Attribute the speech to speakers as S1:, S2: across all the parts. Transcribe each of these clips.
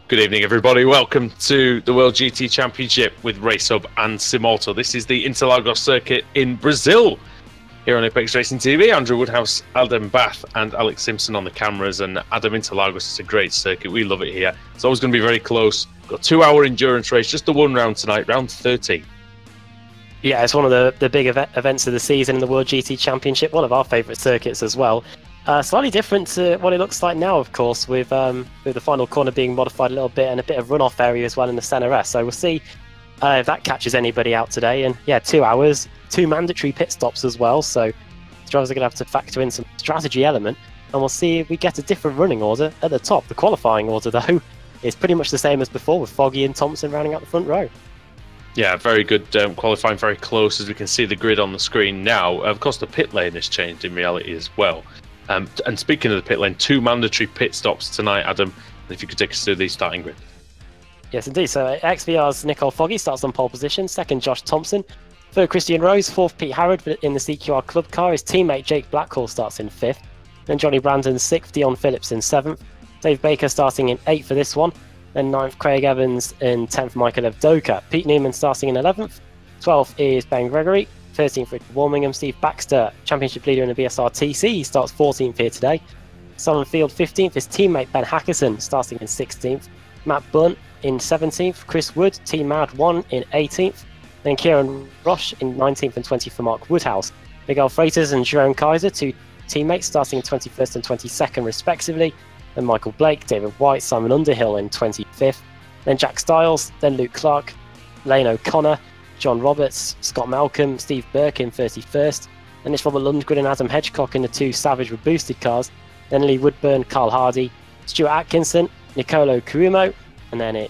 S1: Good evening, everybody. Welcome to the World GT Championship with Racehub and Simmortal. This is the Interlagos circuit in Brazil. Here on Apex Racing TV, Andrew Woodhouse, Adam Bath, and Alex Simpson on the cameras. And Adam, Interlagos is a great circuit. We love it here. It's always going to be very close. Got a 2-hour endurance race, just the one round tonight, round 13.
S2: Yeah, it's one of the big events of the season in the World GT Championship. One of our favourite circuits as well. Slightly different to what it looks like now, of course, with the final corner being modified a little bit and a bit of runoff area as well in the Centre S. So we'll see if that catches anybody out today. And yeah, 2 hours, 2 mandatory pit stops as well. So drivers are going to have to factor in some strategy element. And we'll see if we get a different running order at the top. The qualifying order, though, is pretty much the same as before, with Foggy and Thompson rounding out the front row. Yeah,
S1: very good qualifying, very close, as we can see the grid on the screen now. Of course, the pit lane has changed in reality as well. And speaking of the pit lane, 2 mandatory pit stops tonight, Adam. If you could take us through the starting grid.
S2: Yes, indeed. So XVR's Nicole Foggy starts on pole position. Second, Josh Thompson. Third, Christian Rose. Fourth, Pete Harrod in the CQR Club car. His teammate Jake Blackhall starts in 5th. Then Johnny Brandon 6th. Dion Phillips in 7th. Dave Baker starting in 8th for this one. Then 9th, Craig Evans. In 10th, Michael Evdoka. Pete Newman starting in 11th. 12th is Ben Gregory. 13th, Richard Warmingham. Steve Baxter, championship leader in the BSR-TC. He starts 14th here today. Solon Field 15th. His teammate Ben Hackerson starting in 16th. Matt Bunn in 17th. Chris Wood, Team Mad 1 in 18th. Then Kieran Roche in 19th and 20th for Mark Woodhouse. Miguel Freitas and Jerome Kaiser, 2 teammates, starting in 21st and 22nd respectively. Then Michael Blake, David White, Simon Underhill in 25th. Then Jack Stiles, then Luke Clark, Lane O'Connor, John Roberts, Scott Malcolm, Steve Burke in 31st. Then it's Robert Lundgren and Adam Hedgecock in the 2 Savage with boosted cars. Then Lee Woodburn, Carl Hardy, Stuart Atkinson, Nicolo Cuomo, and then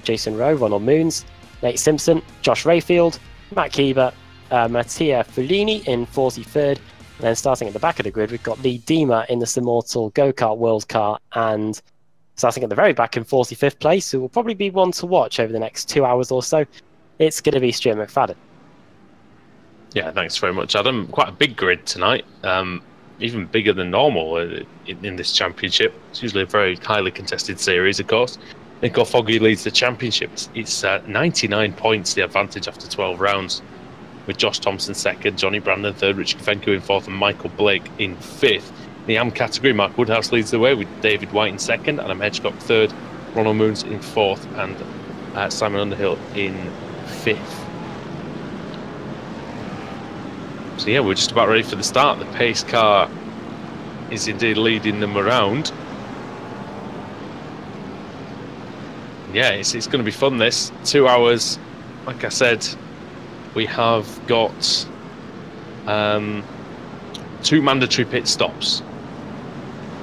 S2: Jason Rowe, Ronald Moons, Nate Simpson, Josh Rayfield, Matt Keeber, Mattia Follini in 43rd. And then starting at the back of the grid, we've got Lee Deemer in the Simmortal Go-Kart World Car, and starting at the very back in 45th place, who will probably be one to watch over the next 2 hours or so. It's going to be Stuart McFadden.
S1: Yeah, thanks very much, Adam. Quite a big grid tonight, even bigger than normal in this championship. It's usually a very highly contested series, of course. Nicole Foggy leads the championship. It's 99 points, the advantage after 12 rounds, with Josh Thompson second, Johnny Brandon third, Richard Fenku in fourth, and Michael Blake in fifth. In the AM category, Mark Woodhouse leads the way with David White in second, Adam Hedgecock third, Ronald Moons in fourth, and Simon Underhill in fifth. So yeah, we're just about ready for the start. The pace car is indeed leading them around. Yeah, it's going to be fun, this 2 hours. Like I said, we have got 2 mandatory pit stops,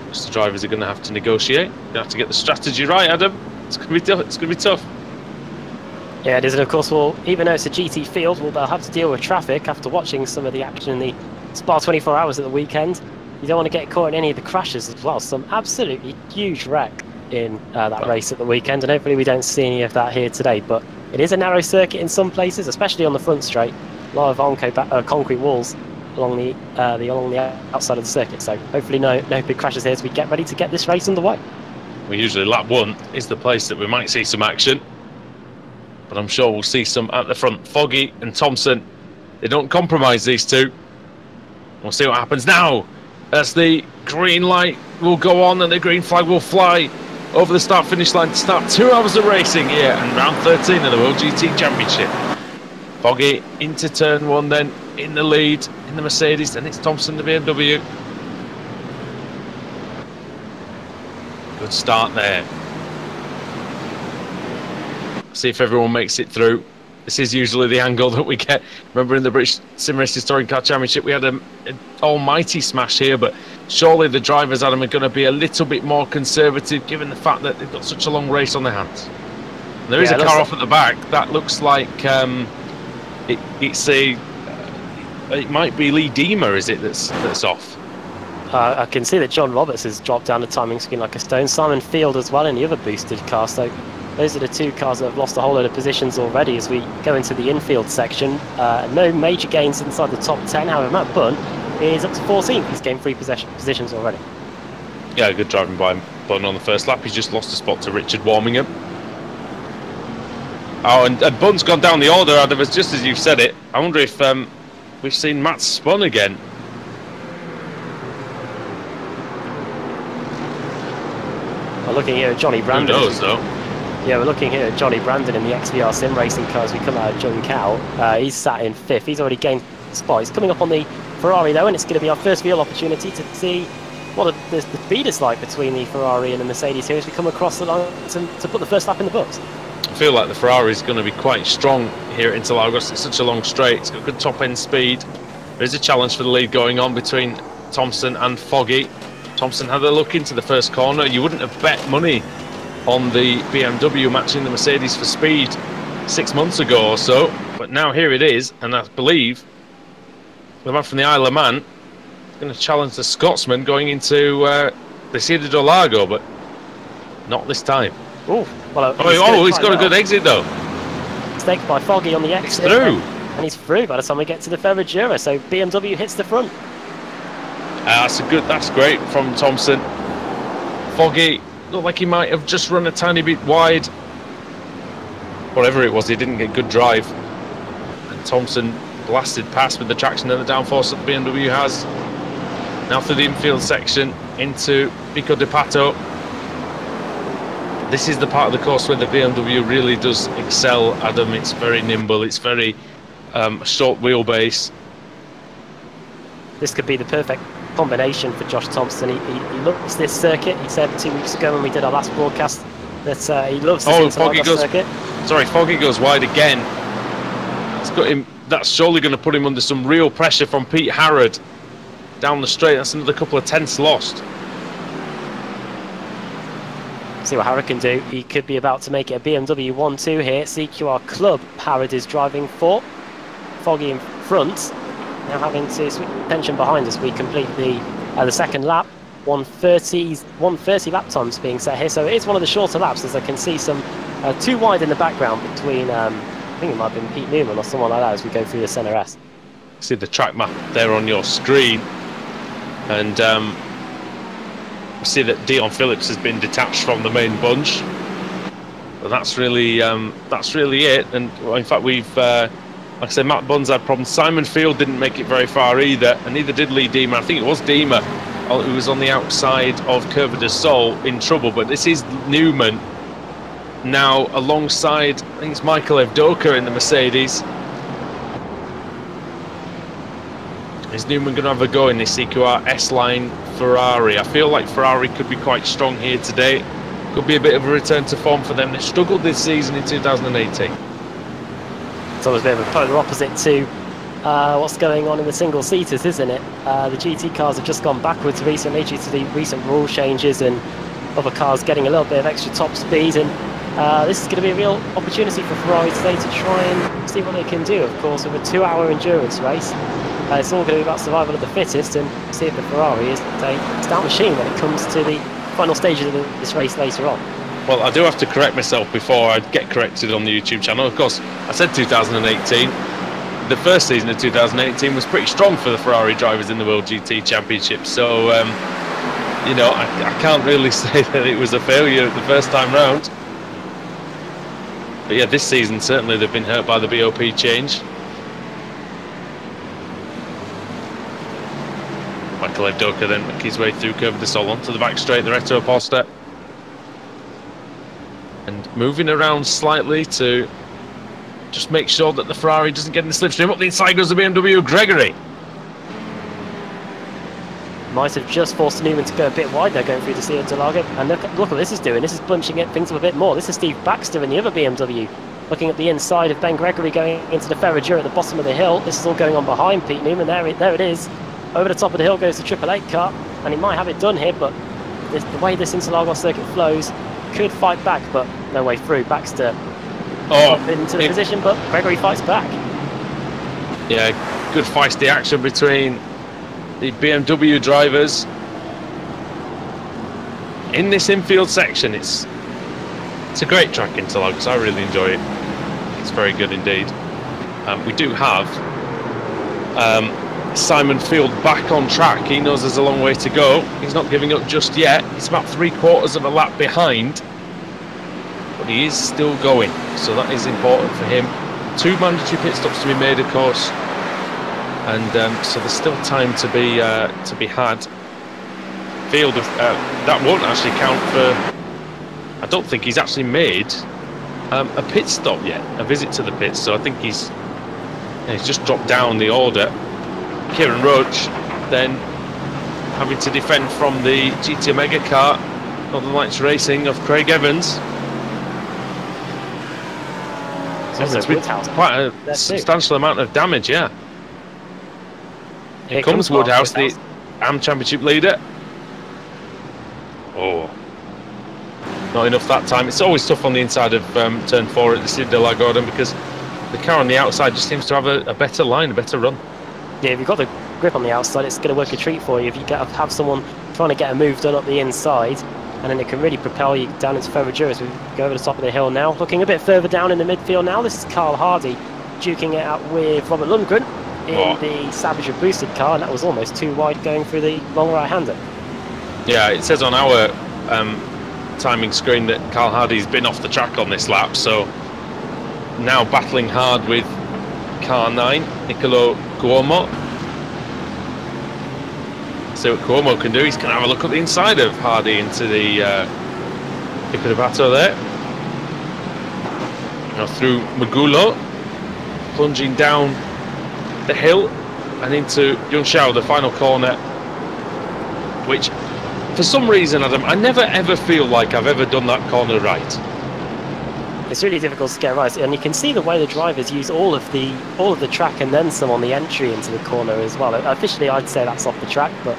S1: which the drivers are going to have to negotiate. You have to get the strategy right, Adam. It's going to be tough. It's going to be tough.
S2: Yeah, it is, and of course, even though it's a GT field, they'll have to deal with traffic after watching some of the action in the Spa 24 hours at the weekend. You don't want to get caught in any of the crashes as well. Some absolutely huge wreck in that race at the weekend, and hopefully we don't see any of that here today. But it is a narrow circuit in some places, especially on the front straight. A lot of concrete walls along the outside of the circuit. So hopefully no big crashes here as we get ready to get this race underway.
S1: Well, usually lap 1 is the place that we might see some action, but I'm sure we'll see some at the front. Foggy and Thompson, they don't compromise, these two. We'll see what happens now as the green light will go on and the green flag will fly over the start-finish line to start 2 hours of racing here and round 13 of the World GT Championship. Foggy into turn 1 then, in the lead in the Mercedes, and it's Thompson, the BMW. Good start there. See if everyone makes it through. This is usually the angle that we get. Remember, in the British Sim Racing Touring Car Championship, we had an almighty smash here, but surely the drivers, Adam, are going to be a little bit more conservative given the fact that they've got such a long race on their hands. And there is a car off at the back. That looks like it might be Lee Deemer, is it, that's off?
S2: I can see that John Roberts has dropped down the timing screen like a stone. Simon Field as well in the other boosted car. So those are the 2 cars that have lost a whole load of positions already as we go into the infield section. No major gains inside the top 10. However, Matt Bunn is up to 14th. He's gained 3 positions already.
S1: Yeah, good driving by on the first lap. He's just lost a spot to Richard Warmingham. Oh, and Bun's gone down the order, Adam, just as you've said it. I wonder if we've seen Matt spun again.
S2: We're looking here at Johnny Brandon.
S1: Who knows, though?
S2: Yeah, we're looking here at Johnny Brandon in the XVR sim racing car as we come out of Juncal. He's sat in 5th. He's already gained a spot. He's coming up on the Ferrari, though, and it's going to be our first real opportunity to see what the speed is like between the Ferrari and the Mercedes here as we come across the line to put the first lap in the books.
S1: I feel like the Ferrari is going to be quite strong here at Interlagos. It's such a long straight. It's got good top-end speed. There's a challenge for the lead going on between Thompson and Foggy. Thompson had a look into the first corner. You wouldn't have bet money on the BMW matching the Mercedes for speed 6 months ago or so, but now here it is, and I believe the man from the Isle of Man is going to challenge the Scotsman going into the Ciudad do Lago, but not this time.
S2: Ooh, well,
S1: he's got a good exit though.
S2: Mistake by Foggy on the exit.
S1: He's through.
S2: And he's through by the time we get to the Ferragura, so BMW hits the front.
S1: That's great from Thompson. Foggy looked like he might have just run a tiny bit wide. Whatever it was, he didn't get good drive. And Thompson blasted past with the traction and the downforce that the BMW has. Now through the infield section into Pico de Pato. This is the part of the course where the BMW really does excel, Adam. It's very nimble, it's very short wheelbase.
S2: This could be the perfect combination for Josh Thompson. He loves this circuit. He said 2 weeks ago when we did our last broadcast that he loves this circuit.
S1: Sorry, Foggy goes wide again. That's surely going to put him under some real pressure from Pete Harrod down the straight. That's another couple of tenths lost.
S2: See what Harrod can do. He could be about to make it a BMW 1-2 here. CQR Club Harrod is driving for. Foggy in front. Now having to switch tension behind us. We complete the second lap. 130 lap times being set here. So it is one of the shorter laps, as I can see some too wide in the background between, I think it might have been Pete Newman or someone like that as we go through the centre S.
S1: See the track map there on your screen. And we see that Dion Phillips has been detached from the main bunch. But that's really it. And well, in fact, we've like I said, Matt Bunn's had problems. Simon Field didn't make it very far either, and neither did Lee Deemer. I think it was Deemer who was on the outside of Curva de Sol in trouble. But this is Newman now alongside, I think it's Michael Evdoka in the Mercedes. Is Newman going to have a go in this CQR S-Line Ferrari? I feel like Ferrari could be quite strong here today. Could be a bit of a return to form for them. They struggled this season in 2018.
S2: It's always a bit of a polar opposite to what's going on in the single-seaters, isn't it? The GT cars have just gone backwards recently due to the recent rule changes and other cars getting a little bit of extra top speed. And this is going to be a real opportunity for Ferrari today to try and see what they can do. Of course, with a 2-hour endurance race, it's all going to be about survival of the fittest and see if the Ferrari is a stout machine when it comes to the final stages of this race later on.
S1: Well, I do have to correct myself before I get corrected on the YouTube channel. Of course, I said 2018. The first season of 2018 was pretty strong for the Ferrari drivers in the World GT Championship. So, you know, I can't really say that it was a failure the first time round. But yeah, this season, certainly they've been hurt by the BOP change. Michael Evdoka then make his way through Curva de Sol onto the back straight, the Retro Poster. And moving around slightly to just make sure that the Ferrari doesn't get in the slipstream. Up the inside goes the BMW, Gregory.
S2: Might have just forced Newman to go a bit wide there going through the Ciudad de Lago. And look what this is doing. This is bunching things up a bit more. This is Steve Baxter in the other BMW. Looking at the inside of Ben Gregory going into the Ferragura at the bottom of the hill. This is all going on behind Pete Newman. There it is. Over the top of the hill goes the 888 car. And he might have it done here, but the way this Interlagos circuit flows, could fight back, but no way through. Baxter up into the position, but Gregory fights back.
S1: Yeah, good feisty action between the BMW drivers in this infield section. It's a great track, Interlagos. I really enjoy it. It's very good indeed. We do have Simon Field back on track. He knows there's a long way to go. He's not giving up just yet. He's about 3/4 of a lap behind, but he is still going, so that is important for him. 2 mandatory pit stops to be made, of course, and so there's still time to be had. Field that won't actually count for. I don't think he's actually made a pit stop yet, a visit to the pits. So I think he's just dropped down the order. Kieran Roach then having to defend from the GT Omega car, Northern Lights Racing of Craig Evans. It's
S2: Woodhouse.
S1: Quite a substantial amount of damage, yeah. Here comes Woodhouse, the AM Championship leader. Oh, not enough that time. It's always tough on the inside of turn 4 at the Cid de la Gordon because the car on the outside just seems to have a better line, a better run. Yeah,
S2: if you've got the grip on the outside, it's going to work a treat for you. If you have someone trying to get a move done up the inside, and then it can really propel you down into further endurance. We go over the top of the hill now. Looking a bit further down in the midfield now, this is Carl Hardy duking it out with Robert Lundgren in the Savage boosted car, and that was almost too wide going through the long right-hander.
S1: Yeah, it says on our timing screen that Carl Hardy's been off the track on this lap, so now battling hard with car 9, Nicolo Cuomo. See what Cuomo can do. He's going to have a look at the inside of Hardy into the Pico de Bato there. Now through Magulo, plunging down the hill and into Yunshao, the final corner, which for some reason, Adam, I never ever feel like I've ever done that corner right.
S2: It's really difficult to get right, and you can see the way the drivers use all of the track and then some on the entry into the corner as well. Officially, I'd say that's off the track, but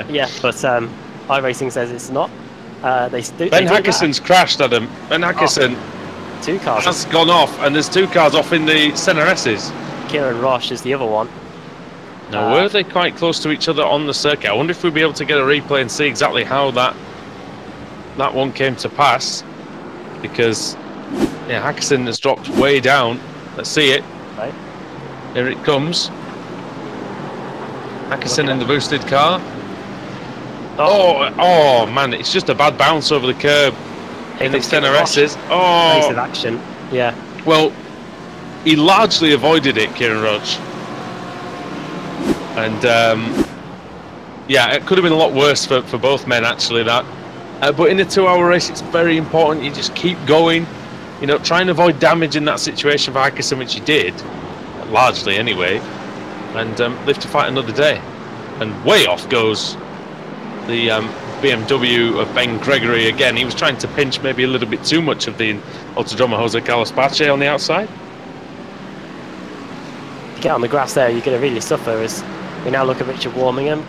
S2: yeah, but iRacing says it's not. Ben
S1: Hackison's crashed, Adam. Ben Hackison,
S2: 2 cars
S1: has gone off, and there's 2 cars off in the centre S's.
S2: Kieran Roche is the other one.
S1: Now, were they quite close to each other on the circuit? I wonder if we'll be able to get a replay and see exactly how that one came to pass. Because, yeah, Hackison has dropped way down. Let's see it.
S2: Right.
S1: Here it comes. Hackison in the boosted car. Oh, man, it's just a bad bounce over the curb in the centre S's. Oh,
S2: piece of action. Yeah.
S1: Well, he largely avoided it, Kieran Roach. And yeah, it could have been a lot worse for both men, actually, that. But in a 2-hour race, it's very important you just keep going. You know, try and avoid damage in that situation for Hackison, which he did, largely anyway, and live to fight another day. And way off goes the BMW of Ben Gregory again. He was trying to pinch maybe a little bit too much of the Autodromo Jose Carlos Pache on the outside.
S2: To get on the grass there, you're going to really suffer. As we now look at Richard Warmingham,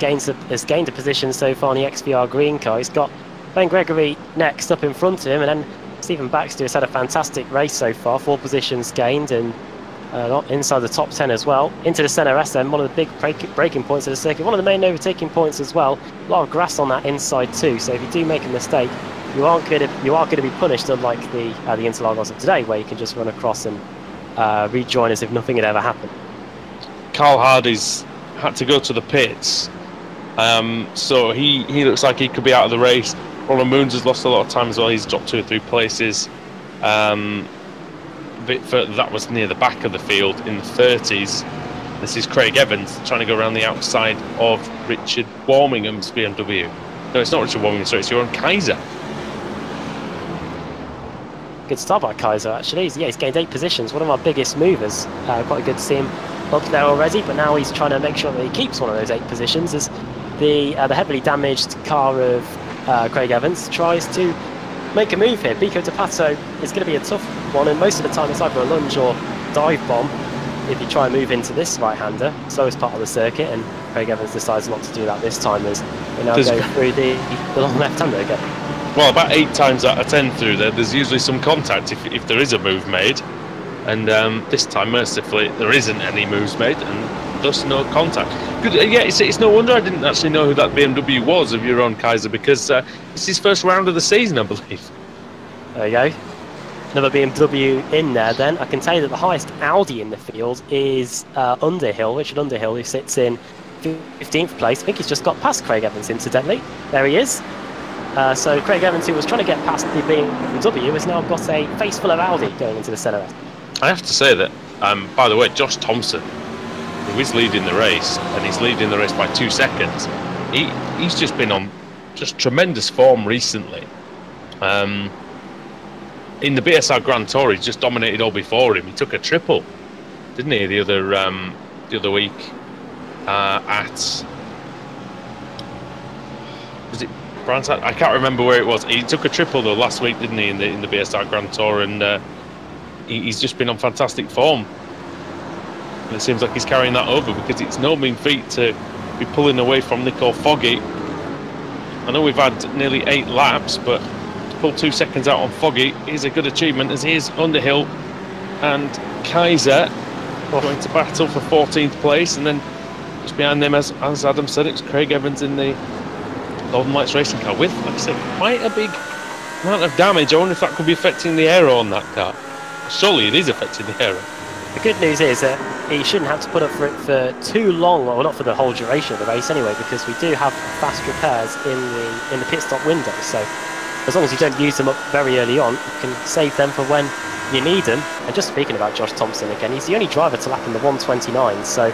S2: has gained a position so far in the XVR green car. He's got Ben Gregory next up in front of him, and then Stephen Baxter has had a fantastic race so far, 4 positions gained, and inside the top 10 as well. Into the centre SM, one of the big braking points of the circuit, one of the main overtaking points as well. A lot of grass on that inside too, so if you do make a mistake, you are going to be punished, unlike the Interlagos of today, where you can just run across and rejoin as if nothing had ever happened.
S1: Carl Hardy's had to go to the pits, so he looks like he could be out of the race. Roland Moons has lost a lot of time as well. He's dropped 2 or 3 places. A bit further, that was near the back of the field in the 30s. This is Craig Evans trying to go around the outside of Richard Warmingham's BMW. No, it's not Richard Warmingham, sorry, it's Johan Kaiser.
S2: Good start by Kaiser, actually. He's gained 8 positions, one of our biggest movers. Quite good to see him up there already, but now he's trying to make sure that he keeps one of those 8 positions as the heavily damaged car of Craig Evans tries to make a move here. Pico de Pato is going to be a tough one, and most of the time it's either a lunge or dive bomb if you try and move into this right-hander, slowest part of the circuit, and Craig Evans decides not to do that this time as we now go through the long left-hander again.
S1: Well, about 8 times out of 10 through there's usually some contact if there is a move made, and this time, mercifully, there isn't any moves made, and thus no contact. Good, yeah, it's no wonder I didn't actually know who that BMW was of Jeroen Kaiser, because it's his first round of the season, I believe.
S2: There you go. Another BMW in there then. I can tell you that the highest Audi in the field is Underhill, Richard Underhill, who sits in 15th place. I think he's just got past Craig Evans, incidentally. There he is. So Craig Evans, who was trying to get past the BMW, has now got a face full of Audi going into the centre.
S1: I have to say that, by the way, Josh Thompson, who is leading the race, and he's leading the race by 2 seconds, he's just been on just tremendous form recently. In the BSR Grand Tour, he's just dominated all before him. He took a triple, didn't he, the other week at... Was it Brands Hatch? I can't remember where it was. He took a triple though last week, didn't he, in the BSR Grand Tour, and he's just been on fantastic form. And it seems like he's carrying that over, because it's no mean feat to be pulling away from Nico Foggy. I know we've had nearly 8 laps, but to pull 2 seconds out on Foggy is a good achievement, as here's Underhill and Kaiser going to battle for 14th place, and then just behind them, as Adam said, it's Craig Evans in the Golden Lights racing car with, like I said, quite a big amount of damage. I wonder if that could be affecting the aero on that car. Surely it is affecting the aero.
S2: The good news is that he shouldn't have to put up for it for too long, well, not for the whole duration of the race anyway, because we do have fast repairs in the pit stop window. So as long as you don't use them up very early on, you can save them for when you need them. And just speaking about Josh Thompson again, he's the only driver to lap in the 129, so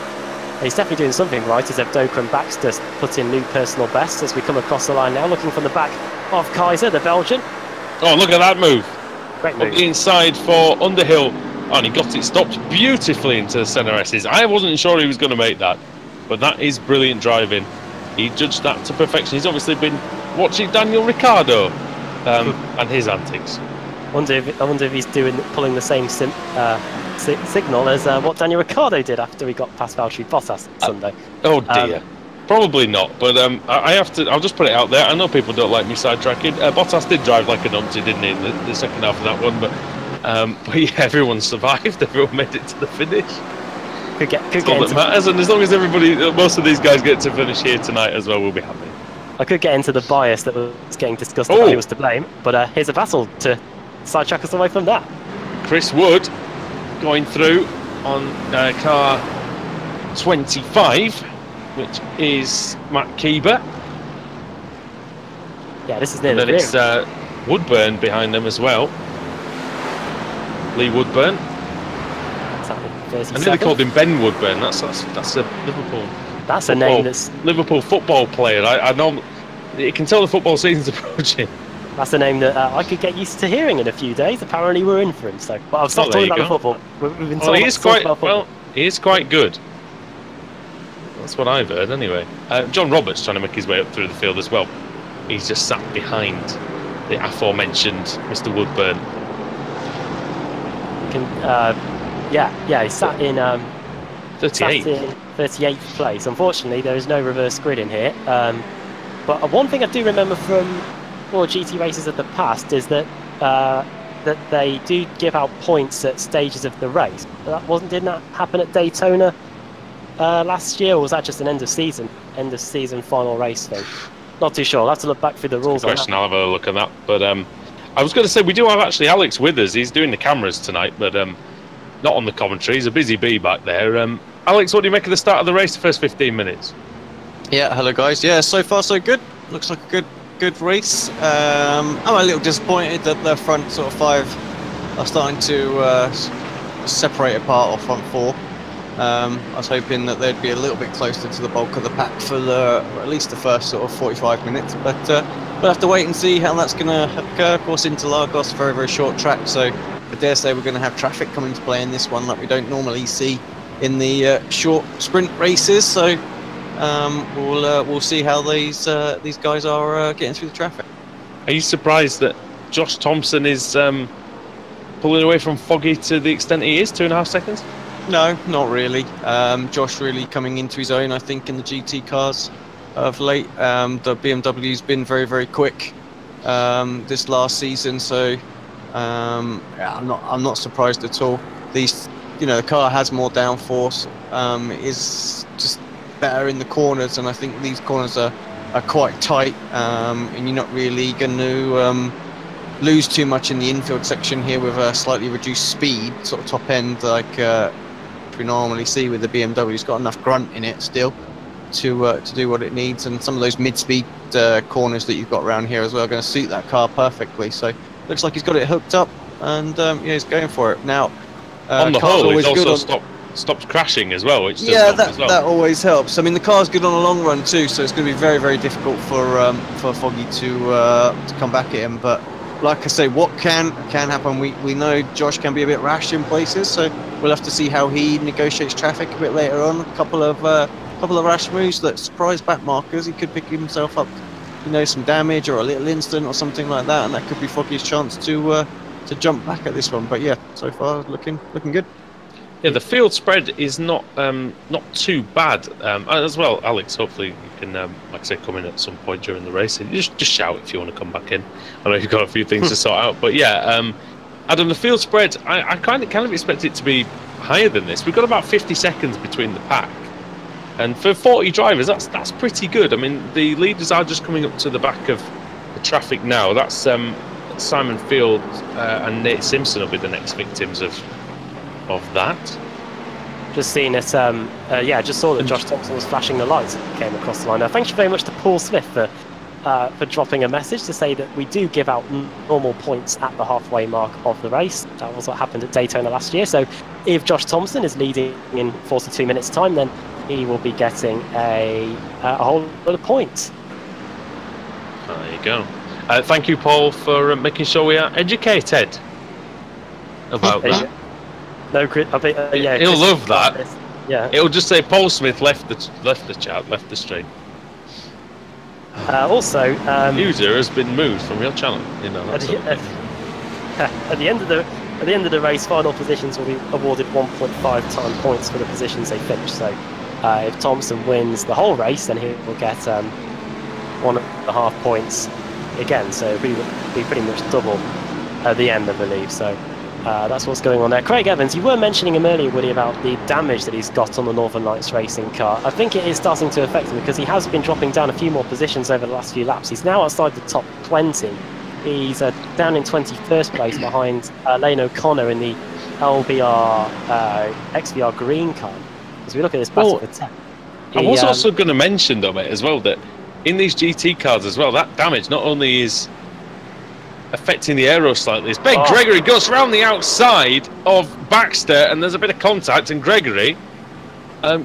S2: he's definitely doing something right, as Evdoka and Baxter put in new personal bests as we come across the line now, looking from the back of Kaiser, the Belgian.
S1: Oh, look at that move.
S2: Great move.
S1: Up the inside for Underhill. Oh, and he got it stopped beautifully into the centre S's. I wasn't sure he was going to make that, but that is brilliant driving. He judged that to perfection. He's obviously been watching Daniel Ricciardo and his antics. I wonder
S2: if he's pulling the same signal as what Daniel Ricciardo did after he got past Valtteri Bottas Sunday.
S1: Oh dear. Probably not, but I'll just put it out there. I know people don't like me sidetracking. Bottas did drive like a numpty, didn't he, in the second half of that one, but yeah, everyone survived. Everyone made it to the finish.
S2: Could get
S1: all that matters, and as long as most of these guys get to finish here tonight as well, we'll be happy.
S2: I could get into the bias that was getting discussed about who was to blame, but here's a battle to sidetrack us away from that.
S1: Chris Wood going through on car 25, which is Matt Keeber.
S2: Yeah, this is near
S1: the rear. It's Woodburn behind them as well. Lee Woodburn. I nearly called him Ben Woodburn. That's a Liverpool.
S2: That's a name that's
S1: Liverpool football player. I know you can tell the football season's approaching.
S2: That's a name that I could get used to hearing in a few days. Apparently, we're in for him. So, but I've stopped talking about the football. We've been talking about football.
S1: Well, he is quite good. That's what I've heard, anyway. John Roberts trying to make his way up through the field as well. He's just sat behind the aforementioned Mr. Woodburn.
S2: Yeah, he sat in
S1: 38th
S2: place. Unfortunately, there is no reverse grid in here. But one thing I do remember from GT races of the past is that that they do give out points at stages of the race. Didn't that happen at Daytona last year, or was that just an end of season final race thing? Not too sure. I'll have to look back through the rules.
S1: I'll have a look at that. But I was going to say, we do have actually Alex with us. He's doing the cameras tonight, but not on the commentary. He's a busy bee back there. Alex, what do you make of the start of the race, the first 15 minutes?
S3: Yeah, hello guys. Yeah, so far so good. Looks like a good race. I'm a little disappointed that the front sort of 5 are starting to separate apart, or front 4. I was hoping that they'd be a little bit closer to the bulk of the pack for at least the first sort of 45 minutes, but we'll have to wait and see how that's going to occur. Of course, Interlagos, very, very short track, so I dare say we're going to have traffic come into play in this one like we don't normally see in the short sprint races, so we'll see how these guys are getting through the traffic.
S1: Are you surprised that Josh Thompson is pulling away from Foggy to the extent he is, 2.5 seconds?
S3: No, not really. Josh really coming into his own, I think, in the GT cars of late. The BMW's been very, very quick this last season, so yeah, I'm not surprised at all. The car has more downforce, is just better in the corners, and I think these corners are quite tight, and you're not really going to lose too much in the infield section here with a slightly reduced speed, sort of top end like we normally see with the BMW. It's got enough grunt in it still to do what it needs, and some of those mid-speed corners that you've got around here as well are going to suit that car perfectly. So looks like he's got it hooked up, and yeah, he's going for it now.
S1: On the whole, he's also stopped crashing as well, which does help as well.
S3: That always helps. I mean, the car's good on a long run too, so it's going to be very, very difficult for Foggy to come back at him. But like I say, what can happen? We know Josh can be a bit rash in places, so we'll have to see how he negotiates traffic a bit later on. A couple of rash moves that surprise back markers. He could pick himself up, some damage or a little incident or something like that, and that could be Foggy's chance to jump back at this one. But yeah, so far looking good.
S1: Yeah, the field spread is not too bad as well. Alex, hopefully you can, like I say, come in at some point during the race. Just shout if you want to come back in. I know you've got a few things to sort out, but yeah, Adam, the field spread, I kind of expect it to be higher than this. We've got about 50 seconds between the pack, and for 40 drivers, that's pretty good. I mean, the leaders are just coming up to the back of the traffic now. That's Simon Field and Nate Simpson will be the next victims of that.
S2: Just seen it, just saw that Josh Thompson was flashing the lights and came across the line. Thank you very much to Paul Smith for dropping a message to say that we do give out normal points at the halfway mark of the race. That was what happened at Daytona last year. So if Josh Thompson is leading in 42 minutes time, then he will be getting a whole lot of points.
S1: There you go. Thank you, Paul, for making sure we are educated about that.
S2: No, yeah.
S1: He'll love that.
S2: Yeah.
S1: It'll just say Paul Smith left the chat, left the stream.
S2: Also,
S1: user has been moved from your channel.
S2: At the end of the race, final positions will be awarded 1.5 time points for the positions they finish. So, if Thompson wins the whole race, then he will get 1.5 points again. So it'll be pretty much double at the end, I believe. So. That's what's going on there. Craig Evans, you were mentioning him earlier, Woody, about the damage that he's got on the Northern Lights racing car. I think it is starting to affect him because he has been dropping down a few more positions over the last few laps. He's now outside the top 20. He's down in 21st place behind Lane O'Connor in the LBR XVR green car. As we look at this battle for 10.
S1: I was also going to mention, though, mate, as well, that in these GT cars as well, that damage not only is affecting the aero slightly. As Ben Gregory goes around the outside of Baxter, and there's a bit of contact, and Gregory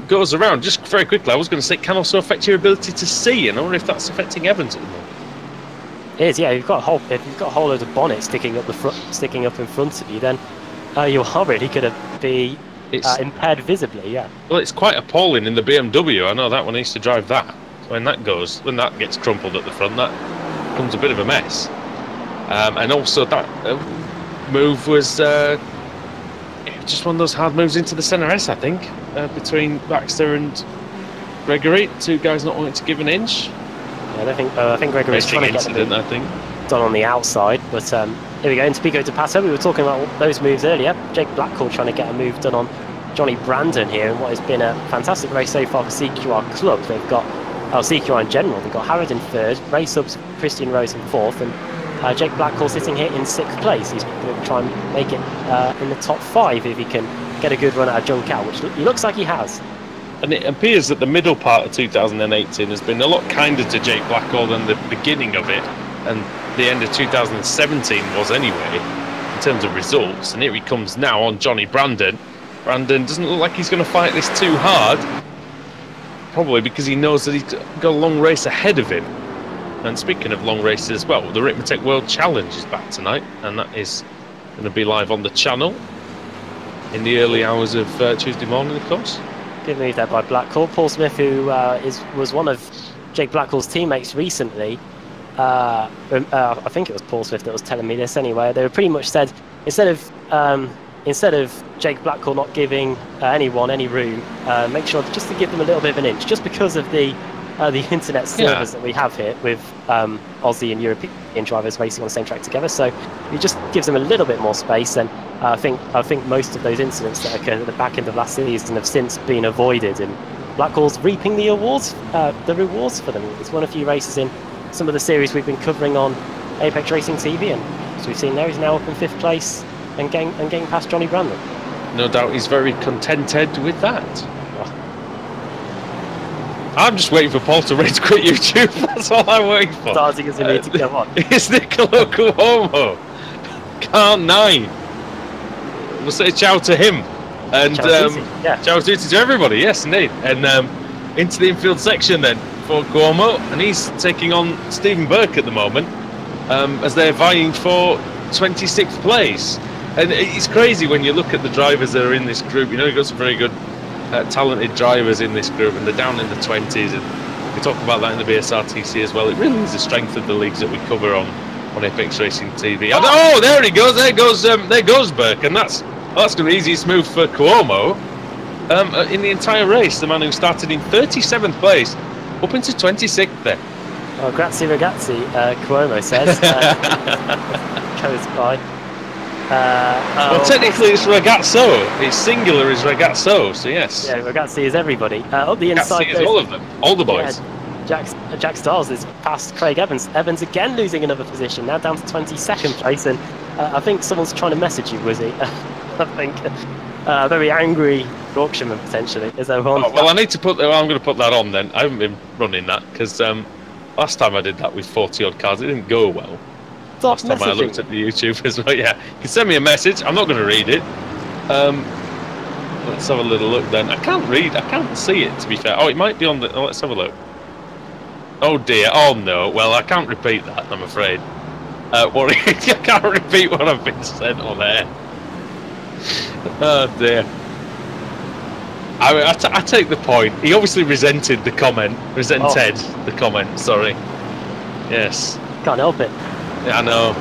S1: goes around just very quickly. I was going to say it can also affect your ability to see, and I wonder if that's affecting Evans at the moment.
S2: It is, yeah. If you've got a whole load of bonnet sticking up in front of you, then you're worried he could be impaired visibly. Yeah.
S1: Well, it's quite appalling in the BMW. I know that one. I used to drive that. When that gets crumpled at the front, that becomes a bit of a mess. And also that move was just one of those hard moves into the centre S, I think, between Baxter and Gregory. Two guys not wanting to give an inch.
S2: Yeah, I think Gregory's trying to get the move done on the outside. But here we go, into Pico de Pato. We were talking about those moves earlier. Jake Blackall trying to get a move done on Johnny Brandon here in what has been a fantastic race so far for CQR Club. They've got CQR in general. They've got Harrod in third, Racehub's Christian Rose in fourth, and Jake Blackall sitting here in 6th place. He's going to try and make it in the top 5 if he can get a good run out of Juncal, which he looks like he has.
S1: And it appears that the middle part of 2018 has been a lot kinder to Jake Blackall than the beginning of it, and the end of 2017 was anyway, in terms of results. And here he comes now on Johnny Brandon. Brandon doesn't look like he's going to fight this too hard, probably because he knows that he's got a long race ahead of him. And speaking of long races as well, the Ritmatech World Challenge is back tonight, and that is going to be live on the channel in the early hours of Tuesday morning, of course.
S2: Good move there by Blackall. Paul Smith, who was one of Jake Blackall's teammates recently, I think it was Paul Smith that was telling me this anyway. They were pretty much said instead of Jake Blackall not giving anyone any room, make sure just to give them a little bit of an inch, just because of the internet servers that we have here with Aussie and European drivers racing on the same track together. So it just gives them a little bit more space, and I think most of those incidents that occurred at the back end of last season have since been avoided, and Blackall's reaping the rewards for them. He's won a few races in some of the series we've been covering on Apex Racing TV, and as we've seen there. He's now up in 5th place and getting past Johnny Brandon.
S1: No doubt he's very contented with that. I'm just waiting for Paul to rage quit YouTube. That's all I'm waiting for.
S2: Starting as a need to come on.
S1: It's Niccolo Cuomo. Can't nine. We'll say ciao to him. And ciao to everybody. Yes, indeed. And into the infield section then for Cuomo, and he's taking on Stephen Burke at the moment, as they're vying for 26th place. And it's crazy when you look at the drivers that are in this group. You know, you've got some very good, talented drivers in this group, and they're down in the 20s. And we talk about that in the BSRTC as well. It really is the strength of the leagues that we cover on Apex Racing TV. And, oh, there he goes. There goes Burke, and that's going to be the easiest move for Cuomo in the entire race. The man who started in 37th place up into 26th there.
S2: Oh, grazie ragazzi, Cuomo says. Goes by.
S1: Well, technically it's ragazzo. It's singular is ragazzo, so yes.
S2: Yeah, ragazzi is everybody. Up the inside
S1: is all of them, all the boys.
S2: Yeah, Jack Stiles is past Craig Evans. Evans again losing another position, now down to 22nd place, and I think someone's trying to message you, Wizzy. I think a very angry Yorkshireman potentially. Is there one?
S1: Oh, well, I need to put. I'm going to put that on then. I haven't been running that because last time I did that with 40 odd cars, it didn't go well.
S2: Stop
S1: last time I looked at the YouTube as well. Yeah, you can send me a message. I'm not going to read it. Let's have a little look then. I can't see it, to be fair. Oh, it might be on the. Oh, let's have a look. Oh dear. Oh no. Well, I can't repeat that, I'm afraid. I can't repeat what I've been sent on air. Oh dear. I take the point. He obviously resented the comment. Resented the comment. Sorry. Yes.
S2: Can't help it.
S1: Yeah, I know.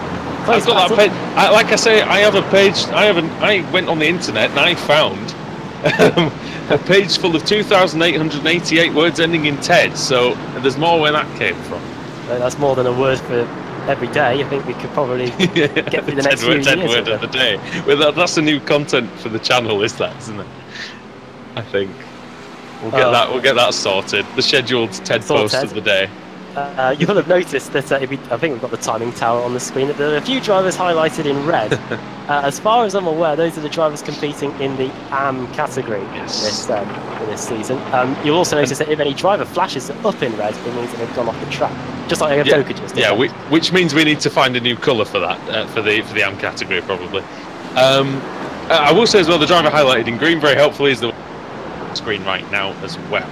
S1: I've got that page. Like I say, I have a page. I went on the internet and I found a page full of 2,888 words ending in Ted. So there's more where that came from.
S2: That's more than a word for every day. I think we could probably get through the next few years.
S1: 10 word of the day. Well, that's the new content for the channel, is that, isn't it? I think we'll get that. We'll get that sorted. The scheduled TED post of the day.
S2: You will have noticed that I think we've got the timing tower on the screen. There are a few drivers highlighted in red. As far as I'm aware, those are the drivers competing in the AM category this season. You'll also notice that if any driver flashes up in red, it means that they've gone off the track, just like Joker just did.
S1: Yeah, which means we need to find a new colour for that for the AM category probably. I will say as well, the driver highlighted in green very helpfully is the screen right now as well.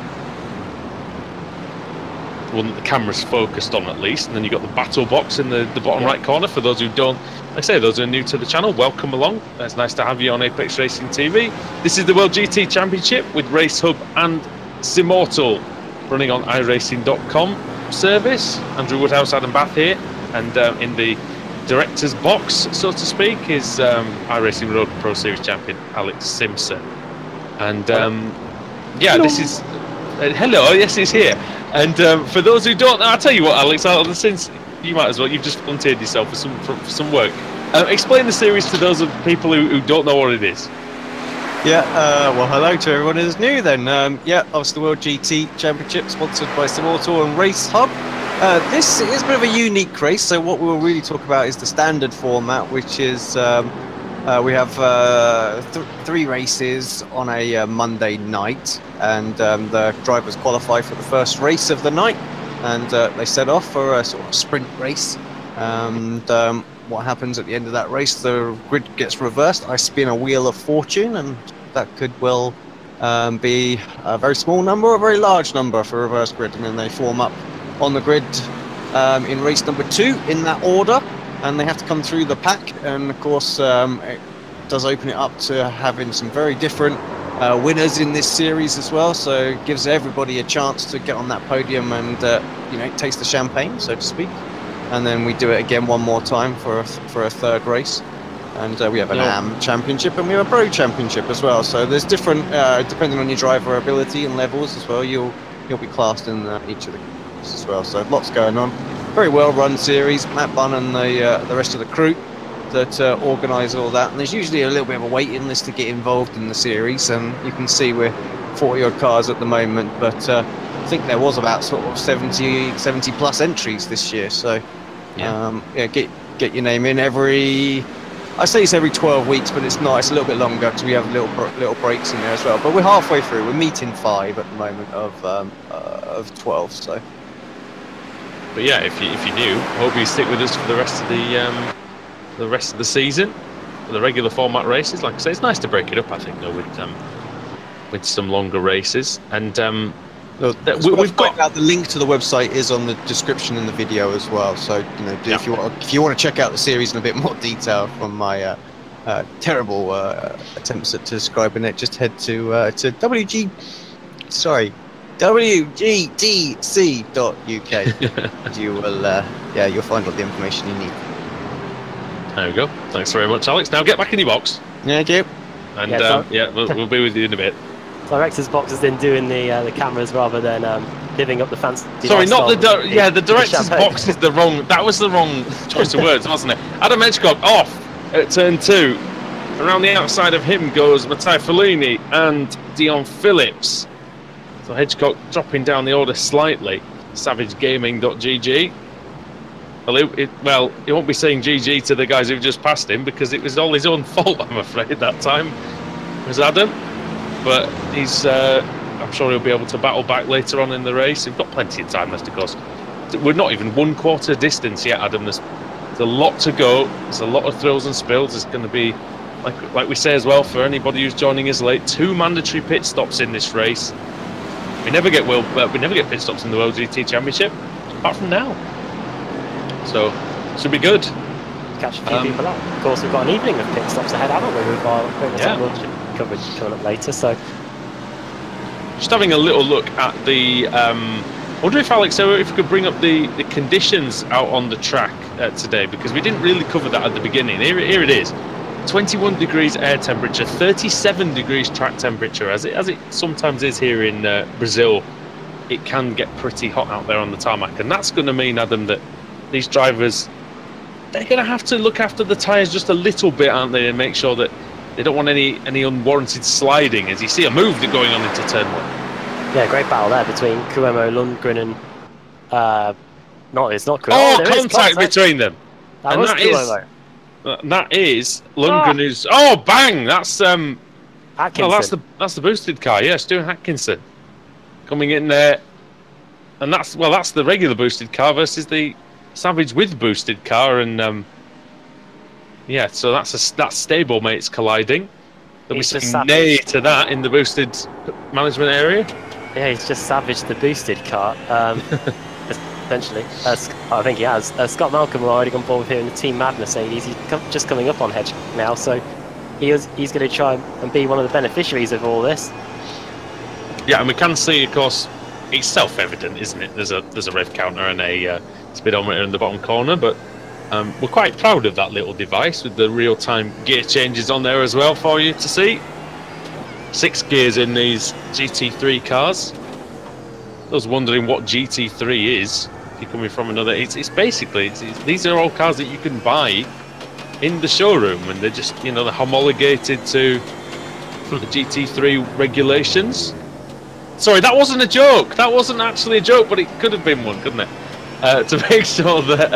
S1: One that the camera's focused on at least, and then you've got the battle box in the bottom right corner. For those who don't, like I say, those who are new to the channel, welcome along. It's nice to have you on Apex Racing TV. This is the World GT Championship with Racehub and Simmortal running on iRacing.com service. Andrew Woodhouse, Adam Bath here, and in the director's box, so to speak, is iRacing Road Pro Series champion Alex Simpson. And yeah, this is hello. Yes, he's here. And for those who don't know, I'll tell you what, Alex, since you might as well, you've just volunteered yourself for some work. Explain the series to those of people who don't know what it is.
S3: Yeah, well, hello to everyone who's new then. Yeah, obviously the World GT Championship, sponsored by Simmortal and Racehub. This is a bit of a unique race, so what we'll really talk about is the standard format, which is we have 3 races on a Monday night, and the drivers qualify for the first race of the night, and they set off for a sort of sprint race. And what happens at the end of that race, the grid gets reversed. I spin a wheel of fortune, and that could well be a very small number or a very large number for a reverse grid, and then they form up on the grid in race number 2 in that order. And they have to come through the pack, and of course it does open it up to having some very different winners in this series as well, so it gives everybody a chance to get on that podium and you know, taste the champagne, so to speak. And then we do it again one more time for a third race, and we have an AM championship and we have a pro championship as well, so there's different depending on your driver ability and levels as well, you'll be classed in each of the groups as well, so lots going on. Very well run series. Matt Bunn and the rest of the crew that organise all that, and there's usually a little bit of a waiting list to get involved in the series, and you can see we're 40 odd cars at the moment, but I think there was about sort of 70 plus entries this year, so yeah, get your name in I say it's every 12 weeks, but it's not. It's a little bit longer because we have little breaks in there as well. But we're halfway through. We're meeting 5 at the moment of 12. So.
S1: But yeah, if you're new, I hope you stick with us for the rest of the season, for the regular format races. Like I say, it's nice to break it up. I think though with some longer races, and we've got
S3: out the link to the website is on the description in the video as well. So if you want to check out the series in a bit more detail from my terrible attempts at describing it, just head to wgdc.uk. You'll find all the information you need.
S1: There we go. Thanks very much, Alex. Now get back in your box.
S3: Yeah, thank you.
S1: And we'll be with you in a bit.
S2: Director's box is in doing the cameras rather than living up the fancy.
S1: Sorry, not the the director's box is the wrong. That was the wrong choice of words, wasn't it? Adam Edgecock off at turn 2. Around the outside of him goes Matteo Fellini and Dion Phillips. So Hedgecock dropping down the order slightly. SavageGaming.gg. Well, he won't be saying GG to the guys who've just passed him because it was all his own fault, I'm afraid, that time. It was Adam. But he's, I'm sure he'll be able to battle back later on in the race. We've got plenty of time left, of course. We're not even 1/4 distance yet, Adam. There's a lot to go. There's a lot of thrills and spills. There's going to be, like we say as well, for anybody who's joining us late, 2 mandatory pit stops in this race. We never get pit stops in the World GT Championship, apart from now. So, should be good.
S2: Catch a few people out. Of course, we've got an evening of pit stops ahead, haven't we? With our technology coverage coming up later. So,
S1: just having a little look at the. I wonder if Alex, if we could bring up the conditions out on the track today, because we didn't really cover that at the beginning. Here it is. 21 degrees air temperature, 37 degrees track temperature, as it sometimes is here in Brazil. It can get pretty hot out there on the tarmac, and that's going to mean, Adam, that these drivers, they're going to have to look after the tyres just a little bit, aren't they, and make sure that they don't want any unwarranted sliding. As you see a move going on into turn 1.
S2: Yeah, great battle there between Kuemo Lundgren and it's not Kuemo.
S1: Oh, contact between them.
S2: That
S1: is Lundgren who's bang! That's
S2: Atkinson.
S1: Well, that's the boosted car. Yeah, Stuart Atkinson coming in there, and that's the regular boosted car versus the Savage with boosted car, and so that's stable mates colliding. There'll be some nay to that in the boosted management area.
S2: Yeah, he's just savaged the boosted car. Essentially, I think he has. Scott Malcolm are already on board with here in the Team Madness saying he's just coming up on Hedge now, so he's going to try and be one of the beneficiaries of all this.
S1: Yeah, and we can see, of course, it's self-evident, isn't it? There's a rev counter and a speedometer in the bottom corner, but we're quite proud of that little device with the real-time gear changes on there as well for you to see. 6 gears in these GT3 cars. I was wondering what GT3 is. If you're coming from another, it's basically these are all cars that you can buy in the showroom, and they're just they're homologated to the GT3 regulations. Sorry, that wasn't a joke. That wasn't actually a joke, but it could have been one, couldn't it? To make sure that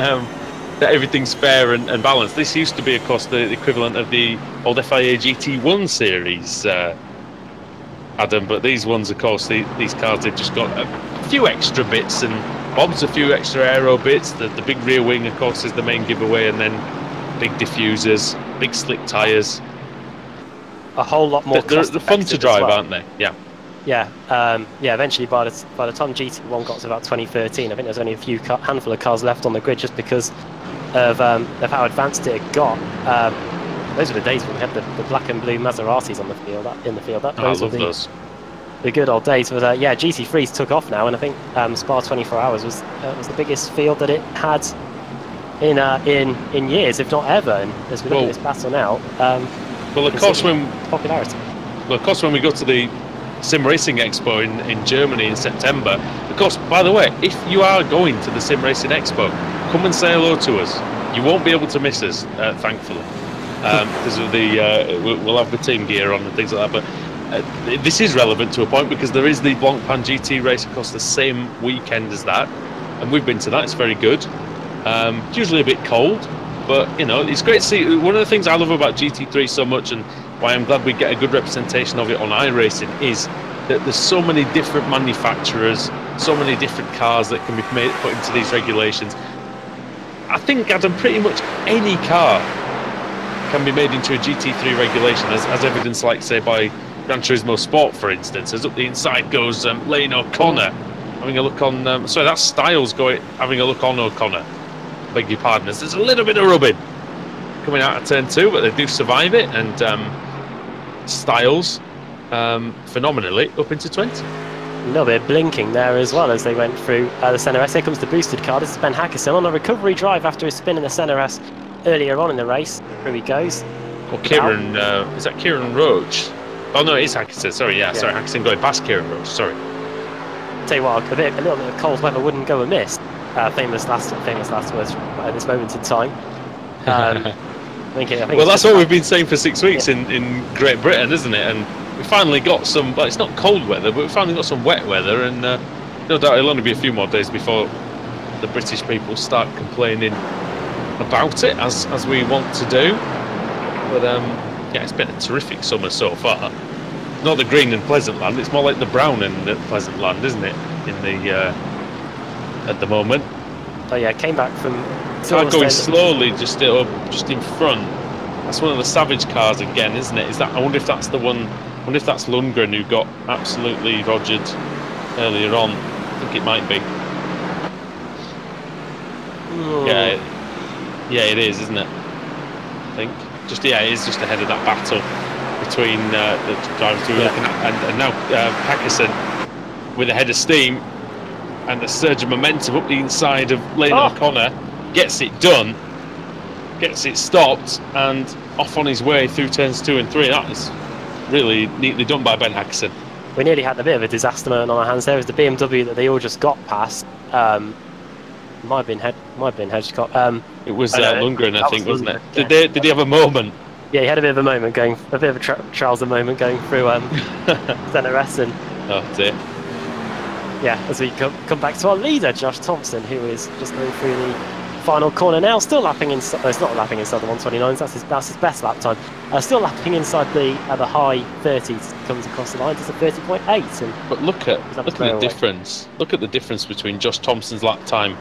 S1: that everything's fair and balanced. This used to be, of course, the equivalent of the old FIA GT1 series, Adam. But these ones, of course, these cars, they've just got a few extra bits and bobs, a few extra aero bits. The big rear wing, of course, is the main giveaway, and then big diffusers, big slick tyres.
S2: A whole lot more.
S1: They're fun to drive, aren't they? Yeah.
S2: Yeah, eventually by the time GT1 got to about 2013, I think there's only a handful of cars left on the grid just because of how advanced it had got. Those were the days when we had the black and blue Maseratis on the field. Those were the good old days. But GT3s took off now, and I think Spa 24 Hours was the biggest field that it had in years, if not ever. And as we look at this battle now, popularity.
S1: Well, of course, when we go to the Sim Racing Expo in Germany in September. Of course, by the way, if you are going to the Sim Racing Expo, come and say hello to us. You won't be able to miss us, thankfully, because of we'll have the team gear on and things like that. But this is relevant to a point because there is the Blancpain GT race across the same weekend as that, and we've been to that. It's very good. It's usually a bit cold, But, you know, it's great to see. One of the things I love about GT3 so much, and why I'm glad we get a good representation of it on iRacing, is that there's so many different manufacturers, so many different cars that can be put into these regulations. I think, Adam, pretty much any car can be made into a GT3 regulation, as evidenced, like, say, by Gran Turismo Sport, for instance. As up the inside goes Lane O'Connor, having a look on... sorry, that's Styles having a look on O'Connor. Beg your pardon. There's a little bit of rubbing coming out of turn 2, but they do survive it, and Styles, phenomenally, up into 20.
S2: A little bit of blinking there as well as they went through the centre S. Here comes the boosted car. This is Ben Hackerson on a recovery drive after his spin in the centre S earlier on in the race. Through he goes.
S1: Well, Kieran, is that Kieran Roach? Oh no, it is Hackerson. Sorry, yeah. Sorry, Hackerson going past Kieran Roach. Sorry.
S2: Tell you what, a little bit of cold weather wouldn't go amiss. Famous last words at this moment in time. I think well,
S1: that's what we've been saying for 6 weeks in Great Britain, isn't it? And we finally got some. Well, it's not cold weather, but we finally got some wet weather, and no doubt it'll only be a few more days before the British people start complaining about it, as we want to do. But yeah, it's been a terrific summer so far. Not the green and pleasant land; it's more like the brown and the pleasant land, isn't it? In the at the moment.
S2: Oh yeah, came back from.
S1: Going slowly, just in front. That's one of the Savage cars again, isn't it? Is that? I wonder if that's the one. I wonder if that's Lundgren who got absolutely rogered earlier on. I think it might be.
S2: Oh.
S1: Yeah, it is, isn't it? I think. It is just ahead of that battle between the drivers we were looking at, and now Hackerson with a head of steam and a surge of momentum up the inside of Lane O'Connor. Gets it done, gets it stopped, and off on his way through turns 2 and 3. That is really neatly done by Ben Hackerson.
S2: We nearly had a bit of a disaster moment on our hands there. It was the BMW that they all just got past. Might have been Hedgecott. It was
S1: Lundgren, I think, wasn't it? Yeah. Did he have a moment?
S2: Yeah, he had a bit of a moment a bit of a Charles moment going through Centre S, and
S1: oh dear.
S2: Yeah, as we come back to our leader, Josh Thompson, who is just going through the final corner now, still lapping inside. It's not lapping inside the 129s. That's his best lap time. Still lapping inside the high 30s. Comes across the line. It's a 30.8.
S1: But look at the difference. Look at the difference between Josh Thompson's lap time.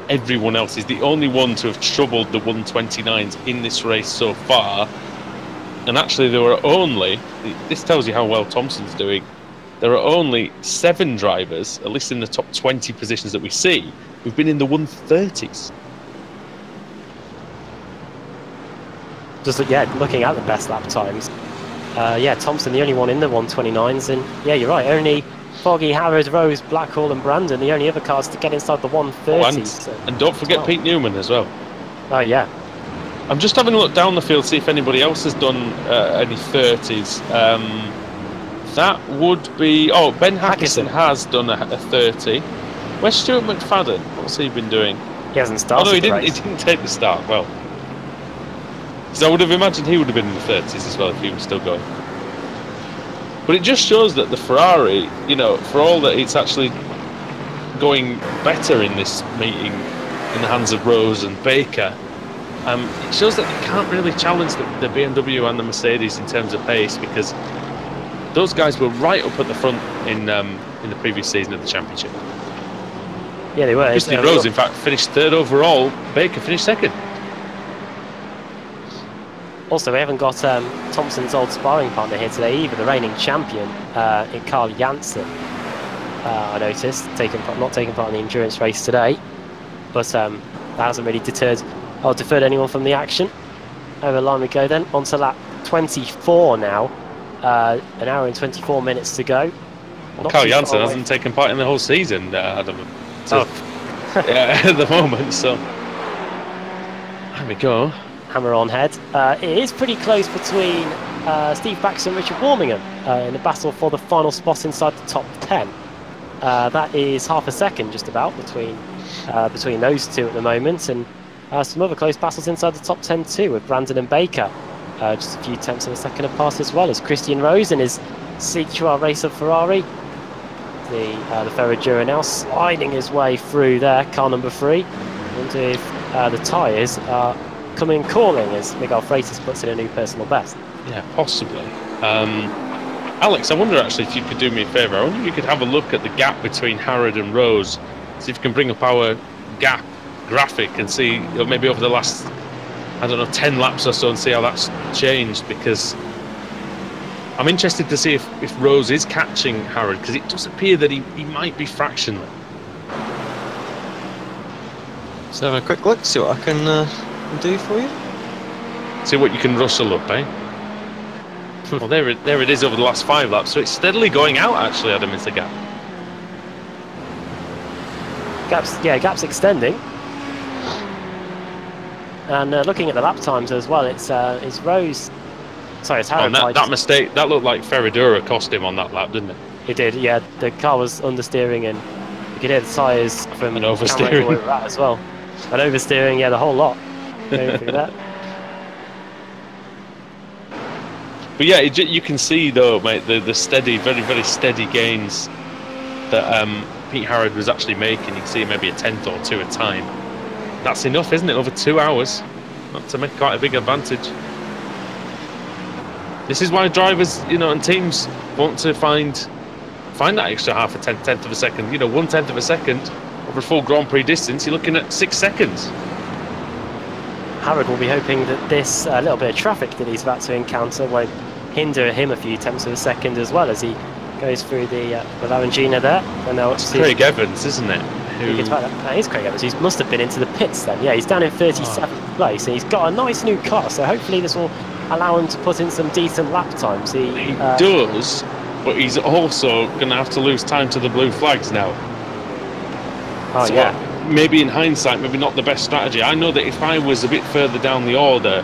S1: Everyone else is the only one to have troubled the 129s in this race so far. And actually, there were only. This tells you how well Thompson's doing. There are only 7 drivers, at least in the top 20 positions that we see, who've been in the 130s.
S2: Just looking at the best lap times. Thompson, the only one in the 129s, and yeah, you're right. Only Foggy, Harrod, Rose, Blackhall, and Brandon, the only other cars to get inside the 130s.
S1: And don't forget Pete Newman as well.
S2: Oh yeah.
S1: I'm just having a look down the field, see if anybody else has done any 30s. That would be... Oh, Ben Hackerson has done a 30. Where's Stuart McFadden? What's he been doing?
S2: He hasn't started.
S1: Oh no, he didn't take the start. Well, so I would have imagined he would have been in the 30s as well if he was still going. But it just shows that the Ferrari, you know, for all that it's actually going better in this meeting in the hands of Rose and Baker, it shows that they can't really challenge the BMW and the Mercedes in terms of pace, because those guys were right up at the front in the previous season of the championship.
S2: Yeah, they were.
S1: Christy Rose, in fact, finished 3rd overall. Baker finished 2nd.
S2: Also, we haven't got Thompson's old sparring partner here today either, the reigning champion in Carl Janssen. I noticed not taking part in the endurance race today, but that hasn't really deterred anyone from the action. Over the line we go then, on to lap 24 now. An hour and 24 minutes to go.
S1: Well, Carl Janssen hasn't taken part in the whole season, Adam. At the moment, so there we go.
S2: Hammer on head. It is pretty close between Steve Baxter and Richard Warmingham in the battle for the final spot inside the top 10. That is half a second just about between those two at the moment, and some other close battles inside the top 10 too, with Brandon and Baker just a few tenths of a second apart, as well as Christian Rose in his CQR Racehub Ferrari. The Ferragura now sliding his way through there, car number 3. I wonder if the tyres are come in calling as Miguel Freitas puts in a new personal best.
S1: Yeah, possibly. Alex, I wonder actually if you could do me a favour. I wonder if you could have a look at the gap between Harrod and Rose. See if you can bring up our gap graphic and see maybe over the last, I don't know, 10 laps or so, and see how that's changed, because I'm interested to see if Rose is catching Harrod, because it does appear that he might be fractionally.
S3: So have a quick look, see what I can do for you.
S1: See what you can rustle up, eh? Well, there it is over the last 5 laps, so it's steadily going out, actually, Adam, is the gap.
S2: Gap's extending. And looking at the lap times as well, it's Rose... Sorry, it's Harrod.
S1: That mistake, that looked like Ferradura cost him on that lap, didn't it?
S2: It did, yeah. The car was understeering, and you could hear the tyres from...
S1: And oversteering.
S2: As well. And oversteering, yeah, the whole lot. Going through that.
S1: But yeah, you can see though, mate, the steady, very, very steady gains that Pete Harrod was actually making. You can see maybe a 10th or 2 a time. That's enough, isn't it? Over 2 hours, not to make quite a big advantage. This is why drivers, and teams want to find that extra half a tenth of a second. 1/10 of a second over a full Grand Prix distance. You're looking at 6 seconds.
S2: Harrod will be hoping that this little bit of traffic that he's about to encounter won't hinder him a few tenths of a second as well, as he goes through the Larangina there. And now
S1: it's Craig Evans, isn't it?
S2: That is Craig Evans. He must have been into the pits then. Yeah, he's down in 37th place, and he's got a nice new car. So hopefully this will allow him to put in some decent lap times. He
S1: does, but he's also going to have to lose time to the blue flags now.
S2: Oh, so yeah.
S1: Maybe in hindsight, maybe not the best strategy. I know that if I was a bit further down the order,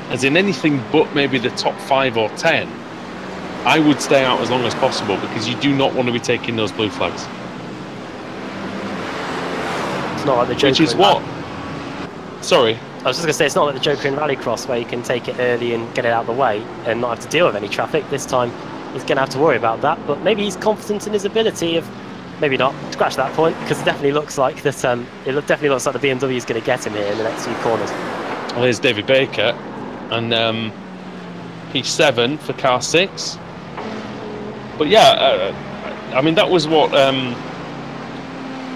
S1: as in anything but maybe the top 5 or 10, I would stay out as long as possible, because you do not want to be taking those blue flags.
S2: It's not like the Joker.
S1: Which is what? Sorry?
S2: I was just going to say, it's not like the Joker in Rallycross where you can take it early and get it out of the way and not have to deal with any traffic. This time he's going to have to worry about that, but maybe he's confident in his ability of... Maybe not. Scratch that point, because it definitely looks like that. Definitely looks like the BMW is going to get him here in the next few corners.
S1: Well, here's David Baker, and P7 for car 6. But yeah, I mean, that was what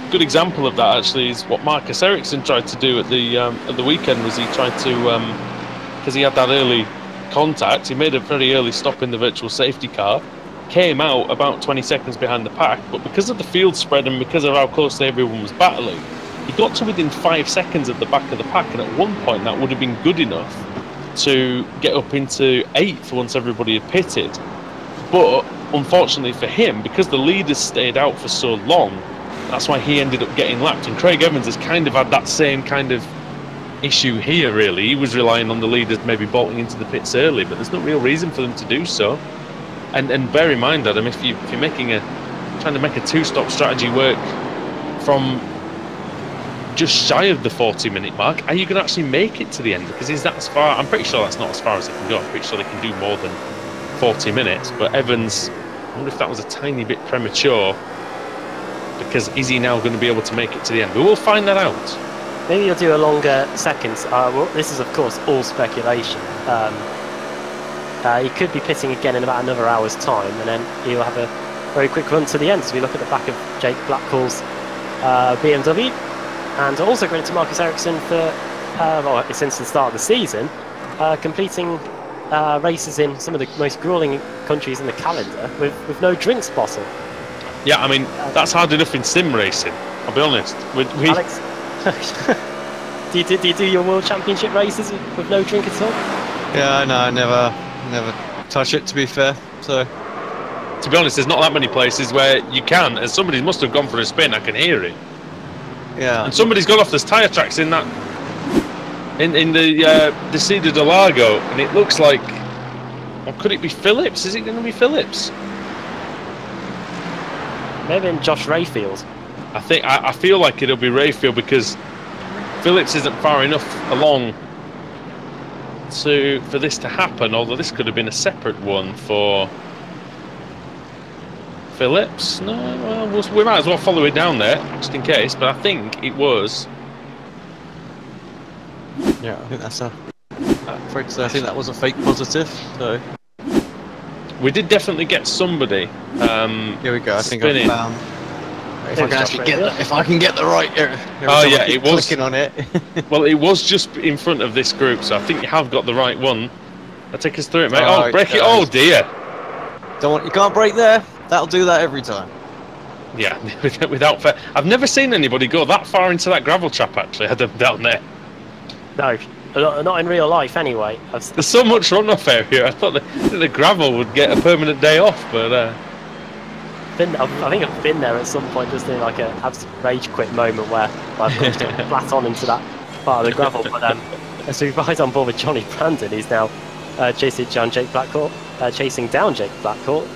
S1: good example of that actually is what Marcus Ericsson tried to do at the weekend. Was he tried to because he had that early contact, he made a very early stop in the virtual safety car. Came out about 20 seconds behind the pack, but because of the field spread and because of how closely everyone was battling, he got to within 5 seconds at the back of the pack, and at one point that would have been good enough to get up into 8th once everybody had pitted. But unfortunately for him, because the leaders stayed out for so long, that's why he ended up getting lapped. And Craig Evans has kind of had that same kind of issue here, really. He was relying on the leaders maybe bolting into the pits early, but there's no real reason for them to do so. And bear in mind, Adam, if you're trying to make a 2-stop strategy work from just shy of the 40-minute mark, are you going to actually make it to the end? Because is that as far? I'm pretty sure that's not as far as they can go. I'm pretty sure they can do more than 40 minutes. But Evans, I wonder if that was a tiny bit premature, because is he now going to be able to make it to the end? But we'll find that out.
S2: Maybe he'll do a longer seconds. Well, this is, of course, all speculation. He could be pitting again in about another hour's time, and then he'll have a very quick run to the end as we look at the back of Jake Blackhall's BMW. And also credit to Marcus Ericsson for, well, since the start of the season, completing races in some of the most grueling countries in the calendar with no drinks bottle.
S1: Yeah, I mean, that's hard enough in sim racing, I'll be honest.
S2: Alex, do you do your World Championship races with no drink at all?
S3: Yeah, no, I never touch it, to be fair. So,
S1: to be honest, there's not that many places where you can, and somebody must have gone for a spin. I can hear it.
S3: Yeah.
S1: And somebody's got off those tyre tracks in that, in the Descida de Lago, and it looks like, or could it be Phillips? Is it going to be Phillips?
S2: Maybe in Josh Rayfield.
S1: I feel like it'll be Rayfield, because Phillips isn't far enough along for this to happen, although this could have been a separate one for Phillips. No, well, we might as well follow it down there just in case, but I think it was
S3: Yeah, I think that's a. I think that was a fake positive. So
S1: we did definitely get somebody.
S3: Here we go. I think
S1: spinning.
S3: I found. If I can actually get the, if I can get the right.
S1: Oh yeah, it was
S3: clicking on it.
S1: Well, it was just in front of this group, so I think you have got the right one. I'll take us through it, mate. Oh, break it! Oh dear.
S3: Don't want. You can't break there. That'll do that every time.
S1: Yeah, without fair. I've never seen anybody go that far into that gravel trap. Actually, had them down there.
S2: No, not in real life anyway.
S1: There's so much runoff area. I thought the gravel would get a permanent day off, but.
S2: I think I've been there at some point, just in like a absolute rage quit moment where I've gone flat on into that part of the gravel. But as we ride on board with Johnny Brandon, he's now chasing down Jake Blackcourt.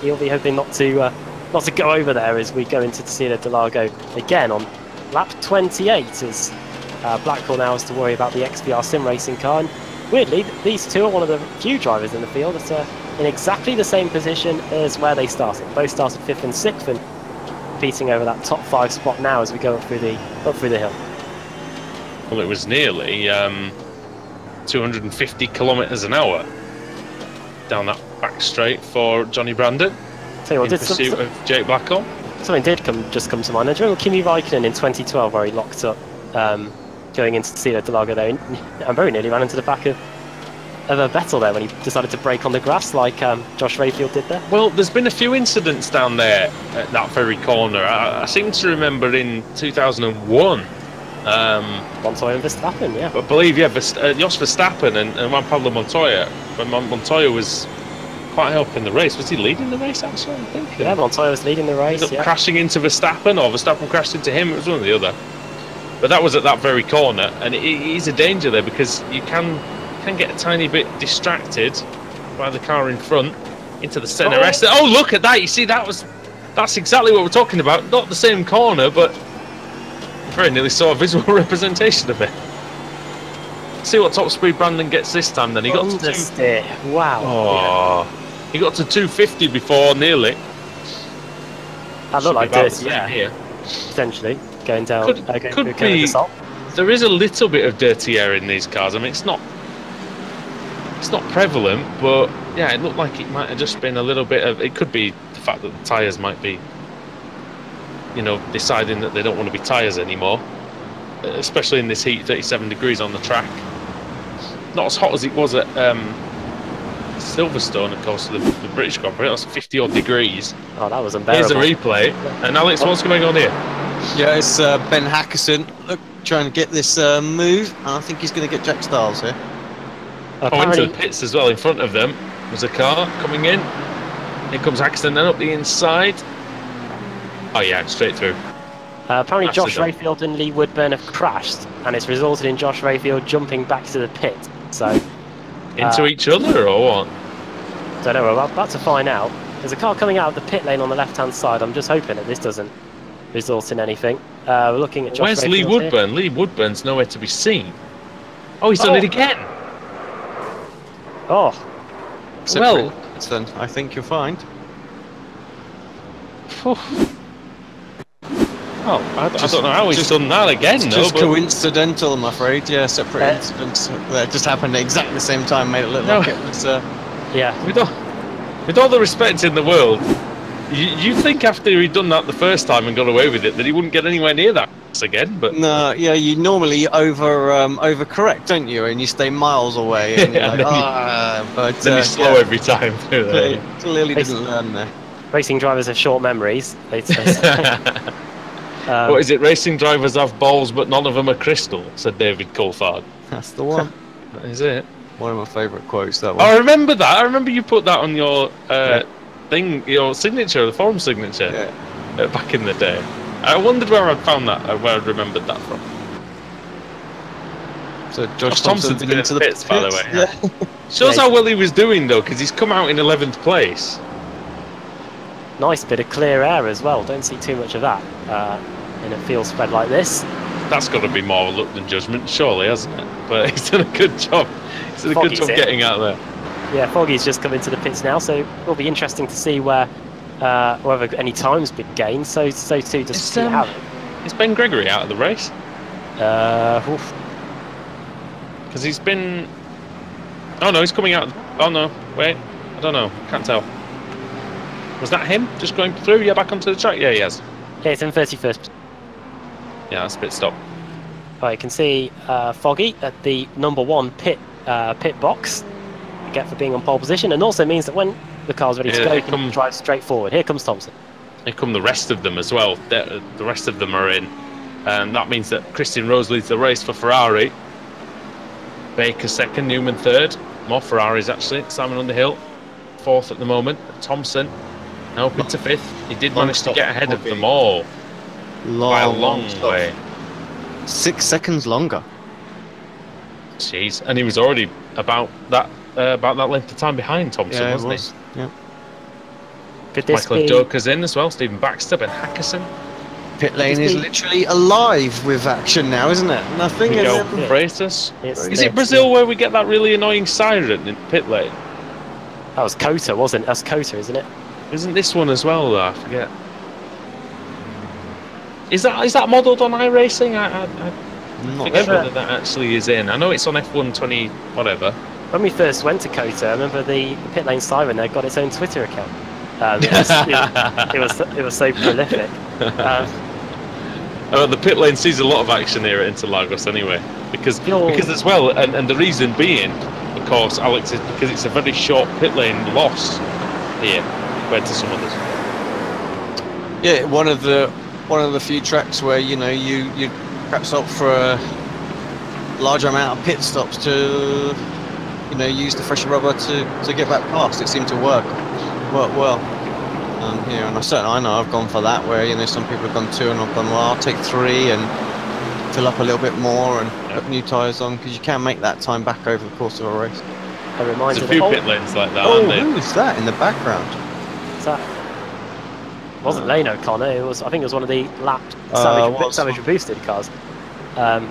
S2: He'll be hoping not to go over there as we go into Casino del Lago again on lap 28. As Blackcourt now has to worry about the XVR sim racing car. And weirdly, these two are one of the few drivers in the field that are in exactly the same position as where they started. Both started 5th and 6th and competing over that top 5 spot now as we go up through the hill.
S1: Well, it was nearly 250 kilometres an hour down that back straight for Johnny Brandon in pursuit of Jake Blackcourt.
S2: Something did just come to mind. I remember Kimi Räikkönen in 2012 where he locked up going into Casino del Lago there and very nearly ran into the back of a Vettel there when he decided to brake on the grass like Josh Rayfield did there.
S1: Well, there's been a few incidents down there at that very corner. I seem to remember in 2001
S2: Montoya and Verstappen, yeah.
S1: I believe, yeah, Jos Verstappen and Juan Pablo Montoya. When Montoya was quite high up in the race. Was he leading the race, actually? I think.
S2: Yeah, Montoya was leading the race,
S1: Ended up crashing into Verstappen, or Verstappen crashed into him. It was one or the other. But that was at that very corner, and it is a danger there because you can get a tiny bit distracted by the car in front into the centre. Oh, look at that! You see, that's exactly what we're talking about. Not the same corner, but very nearly saw a visual representation of it. See what top speed Brandon gets this time. Then he got to
S2: wow.
S1: Oh, he got to 250 before nearly.
S2: That looked like this, yeah. Here. Potentially going down.
S1: Could be. There is a little bit of dirty air in these cars. I mean, it's not prevalent, but yeah, it looked like it might have just been a little bit of. It could be the fact that the tyres might be, deciding that they don't want to be tyres anymore, especially in this heat, 37 degrees on the track. Not as hot as it was at Silverstone, of course, the British Grand Prix. That's 50 odd degrees.
S2: Oh, that was unbearable.
S1: Here's a replay, and Alex, what's going on here?
S3: Yeah, it's Ben Hackerson trying to get this move, and I think he's going to get Jack Stiles here.
S1: Into the pits as well. In front of them was a car coming in. Here comes Hackerson, then up the inside. Oh yeah, straight through.
S2: Apparently Josh Rayfield and Lee Woodburn have crashed, and it's resulted in Josh Rayfield jumping back to the pit. So
S1: into each other or what?
S2: Don't know. We're about to find out. There's a car coming out of the pit lane on the left-hand side. I'm just hoping that this doesn't result in anything. We're looking at Josh
S1: Where's
S2: Rayfield
S1: Lee Woodburn?
S2: Here.
S1: Lee Woodburn's nowhere to be seen. Oh, he's done it again.
S2: Oh.
S3: Well, then I think you'll find.
S1: Oh, I don't know how he's done that again, though.
S3: Just coincidental, I'm afraid. Yeah, separate incidents that just happened at exactly the same time. Made it look like it was.
S2: Yeah.
S1: With all the respect in the world, you think after he'd done that the first time and got away with it that he wouldn't get anywhere near that again? But
S3: no, yeah, you normally overcorrect, don't you? And you stay miles away. And you're like,
S1: but then you slow every time.
S3: Clearly didn't learn there.
S2: Racing drivers have short memories.
S1: What is it? Racing drivers have balls, but none of them are crystal, said David Coulthard.
S3: That's the one.
S1: That is it.
S3: One of my favourite quotes, that one.
S1: I remember that. I remember you put that on your thing, your signature, the forum signature, back in the day. I wondered where I'd found that, where I'd remembered that from.
S3: So Josh Thompson's been into the pits,
S1: by the way. Yeah. Shows how well he was doing, though, because he's come out in 11th place.
S2: Nice bit of clear air as well. Don't see too much of that in a field spread like this.
S1: That's got to be more luck than judgment, surely, hasn't it? But he's done a good job. He's done a good job getting out there.
S2: Yeah, Foggy's just come into the pits now, so it'll be interesting to see whether any time's been gained. So too does
S1: Is Ben Gregory out of the race? Because he's been... Oh no, he's coming out. Oh no, wait. I don't know. Can't tell. Was that him just going through? Yeah, back onto the track? Yeah, he has.
S2: Yeah, it's in 31st.
S1: Yeah, that's a pit stop.
S2: Right, you can see Foggy at the #1 pit box. Get for being on pole position, and also means that when the car's ready to go, you can drive straight forward. Here comes Thompson.
S1: Here come the rest of them as well. The rest of them are in. And that means that Christian Rose leads the race for Ferrari. Baker second, Newman third. More Ferraris actually. Simon Underhill fourth at the moment. Thompson now up into fifth. He did manage to get ahead of them all by a long way.
S3: 6 seconds longer.
S1: Jeez, and he was already about that length of time behind Thompson, wasn't he?
S3: Yeah.
S2: Could this
S1: Michael
S2: be...
S1: Doka's in as well. Stephen Baxter, Ben Hackerson.
S3: Pit lane is literally alive with action now, isn't it? Nothing.
S1: Miguel Freitas. Is it Brazil where we get that really annoying siren in pit lane?
S2: That was Cota, wasn't it? That's Cota, isn't it?
S1: Isn't this one as well, though? I forget. Is that modelled on iRacing? I forget whether that actually is in. I know it's on F1 20 whatever.
S2: When we first went to Cota, I remember the pit lane siren there got its own Twitter account. It was so prolific.
S1: The pit lane sees a lot of action here at Interlagos anyway, because as well, and the reason being, of course, Alex, is because it's a very short pit lane loss here compared to some others.
S3: Yeah, one of the few tracks where you perhaps opt for a larger amount of pit stops to use the fresher rubber to get back past. It seemed to work well here, and I know I've gone for that, where some people have gone 2 and I've gone, well, I'll take 3 and fill up a little bit more and put new tyres on, because you can make that time back over the course of a race.
S1: There's a few pit lanes like that, aren't there?
S3: Who is that in the background?
S2: It wasn't Lane O'Connor. I think it was one of the lapped Savage boosted cars.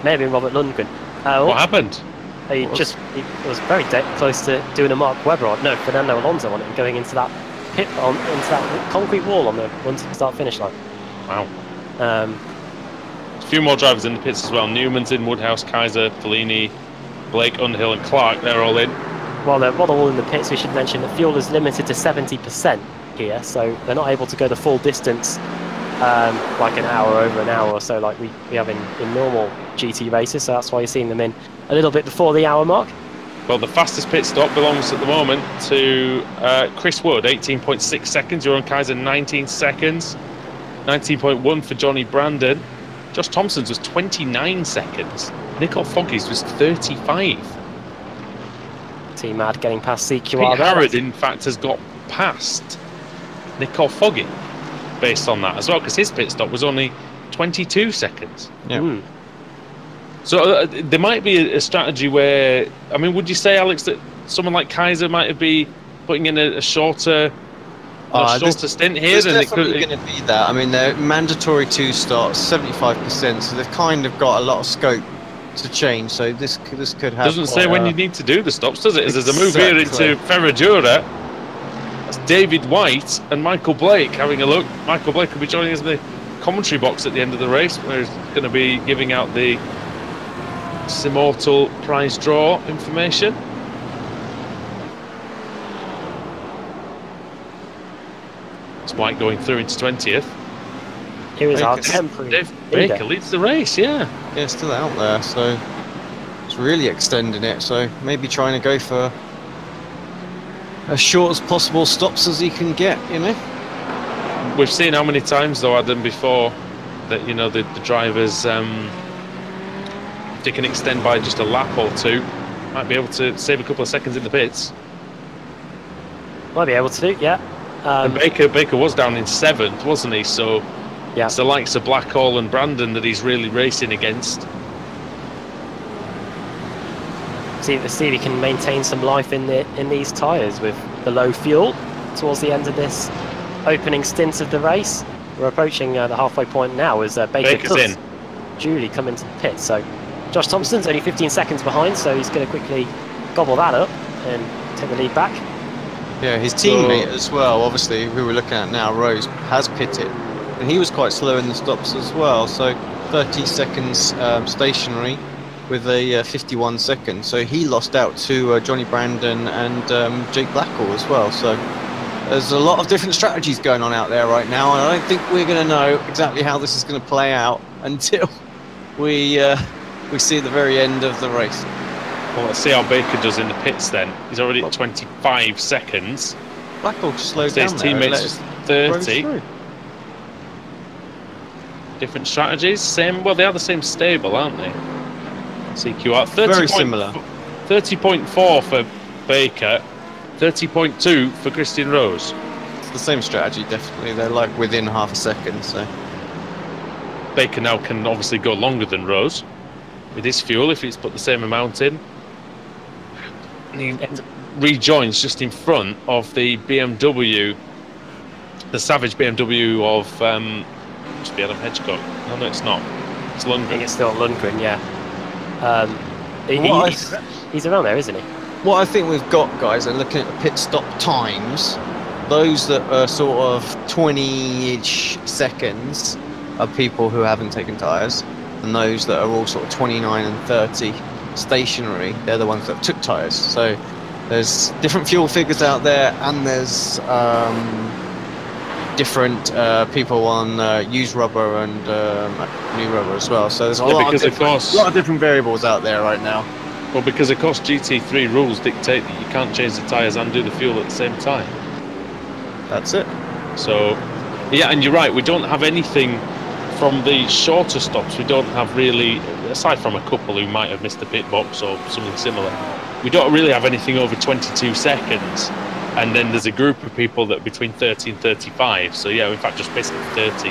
S2: Maybe Robert Lundgren.
S1: What happened?
S2: He was very close to doing a Mark Webber Fernando Alonso on it and going into that pit into that concrete wall on the start finish line.
S1: Wow. A few more drivers in the pits as well. Newman's in, Woodhouse, Kaiser, Fellini, Blake, Underhill, and Clark. They're all in.
S2: While they're all in the pits, we should mention that fuel is limited to 70% here, so they're not able to go the full distance, like over an hour or so, like we have in normal GT races. So that's why you're seeing them in a little bit before the hour mark.
S1: Well, the fastest pit stop belongs at the moment to Chris Wood, 18.6 seconds. Joran Kaiser, 19 seconds. 19.1 for Johnny Brandon. Josh Thompson's was 29 seconds. Nicole Foggy's was 35.
S2: T-Mad getting past CQR.
S1: Pete Harrod, in fact, has got past Nicole Foggy based on that as well, because his pit stop was only 22 seconds.
S3: Yeah.
S1: So there might be a strategy where, I mean, would you say, Alex, that someone like Kaiser might be putting in a shorter stint here?
S3: There's definitely going to be that. I mean, they're mandatory 2 starts, 75%, so they've kind of got a lot of scope to change. So this could have.
S1: Doesn't say when you need to do the stops, does it? There's a move here into Ferradura. That's David White and Michael Blake having a look. Michael Blake will be joining us in the commentary box at the end of the race, where he's going to be giving out the Simmortal prize draw information. It's White going through into 20th.
S2: Here is our temporary
S1: Dave Baker leads the race, yeah,
S3: still out there, so it's really extending it. So maybe trying to go for as short as possible stops as he can get.
S1: We've seen how many times though, Adam, before that the drivers, they can extend by just a lap or 2, might be able to save a couple of seconds in the pits.
S2: Might be able to, yeah.
S1: And Baker was down in 7th, wasn't he? So
S2: yeah,
S1: it's the likes of Blackhall and Brandon that he's really racing against.
S2: See if he can maintain some life in these tyres with the low fuel towards the end of this opening stint of the race. We're approaching the halfway point now as Baker's in. Julie come into the pit. So Josh Thompson's only 15 seconds behind, so he's going to quickly gobble that up and take the lead back.
S3: Yeah, his teammate as well, obviously, who we're looking at now, Rose, has pitted, and he was quite slow in the stops as well. So 30 seconds stationary with a 51 seconds. So he lost out to Johnny Brandon and Jake Blackall as well. So there's a lot of different strategies going on out there right now, and I don't think we're going to know exactly how this is going to play out until we see the very end of the race.
S1: Well, let's see how Baker does in the pits then. He's already at 25 seconds.
S3: Blackall just slowed down
S1: his teammates 30. Different strategies, same. Well, they are the same stable, aren't they? CQR 30.
S3: Very similar.
S1: 30.4 for Baker, 30.2 for Christian Rose.
S3: It's the same strategy, definitely. They're like within half a second. So
S1: Baker now can obviously go longer than Rose with his fuel if he's put the same amount in. And he rejoins just in front of the BMW, the Savage BMW of. Must be Adam Hedgecock. No, it's not. It's Lundgren.
S2: I think it's still Lundgren, yeah. He's around there, isn't he?
S3: What I think we've got, guys, and looking at the pit stop times, those that are sort of 20-ish seconds are people who haven't taken tyres, and those that are all sort of 29 and 30 stationary, they're the ones that took tyres. So there's different fuel figures out there, and there's different people on used rubber and new rubber as well. So there's a lot of different variables out there right now.
S1: Well, because of course GT3 rules dictate that you can't change the tyres and do the fuel at the same time.
S3: That's it.
S1: So, yeah, and you're right, we don't have anything from the shorter stops. We don't have really, aside from a couple who might have missed the pit box or something similar, we don't really have anything over 22 seconds. And then there's a group of people that are between 30 and 35. So, yeah, in fact, just basically 30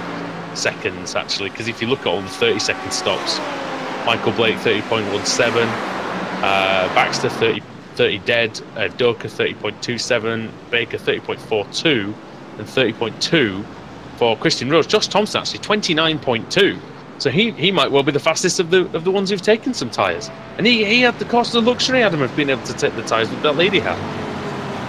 S1: seconds, actually. Because if you look at all the 30-second stops, Michael Blake 30.17, Baxter 30 dead, Doka 30.27, Baker 30.42, and 30.2 for Christian Rose. Josh Thompson, actually, 29.2. So he might well be the fastest of the ones who've taken some tyres. And he had the cost of the luxury, Adam, of being able to take the tyres that that lady had.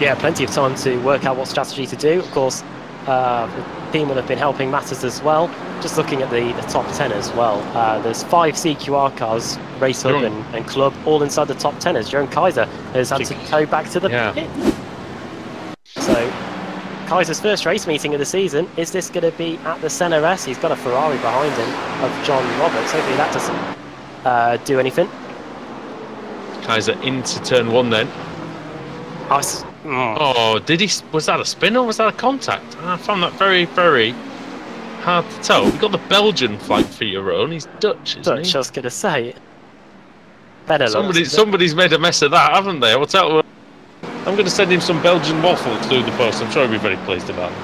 S2: Yeah, plenty of time to work out what strategy to do. Of course, the team will have been helping matters as well. Just looking at the top 10 as well. There's 5 CQR cars, Racehub and Club, all inside the top 10 as Jeroen Kaiser has had to go back to the pit. So, Kaiser's first race meeting of the season. Is this going to be at the Senna S? He's got a Ferrari behind him of John Roberts. Hopefully that doesn't do anything.
S1: Kaiser into turn 1 then. Oh, did he? Was that a spin or was that a contact? I found that very, very hard to tell. You've got the Belgian flag for your own. He's Dutch, isn't he?
S2: I was going to say.
S1: Somebody's made a mess of that, haven't they? I'll tell you. I'm going to send him some Belgian waffle through the post. I'm sure he'll be very pleased about it.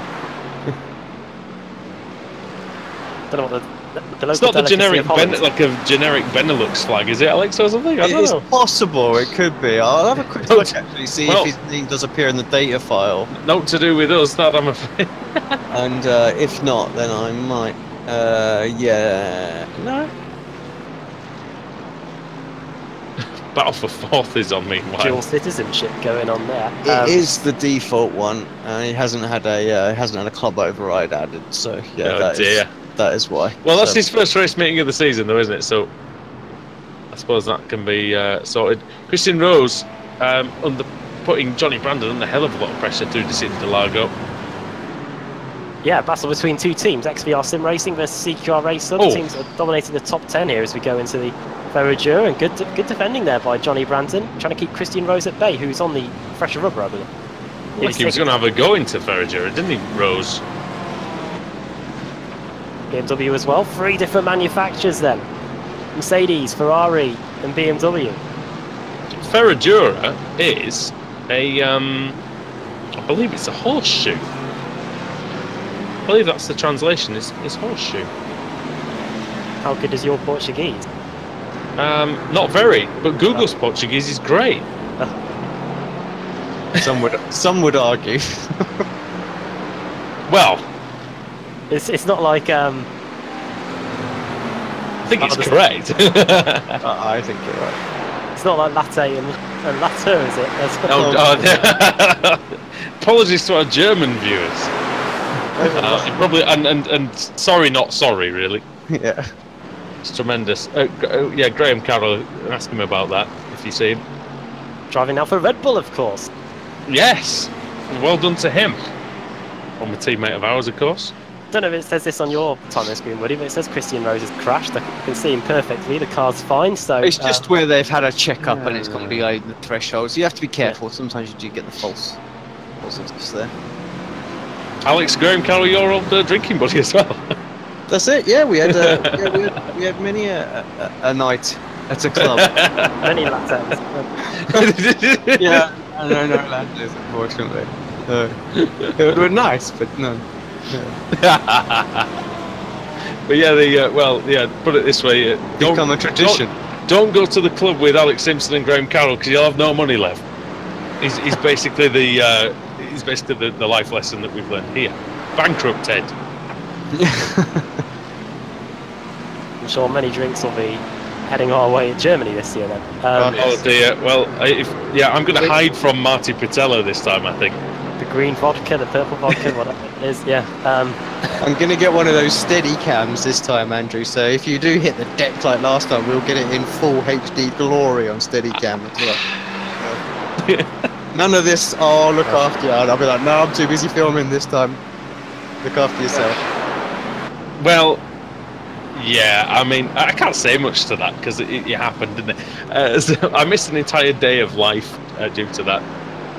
S2: Don't know what the
S1: it's not the generic like a generic Benelux flag, is it, Alex, or something? I don't know.
S3: It's possible. It could be. I'll have a quick look actually, see if his name does appear in the data file.
S1: Not to do with us, that I'm afraid.
S3: And if not, then I might. Yeah. No.
S1: Battle for 4th is on meanwhile.
S2: Dual citizenship going on there.
S3: It is the default one. He hasn't had a club override added, so yeah. That is why.
S1: Well, that's his first race meeting of the season, though, isn't it? So I suppose that can be sorted. Christian Rose putting Johnny Brandon under a hell of a lot of pressure through the City de Largo.
S2: Yeah, battle between two teams, XVR Sim Racing versus CQR Racehub. Teams are dominating the top 10 here as we go into the Ferrageur, and good defending there by Johnny Brandon, trying to keep Christian Rose at bay, who's on the fresher rubber, I believe.
S1: Like he was going to have a go into Ferrageur, didn't he, Rose?
S2: BMW as well. 3 different manufacturers then. Mercedes, Ferrari and BMW.
S1: Ferrageur is a, I believe it's a horseshoe. I believe that's the translation, is horseshoe.
S2: How good is your Portuguese?
S1: Not very, but Google's Portuguese is great.
S3: Some would argue.
S1: Well,
S2: it's not like
S1: I think it's correct.
S3: I think you're right.
S2: It's not like latte and latte, is it?
S1: Apologies to our German viewers. Probably and sorry, not sorry, really.
S3: Yeah.
S1: It's tremendous. Yeah, Graham Carroll, ask him about that if you see him.
S2: Driving now for Red Bull, of course.
S1: Yes, well done to him. Former teammate of ours, of course.
S2: Don't know if it says this on your timer screen, Woody, but it says Christian Rose has crashed. I can see him perfectly. The car's fine, so...
S3: It's just where they've had a check-up and it's gone below the threshold, so you have to be careful. Sometimes you do get the false positives there.
S2: Alex,
S1: Graham Carroll, your old drinking buddy as well.
S3: That's it, yeah, we had many a night at a club.
S2: Many lattes.
S3: Yeah, no lattes, unfortunately. It would have been nice, but no.
S1: But yeah, put it this way:
S3: become a tradition.
S1: Don't go to the club with Alex Simpson and Graham Carroll because you'll have no money left. He's basically the life lesson that we've learned here. Bankrupt Ed.
S2: I'm sure many drinks will be heading our way in Germany this year then.
S1: Oh dear. Well, I'm going to hide from Marty Pitello this time, I think.
S2: The green vodka, the purple vodka, whatever it is, yeah.
S3: I'm going to get one of those steady cams this time, Andrew, so if you do hit the deck like last time, we'll get it in full HD glory on steady cam as well. None of this, look after you. I'll be like, no, I'm too busy filming this time. Look after yourself.
S1: Well, yeah, I mean, I can't say much to that because it happened, didn't it? So I missed an entire day of life due to that,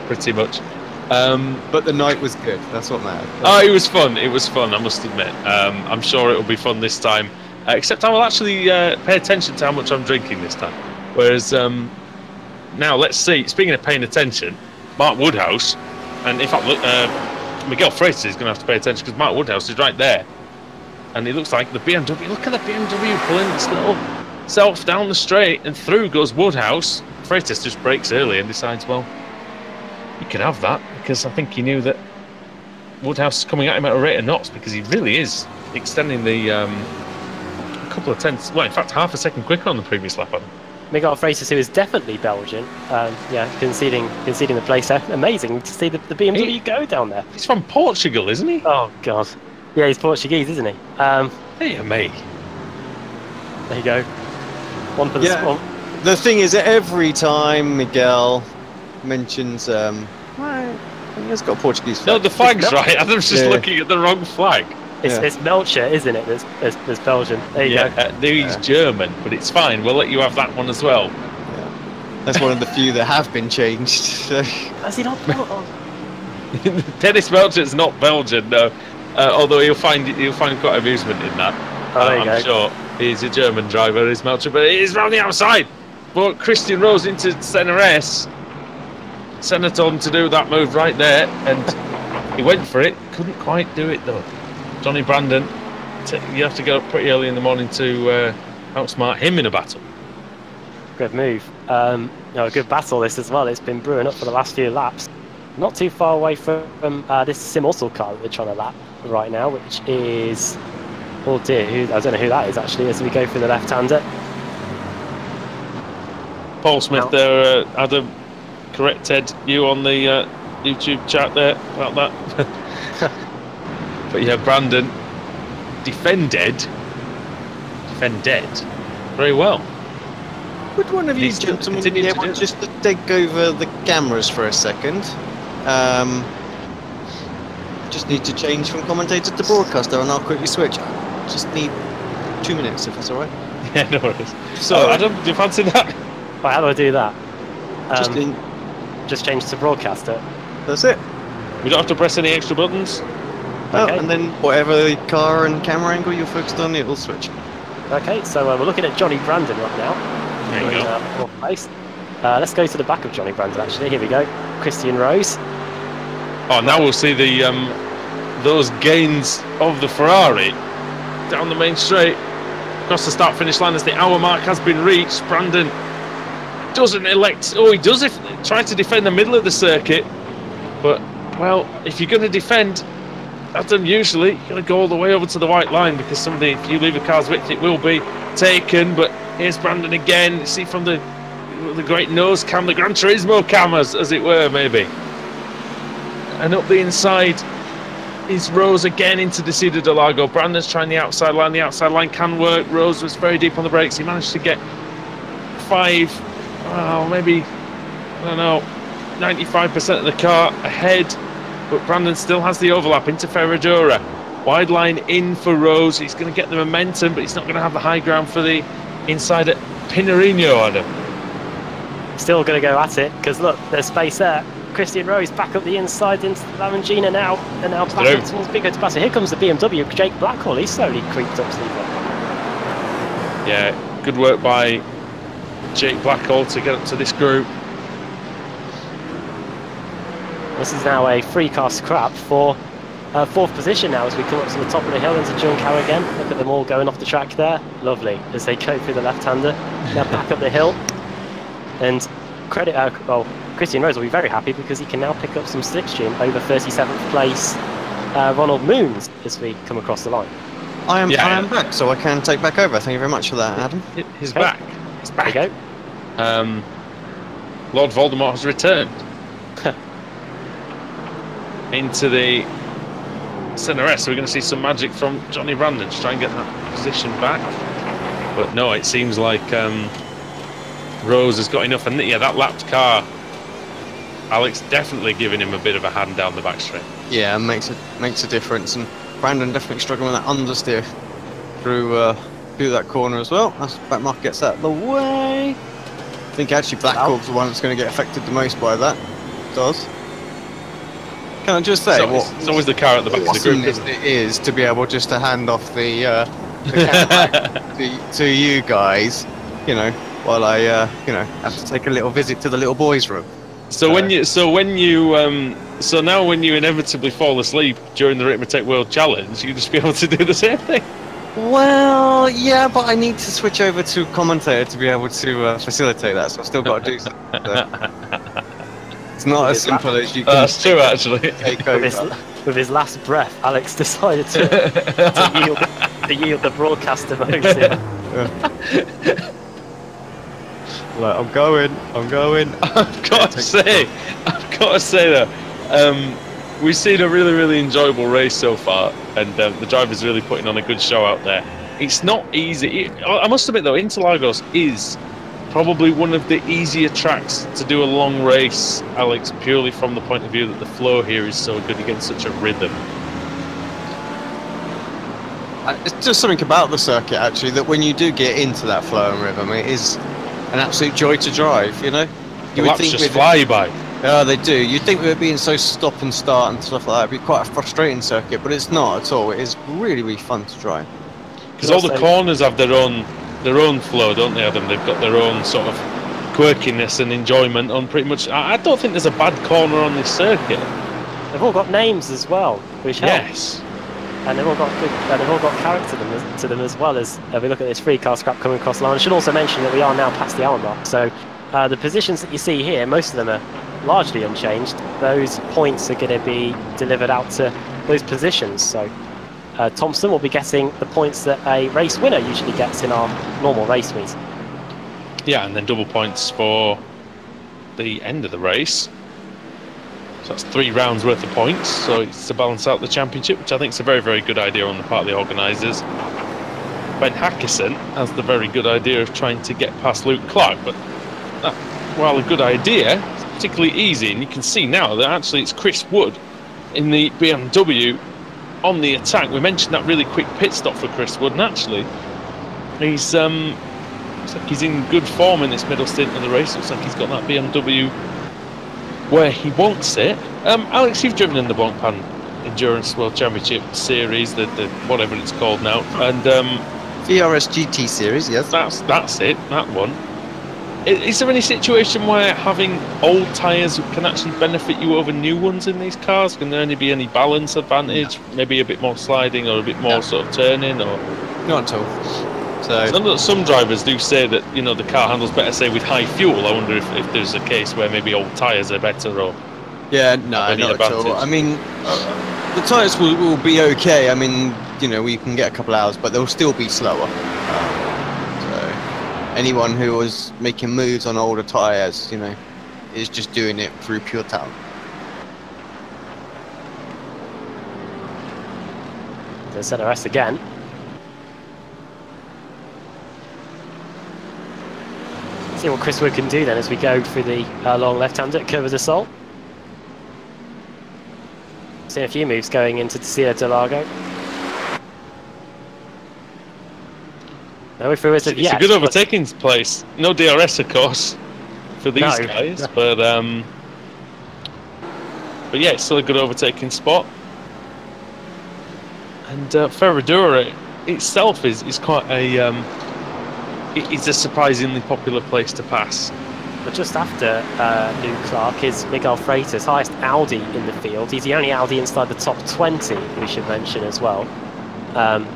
S1: pretty much.
S3: But the night was good. That's what mattered.
S1: Oh, it was fun. It was fun, I must admit. I'm sure it'll be fun this time. Except I will actually pay attention to how much I'm drinking this time. Whereas now, let's see. Speaking of paying attention, Mark Woodhouse, and in fact, look, Miguel Freitas is going to have to pay attention because Mark Woodhouse is right there. And it looks like the BMW. Look at the BMW pulling this little self down the straight, and through goes Woodhouse. Freitas just brakes early and decides, well, you can have that, because I think he knew that Woodhouse is coming at him at a rate of knots, because he really is extending the a couple of tenths, well, in fact, half a second quicker on the previous lap on him.
S2: Miguel Freitas, who is definitely Belgian, conceding the place there. Amazing to see the BMW go down there.
S1: He's from Portugal, isn't he?
S2: Oh, God. Yeah, he's Portuguese, isn't he?
S1: Hey, mate.
S2: There you go. One for the spawn.
S3: The thing is, every time Miguel mentions, he has got a Portuguese flag.
S1: No, the flag's right. Adam's just looking at the wrong flag.
S2: It's Melcher, isn't it? There's Belgian. There you go.
S1: He's German, but it's fine. We'll let you have that one as well.
S3: Yeah. That's one of the few that have been changed.
S2: Has he not?
S1: Dennis Melcher's not Belgian, no. Although he'll find quite amusement in that. I'm sure he's a German driver, is Melcher, but he's round the outside. But Christian Rose into Senna S. Senna told him to do that move right there, and he went for it. Couldn't quite do it though. Johnny Brandon, you have to go up pretty early in the morning to outsmart him in a battle.
S2: Good move. A good battle this as well. It's been brewing up for the last few laps. Not too far away from this Simmortal car that we're trying to lap right now, which is... Oh dear, I don't know who that is actually, as we go through the left-hander.
S1: Paul Smith there, Adam, corrected you on the YouTube chat there about that. But yeah, Brandon defended very well.
S3: Would one of you gentlemen be able just to take over the cameras for a second? Just need to change from commentator to broadcaster, and I'll quickly switch. Just need 2 minutes, if that's all right.
S1: Yeah, no worries. So, Adam, do you fancy that?
S2: Right, how do I do that? Just change to broadcaster.
S3: That's it.
S1: We don't have to press any extra buttons.
S3: Okay. And then whatever car and camera angle you're focused on, it'll switch.
S2: Okay, so we're looking at Johnny Brandon right now.
S1: There you go.
S2: Fourth place. Let's go to the back of Johnny Brandon, actually. Here we go. Christian Rose.
S1: Oh, now we'll see the those gains of the Ferrari down the main straight. Across the start-finish line as the hour mark has been reached. Brandon doesn't elect... Oh, he does try to defend the middle of the circuit. But, well, if you're going to defend... Adam, usually you're going to go all the way over to the white line, because if you leave a car's width, it will be taken. But here's Brandon again. See from the great nose cam, the Gran Turismo cam, as it were, maybe. And up the inside is Rose again into the Cedar de Largo. Brandon's trying the outside line. The outside line can work. Rose was very deep on the brakes. He managed to get 95% of the car ahead. But Brandon still has the overlap into Ferradura. Wide line in for Rose. He's going to get the momentum, but he's not going to have the high ground for the inside at Pinarino, Adam.
S2: Still going to go at it, because look, there's space there. Christian Rose back up the inside into Lamborghini now, and now back towards Pico to pass it. Here comes the BMW. Jake Blackhall, he's slowly creeped up Sleeper.
S1: Yeah, good work by Jake Blackhall to get up to this group.
S2: This is now a free car scrap for fourth position now as we come up to the top of the hill into Junker again. Look at them all going off the track there. Lovely as they go through the left-hander. Now back up the hill. And credit, well, Christian Rose will be very happy because he can now pick up some slipstream over 37th place Ronald Moons as we come across the line.
S3: I am back, so I can take back over. Thank you very much for that, Adam.
S1: He's back. He's back.
S2: There you go.
S1: Lord Voldemort has returned into the centre S. So we're going to see some magic from Johnny Brandon to try and get that position back. But no, it seems like Rose has got enough. And yeah, that lapped car, Alex, definitely giving him a bit of a hand down the back straight.
S3: Yeah, makes a difference. And Brandon definitely struggling with that understeer through that corner as well. As back mark gets out of the way. I think actually Blackhawk's the one that's going to get affected the most by that. It does. Can I just say,
S1: it's always the car at the back of the group, isn't
S3: it is to be able just to hand off the camera to you guys, you know, while I have to take a little visit to the little boys' room.
S1: So now when you inevitably fall asleep during the Ritmatech World Challenge, you just be able to do the same thing.
S3: Well, yeah, but I need to switch over to commentator to be able to facilitate that, so I've still got to do something. So. It's not as simple as you can.
S1: That's true, actually.
S3: Take over.
S2: With his last breath, Alex decided to yield the broadcaster mode.
S3: Look, I'm going.
S1: I've got to say though, we've seen a really, really enjoyable race so far, and the driver's really putting on a good show out there. It's not easy. I must admit though, Interlagos is probably one of the easier tracks to do a long race, Alex, purely from the point of view that the flow here is so good. You get such a rhythm.
S3: It's just something about the circuit, actually, that when you do get into that flow and rhythm, it is an absolute joy to drive, you know?
S1: The laps just fly by.
S3: Yeah, they do. You'd think with it being so stop and start and stuff like that, it'd be quite a frustrating circuit, but it's not at all. It is really, really fun to drive.
S1: Because all the corners have their own flow, don't they, Adam? They've got their own sort of quirkiness and enjoyment on pretty much. I don't think there's a bad corner on this circuit.
S2: They've all got names as well, which helps.
S1: Yes.
S2: And they've all got character to them as well. As we look at this free car scrap coming across the line. I should also mention that we are now past the hour mark. So the positions that you see here, most of them are largely unchanged. Those points are going to be delivered out to those positions. So Thompson will be getting the points that a race winner usually gets in our normal race meet.
S1: Yeah, and then double points for the end of the race. So that's 3 rounds worth of points. So it's to balance out the championship, which I think is a very, very good idea on the part of the organisers. Ben Hackerson has the very good idea of trying to get past Luke Clark, but while a good idea, it's particularly easy, and you can see now that actually it's Chris Wood in the BMW on the attack. We mentioned that really quick pit stop for Chris Wood, and actually he's looks like he's in good form in this middle stint of the race. Looks like he's got that BMW where he wants it. Alex, you've driven in the Blancpain Endurance World Championship Series, the whatever it's called now, and
S3: VRS GT Series, yes.
S1: That's it, that one. Is there any situation where having old tyres can actually benefit you over new ones in these cars? Can there only be any balance advantage? No. Maybe a bit more sliding or a bit more sort of turning? Or
S3: not at all. So
S1: some drivers do say that, you know, the car handles better, say, with high fuel. I wonder if there's a case where maybe old tyres are better or...
S3: Yeah, no, not at all. I mean, the tyres will be okay. I mean, you know, we can get a couple hours, but they'll still be slower. Anyone who was making moves on older tyres, you know, is just doing it through pure talent.
S2: To set rest again. See what Chris Wood can do then as we go through the long left-hander, Curva de Sol. Seeing a few moves going into Desio de Largo. No way through as of yet.
S1: It's a good overtaking place. No DRS, of course, for these guys, but yeah, it's still a good overtaking spot. And Ferradura itself is quite a it's a surprisingly popular place to pass.
S2: But just after Luke Clark is Miguel Freitas, highest Audi in the field. He's the only Audi inside the top 20, we should mention as well.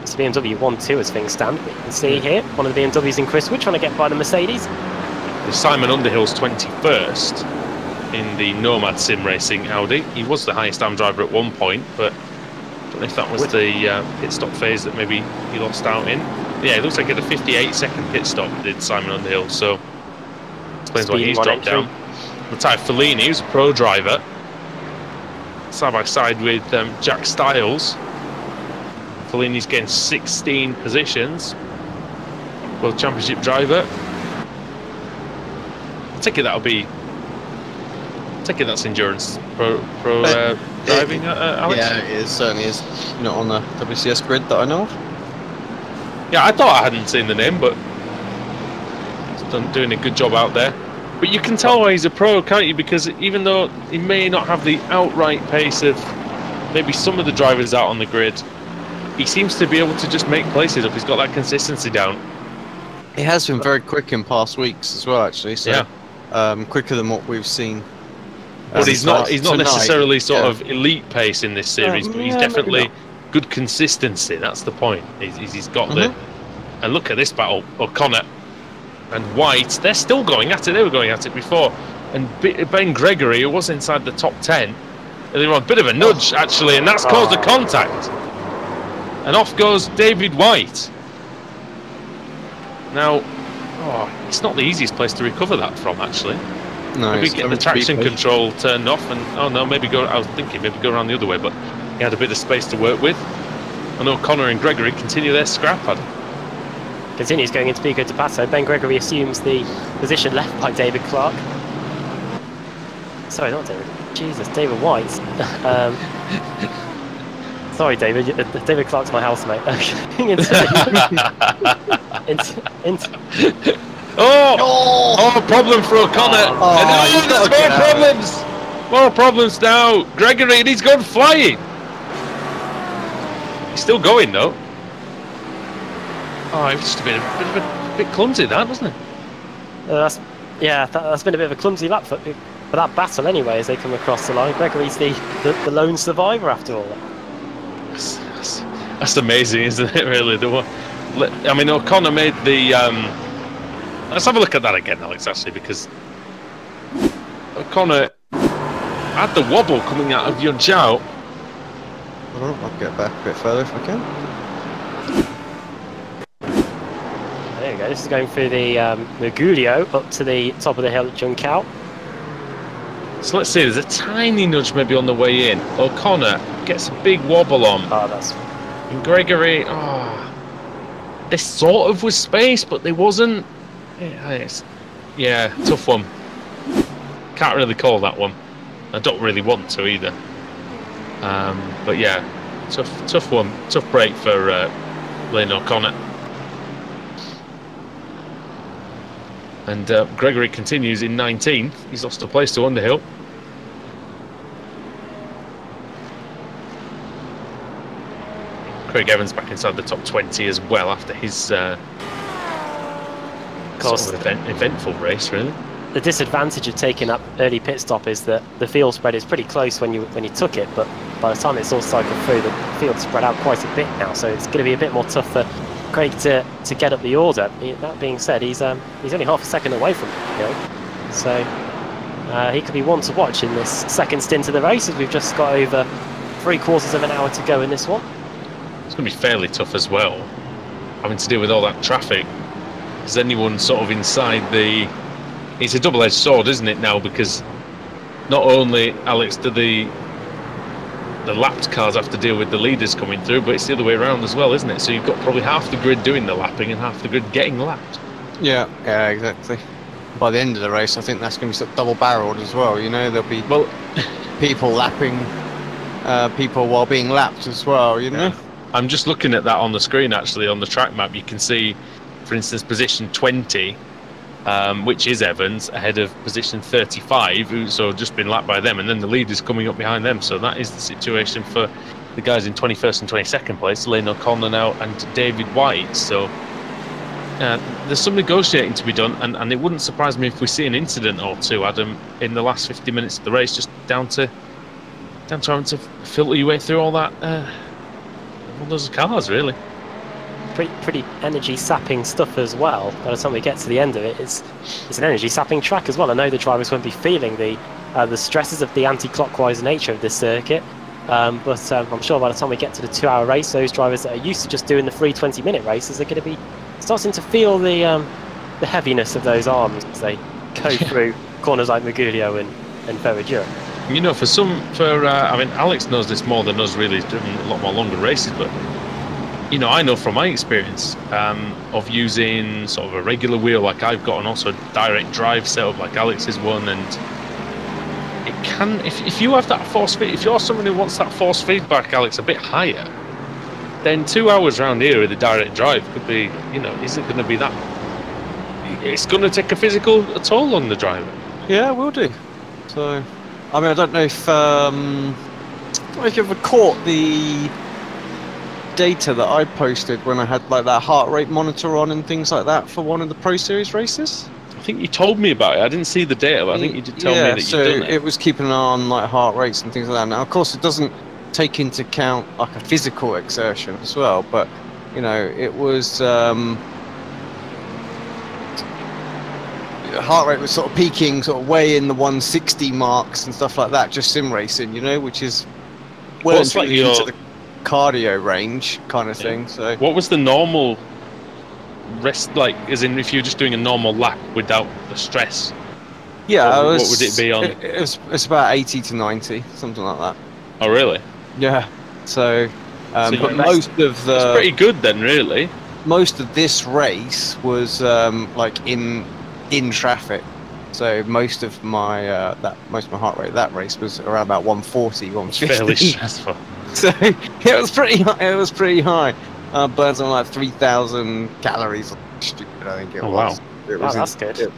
S2: It's BMW 1-2 as things stand. But you can see here, one of the BMWs in Chris Wood trying to get by the Mercedes.
S1: Simon Underhill's 21st in the Nomad Sim Racing Audi. He was the highest AM driver at one point, but I don't know if that was the pit stop phase that maybe he lost out in. Yeah, it looks like at a 58-second pit stop did Simon Underhill, so explains why he's dropped down. Matteo Fellini, who's a pro driver, side by side with Jack Stiles. Fellini's getting 16 positions. World Championship driver. I take it that's endurance pro driving, Alex?
S3: Yeah, it is, certainly is. Not on the WCS grid that I know of.
S1: Yeah, I thought I hadn't seen the name, but he's doing a good job out there. But you can tell why he's a pro, can't you? Because even though he may not have the outright pace of maybe some of the drivers out on the grid, he seems to be able to just make places up. He's got that consistency down.
S3: He has been very quick in past weeks as well, actually. So, yeah. Quicker than what we've seen.
S1: But he's not necessarily sort of elite pace in this series, but he's definitely good consistency. That's the point. He's got the. And look at this battle. O'Connor and White, they're still going at it. They were going at it before. And Ben Gregory, who was inside the top 10, they were a bit of a nudge, actually, and that's caused a contact. And off goes David White. Now, it's not the easiest place to recover that from, actually.
S3: No,
S1: maybe get the traction control turned off and, I was thinking maybe go around the other way, but he had a bit of space to work with. And O'Connor and Gregory continue their scrap.
S2: Continues going into Pico de Pato. Ben Gregory assumes the position left by David Clark. Sorry, not David. Jesus, David White. Sorry, David. David Clark's my housemate.
S1: Problem for O'Connor. There's more problems now. Gregory, and he's gone flying. He's still going though. It was just a bit clumsy, that, wasn't it?
S2: That's been a bit of a clumsy lap for that battle anyway, as they come across the line. Gregory's the lone survivor after all that.
S1: That's amazing, isn't it, really? I mean, O'Connor made the... let's have a look at that again, Alex, actually, because O'Connor had the wobble coming out of Yunjiao.
S3: I'll get back a bit further if I can.
S2: There you go, this is going through the Mergulio up to the top of the hill at Juncal.
S1: So let's see, there's a tiny nudge maybe on the way in. O'Connor gets a big wobble on. And Gregory, there sort of was space, but there wasn't. Yeah, tough one. Can't really call that one. I don't really want to either. But yeah, tough one. Tough break for Lane O'Connor. And Gregory continues in 19th. He's lost a place to Underhill. Craig Evans back inside the top 20 as well after his sort of eventful race, really.
S2: The disadvantage of taking that early pit stop is that the field spread is pretty close when you took it, but by the time it's all cycled through, the field spread out quite a bit now, so it's going to be a bit more tough for Craig to get up the order. That being said, he's only half a second away from it, so he could be one to watch in this second stint of the race, as we've just got over 3/4 of an hour to go in this one.
S1: It's going to be fairly tough as well, having to deal with all that traffic. Is anyone sort of inside the... It's a double-edged sword, isn't it, now? Because not only, Alex, do the the lapped cars have to deal with the leaders coming through, but it's the other way around as well, isn't it? So you've got probably half the grid doing the lapping and half the grid getting lapped.
S3: Yeah, exactly. By the end of the race, I think that's going to be sort of double-barreled as well. You know, there'll be people lapping people while being lapped as well. You know.
S1: I'm just looking at that on the screen. Actually, on the track map, you can see, for instance, position 20, which is Evans, ahead of position 35, who's just been lapped by them, and then the leader's coming up behind them. So that is the situation for the guys in 21st and 22nd place, Lane O'Connor now and David White. So there's some negotiating to be done, and it wouldn't surprise me if we see an incident or two, Adam, in the last 50 minutes of the race, just down to having to filter your way through all that, all those cars, really.
S2: Pretty energy sapping stuff as well. By the time we get to the end of it, it's an energy sapping track as well. I know the drivers won't be feeling the stresses of the anti-clockwise nature of this circuit, but I'm sure by the time we get to the 2-hour race, those drivers that are used to just doing the free 20-minute races are going to be starting to feel the heaviness of those arms as they go through corners like Magulio and Ferragiro.
S1: You know, I mean, Alex knows this more than us, really. He's driven a lot more longer races, but you know, I know from my experience of using sort of a regular wheel like I've got, and also a direct drive setup like Alex's one, and it can, if you have that force feed, if you're someone who wants that force feedback, Alex, a bit higher, then 2 hours round here with a direct drive could be, you know, is it going to be that? It's going to take a physical toll on the driver.
S3: Yeah, it will do. So, I mean, I don't know if you ever caught the data that I posted when I had like that heart rate monitor on and things like that for one of the Pro Series races.
S1: I think you told me about it. I didn't see the data, but I think you did tell me that you'd done it.
S3: It was keeping an eye on like heart rates and things like that. Now, of course, it doesn't take into account like a physical exertion as well, but you know, it was heart rate was sort of peaking sort of way in the 160 marks and stuff like that, just sim racing, you know, which is well into the cardio range kind of thing. So
S1: what was the normal rest like, as in if you're just doing a normal lap without the stress?
S3: Yeah,
S1: what would it be on?
S3: It's about 80 to 90, something like that.
S1: Oh really?
S3: Yeah. So but most of the,
S1: it's pretty good then, really.
S3: Most of this race was like in traffic, so most of my heart rate that race was around about 140, 150.
S1: Fairly stressful.
S3: So it was pretty high. It was pretty high. Burns on like 3,000 calories. Stupid, I think it was.
S1: Wow.
S2: That's good.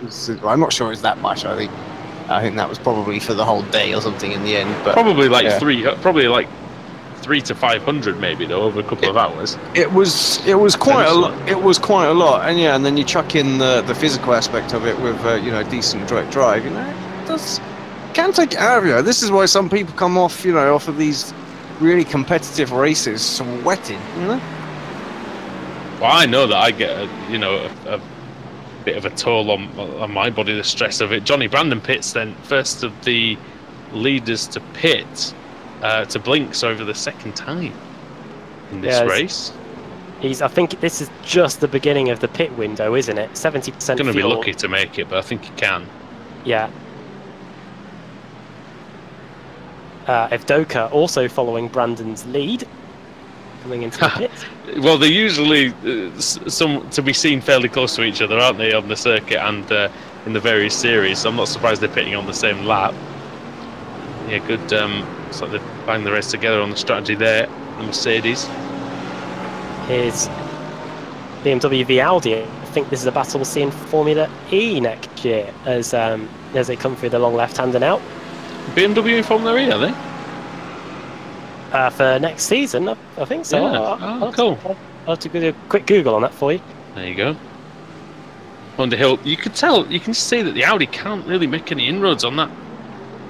S3: I'm not sure it was that much. I think that was probably for the whole day or something in the end. But
S1: probably like 3 to 500 maybe though, over a couple of hours.
S3: It was quite a lot. It was quite a lot, and yeah, and then you chuck in the physical aspect of it with you know, decent direct drive. You know, it can take it out of you. This is why some people come off, you know, off of these really competitive races sweating. You know.
S1: Well, I know that I get a bit of a toll on my body, the stress of it. Johnny Brandon pits then, first of the leaders to pit. To Blinks over the second time in this race.
S2: I think this is just the beginning of the pit window, isn't it? 70%
S1: going to be lucky to make it, but I think he can.
S2: Yeah. Evdoka also following Brandon's lead, coming into the pit.
S1: Well, they're usually some to be seen fairly close to each other, aren't they, on the circuit and in the various series? So I'm not surprised they're pitting on the same lap. Yeah, good. Looks like they're banging the race together on the strategy there. The Mercedes.
S2: Here's BMW v Audi. I think this is a battle we'll see in Formula E next year as they come through the long left-hand and out.
S1: BMW in Formula E, are they?
S2: For next season, I think so.
S1: Yeah. Cool.
S2: I'll have to do a quick Google on that for you.
S1: There you go. Underhill. You can see that the Audi can't really make any inroads on that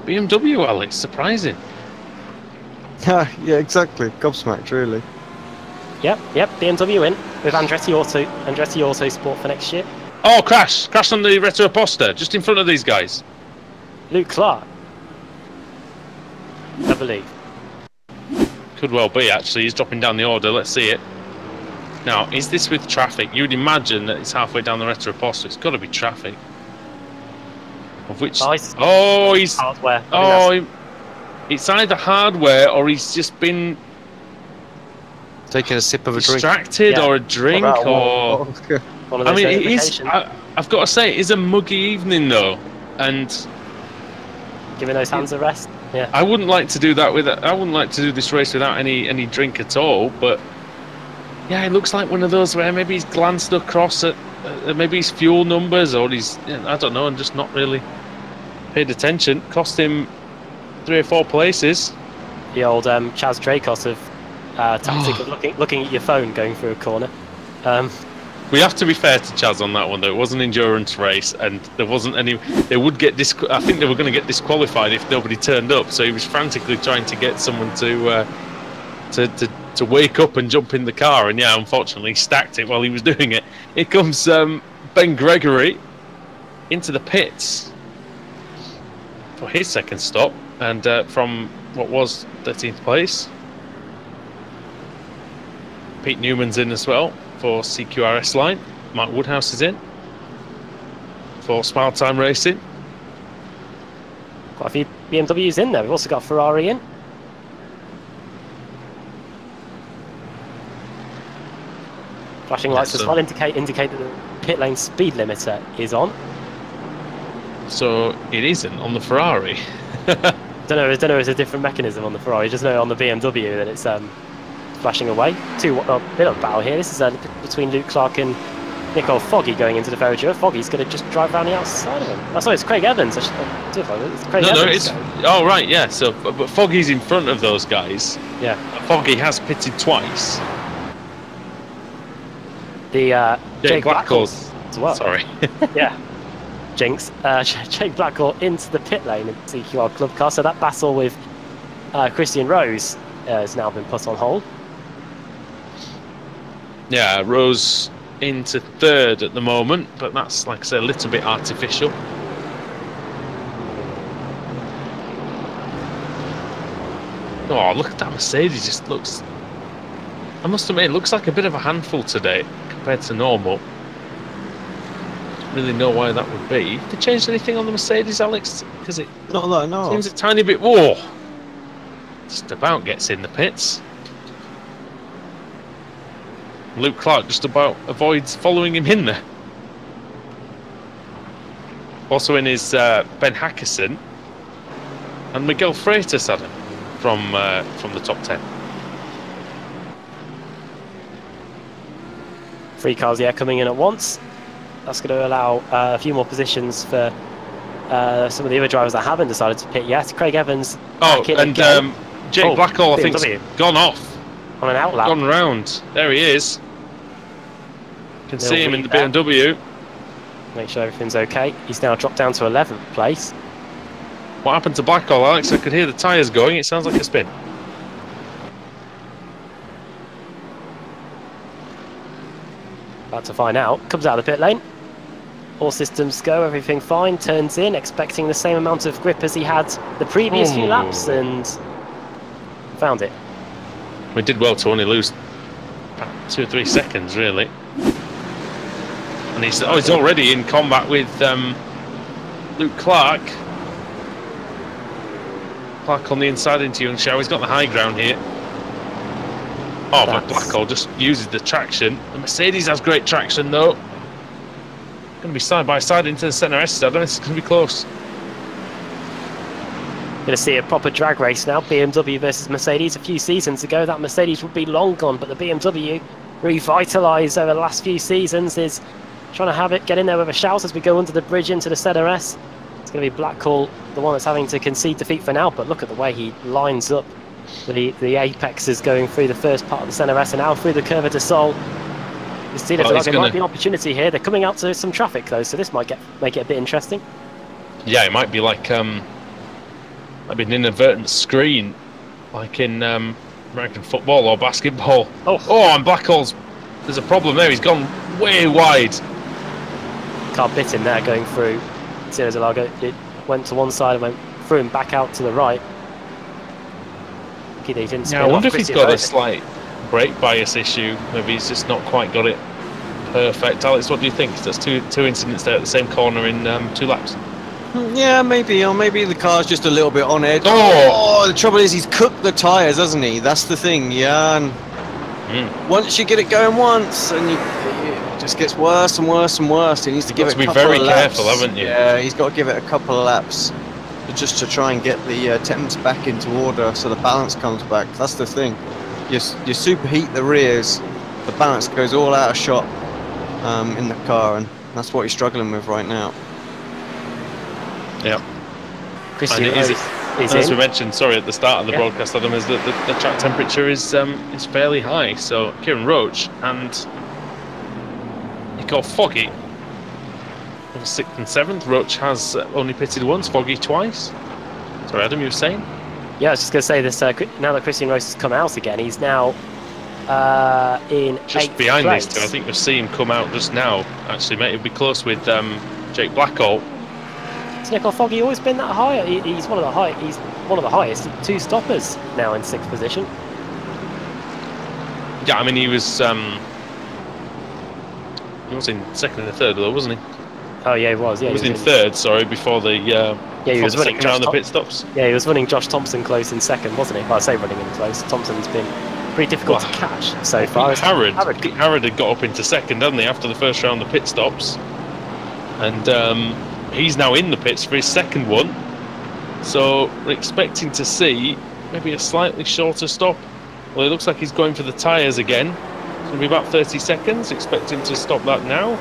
S1: BMW, Alex. Surprising.
S3: Yeah, exactly. Gobsmacked, really.
S2: Yep. BMW in with Andretti Auto Sport for next year.
S1: Oh, crash on the Retro Poster, just in front of these guys.
S2: Luke Clark, I believe.
S1: Could well be, actually. He's dropping down the order. Let's see it. Now, is this with traffic? You'd imagine that it's halfway down the Retro Poster. It's got to be traffic. Of which?
S2: He's
S1: hardware. it's either hardware or he's just been
S3: Taking a sip of a drink.
S1: distracted or a drink or.
S2: One of
S1: I
S2: those
S1: mean, it is.
S2: notifications.
S1: I've got to say, it is a muggy evening though, and
S2: Giving those hands a rest. Yeah.
S1: I wouldn't like to do that with. I wouldn't like to do this race without any drink at all. But yeah, it looks like one of those where maybe he's glanced across at maybe his fuel numbers, or he's, I don't know, and just not really paid attention. Cost him 3 or 4 places.
S2: The old Chaz Dracos of tactic of looking at your phone going through a corner.
S1: We have to be fair to Chaz on that one, though. It was an endurance race, and there wasn't any. They would get I think they were going to get disqualified if nobody turned up. So he was frantically trying to get someone to wake up and jump in the car. And yeah, unfortunately, he stacked it while he was doing it. Here comes Ben Gregory into the pits for his second stop, and from what was 13th place. Pete Newman's in as well for CQRS line. Mike Woodhouse is in for Smile Time Racing.
S2: Quite a few BMWs in there. We've also got Ferrari in. Flashing lights as well indicate that the pit lane speed limiter is on.
S1: So it isn't on the Ferrari.
S2: Don't know. It's a different mechanism on the Ferrari. Just know on the BMW that it's flashing away. A bit of battle here. This is between Luke Clark and Nicole Foggy going into the Ferrari. Foggy's going to just drive around the outside of him. Oh, sorry, it's Craig Evans. It's Craig Evans.
S1: Oh right, yeah. So, but Foggy's in front of those guys.
S2: Yeah.
S1: Foggy has pitted twice.
S2: The Jake Blackwell as well.
S1: Sorry.
S2: Yeah. Jinx. Jake Blackwell into the pit lane in the CQR Club car. So that battle with Christian Rose has now been put on hold.
S1: Yeah, Rose into third at the moment, but that's, like I said, a little bit artificial. Oh, look at that Mercedes! Just looks. I must admit, it looks like a bit of a handful today compared to normal. Don't really know why that would be. Have they changed anything on the Mercedes, Alex? Because it
S3: Not that I know.
S1: seems a tiny bit. Whoa! Just about gets in the pits. Luke Clark just about avoids following him in there. Also in is Ben Hackerson and Miguel Freitas, Adam, from the top 10.
S2: 3 cars, yeah, coming in at once. That's going to allow a few more positions for some of the other drivers that haven't decided to pit yet. Craig Evans.
S1: And Jake Blackwell, I think, gone off
S2: on an outlap.
S1: Gone round. There he is. You can see him in the BMW.
S2: Make sure everything's okay. He's now dropped down to 11th place.
S1: What happened to Blackwell, Alex? I could hear the tyres going. It sounds like a spin.
S2: About to find out. Comes out of the pit lane. All systems go, everything fine. Turns in, expecting the same amount of grip as he had the previous few laps, and found it.
S1: We did well to only lose 2 or 3 seconds, really. And he's already in combat with Luke Clark. Clark on the inside into Youngshow. He's got the high ground here. Oh, but Blackwell just uses the traction. The Mercedes has great traction, though. Going to be side by side into the centre S. I don't know if it's going to be close.
S2: Going to see a proper drag race now. BMW versus Mercedes. A few seasons ago, that Mercedes would be long gone, but the BMW, revitalised over the last few seasons, is trying to have it get in there with a shout as we go under the bridge into the centre S. It's going to be Blackwell, the one that's having to concede defeat for now, but look at the way he lines up. The apex is going through the first part of the centre S and now through the Curva de Sol. You see, there might be an opportunity here. They're coming out to some traffic though, so this might make it a bit interesting.
S1: Yeah, it might be like an inadvertent screen, like in American football or basketball. Oh, and Blackwell's. There's a problem there. He's gone way wide.
S2: Car bit in there going through Sierra Zalago. It went to one side and went through and back out to the right.
S1: Yeah, I wonder if he's got a slight brake bias issue. Maybe he's just not quite got it perfect. Alex, what do you think? There's two incidents there at the same corner in 2 laps.
S3: Yeah, maybe, or maybe the car's just a little bit on edge.
S1: Oh!
S3: The trouble is he's cooked the tyres, hasn't he? That's the thing, yeah. And once you get it going once, and it just gets worse and worse and worse. He needs to give it a couple of laps.
S1: You've got to be very careful, haven't you?
S3: Yeah, he's got to give it a couple of laps just to try and get the temps back into order, so the balance comes back. That's the thing. You superheat the rears, the balance goes all out of shot in the car, and that's what he's struggling with right now.
S1: Yeah.
S2: Christian
S1: And as we mentioned, sorry, at the start of the broadcast, Adam, is that the track temperature is fairly high. So Kieran Roach and Nicole Foggy, 6th and 7th. Roach has only pitted once, Foggy twice. Sorry, Adam, you were saying?
S2: Yeah, I was just going to say this. Now that Christian Roach has come out again, he's now in
S1: just
S2: 8th
S1: behind
S2: place.
S1: these two. I think we'll see him come out just now. Actually, mate, he'll be close with Jake Blackall.
S2: Has Nicole Foggy always been that high? He's one of the highest 2 stoppers now in 6th position.
S1: Yeah, I mean he was in 2nd and 3rd though, wasn't he?
S2: Oh yeah, he was. Yeah,
S1: he was in 3rd. Sorry, before the
S2: he was running
S1: around the pit stops.
S2: Yeah, he was running Josh Thompson close in 2nd, wasn't he? Well, I say running him close. Thompson's been pretty difficult to catch so far.
S1: Harrod had got up into 2nd, hadn't he, after the first round of pit stops, and he's now in the pits for his 2nd one. So we're expecting to see maybe a slightly shorter stop. Well, it looks like he's going for the tyres again. It's going to be about 30 seconds. Expecting to stop that now.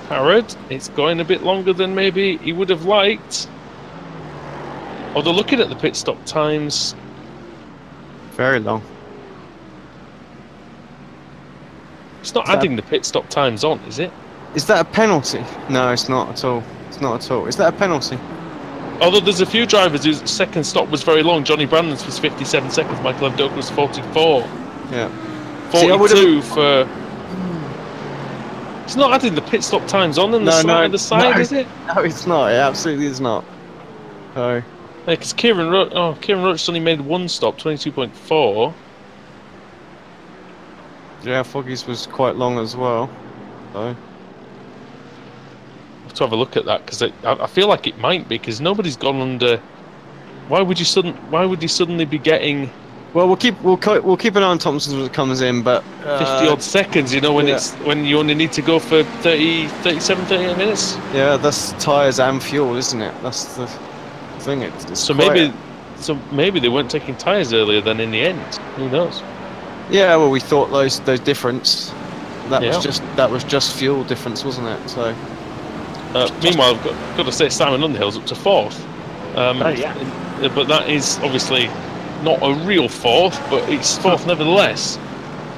S1: Harrod, it's going a bit longer than maybe he would have liked. Although looking at the pit stop times,
S3: very long.
S1: It's not adding the pit stop times on, is it?
S3: Is that a penalty? No, it's not at all. It's not at all. Is that a penalty?
S1: Although there's a few drivers whose 2nd stop was very long. Johnny Brandon's was 57 seconds. Michael Evdoka was 44.
S3: Yeah.
S1: 42 for... It's not adding the pit stop times on the side, is it?
S3: No, it's not. It absolutely is not. Oh.
S1: Because Kieran Roach only made 1 stop, 22.4.
S3: Yeah, Foggy's was quite long as well. So.
S1: To have a look at that, because I feel like it might be, because nobody's gone under. Why would you suddenly be getting?
S3: Well, we'll keep an eye on Thompson when it comes in, but
S1: 50 odd seconds. You know, when you only need to go for 37, 38 minutes.
S3: Yeah, that's tyres and fuel, isn't it? That's the thing.
S1: So maybe they weren't taking tyres earlier than in the end. Who knows?
S3: Yeah, well, we thought those difference. That was just fuel difference, wasn't it? So.
S1: Meanwhile, I've got to say Simon Underhill's up to 4th. But that is obviously not a real 4th, but it's 4th nevertheless.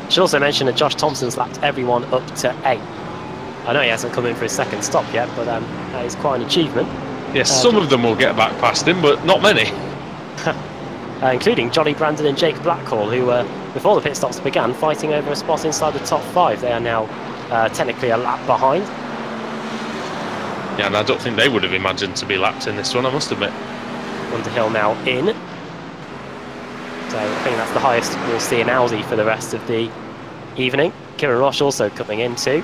S2: Should also mention that Josh Thompson's lapped everyone up to 8. I know he hasn't come in for his 2nd stop yet, but that is quite an achievement.
S1: Yes, some of them will get back past him, but not many.
S2: Including Johnny Brandon and Jake Blackhall, who were, before the pit stops began, fighting over a spot inside the top 5. They are now technically a lap behind.
S1: Yeah, and I don't think they would have imagined to be lapped in this one, I must admit.
S2: Underhill now in. So I think that's the highest we'll see in Audi for the rest of the evening. Kieran Roche also coming in too.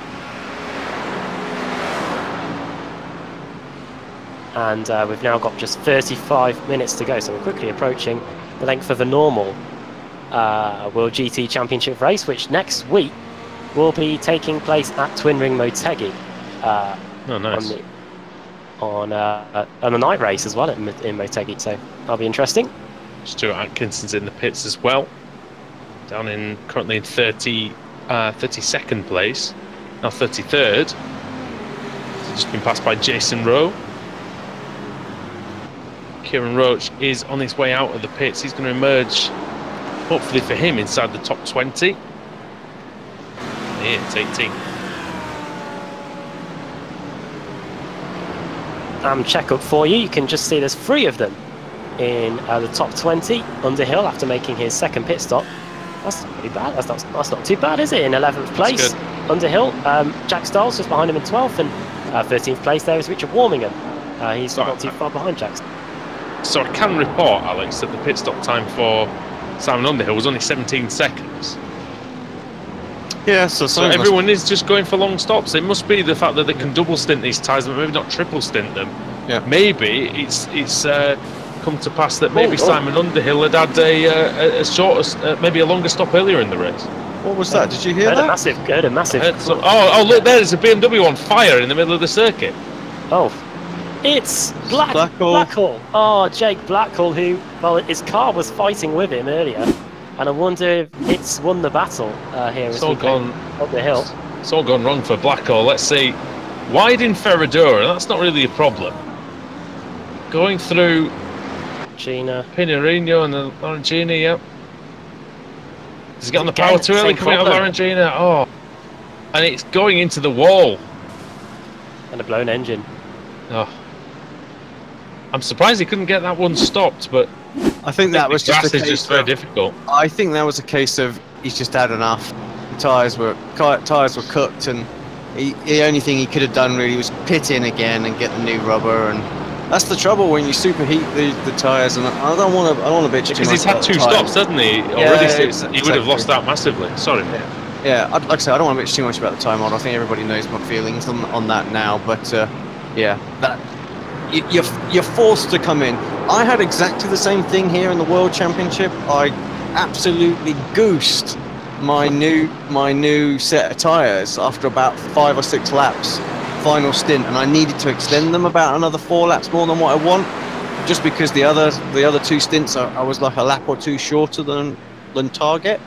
S2: And we've now got just 35 minutes to go, so we're quickly approaching the length of a normal World GT Championship race, which next week will be taking place at Twin Ring Motegi.
S1: Oh, nice.
S2: On a night race as well in Motegi, so that'll be interesting.
S1: Stuart Atkinson's in the pits as well, currently in 32nd place, now 33rd. So just been passed by Jason Rowe. Kieran Roach is on his way out of the pits. He's going to emerge, hopefully for him, inside the top 20. Yeah, it's 18.
S2: Check up for you. You can just see there's 3 of them in the top 20. Underhill, after making his 2nd pit stop. That's not pretty bad. That's not too bad, is it? In 11th place, Underhill. Jack Stiles just behind him in 12th, and 13th place there is Richard Warmingham. He's not too far behind Jack.
S1: So I can report, Alex, that the pit stop time for Simon Underhill was only 17 seconds.
S3: Yeah,
S1: so everyone is just going for long stops. It must be the fact that they can double stint these tyres, but maybe not triple stint them. maybe it's come to pass that maybe Simon Underhill had a shorter, maybe a longer stop earlier in the race.
S3: What was that? Did you hear that?
S2: Heard a massive.
S1: Oh, look, there's a BMW on fire in the middle of the circuit.
S2: Oh, it's Blackhall. Oh, Jake Blackhall, who, well, his car was fighting with him earlier, and I wonder if it's won the battle here as we go up the hill.
S1: It's all gone wrong for Blackhall. Let's see. Wide in Ferradura, that's not really a problem. Going through Pinarino and the Lorenzini, yep. Does he get on the power too early coming out of Lorenzini? Oh. And it's going into the wall.
S2: And a blown engine.
S1: Oh. I'm surprised he couldn't get that one stopped, but
S3: I think that was just a case
S1: just very difficult.
S3: I think that was a case of he's just had enough. The tyres were cooked, and the only thing he could have done really was pit in again and get the new rubber, and that's the trouble when you superheat the tyres. And I don't want to bitch too much.
S1: Because he's had two stops, hasn't he? Already, he would have lost out massively. Sorry.
S3: Yeah, like I say, I don't want to bitch too much about the time model. I think everybody knows my feelings on that now. But yeah, you're forced to come in. I had exactly the same thing here in the World Championship. I absolutely goosed my new set of tyres after about 5 or 6 laps, final stint, and I needed to extend them about another 4 laps more than what I want, just because the other 2 stints I was like a lap or 2 shorter than target,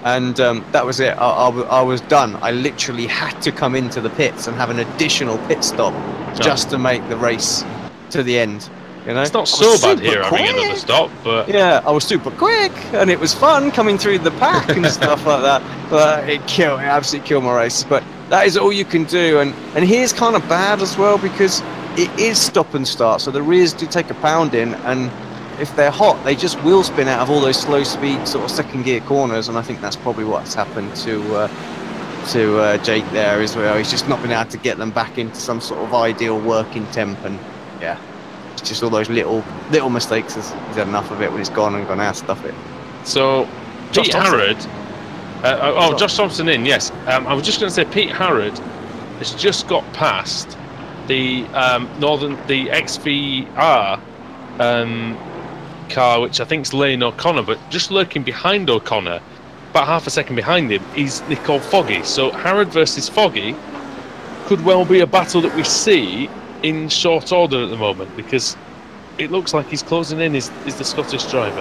S3: and that was it. I was done. I literally had to come into the pits and have an additional pit stop just to make the race to the end. You know?
S1: It's not so bad here having another stop, but
S3: yeah, I was super quick, and it was fun coming through the pack and stuff like that. But it absolutely killed my race. But that is all you can do, and here's kind of bad as well because it is stop and start, so the rears do take a pounding, and if they're hot, they just wheel spin out of all those slow speed sort of second gear corners, and I think that's probably what's happened to Jake there as well. He's just not been able to get them back into some sort of ideal working temp, and yeah. It's just all those little mistakes. He's had enough of it when he's gone out, stuff it.
S1: So, Pete Harrod. Josh Thompson in, yes. I was just going to say Pete Harrod has just got past the the XVR car, which I think is Lane O'Connor, but just lurking behind O'Connor, about half a second behind him, is Nicole Foggy. So Harrod versus Foggy could well be a battle that we see in short order at the moment, because it looks like he's closing in is the Scottish driver.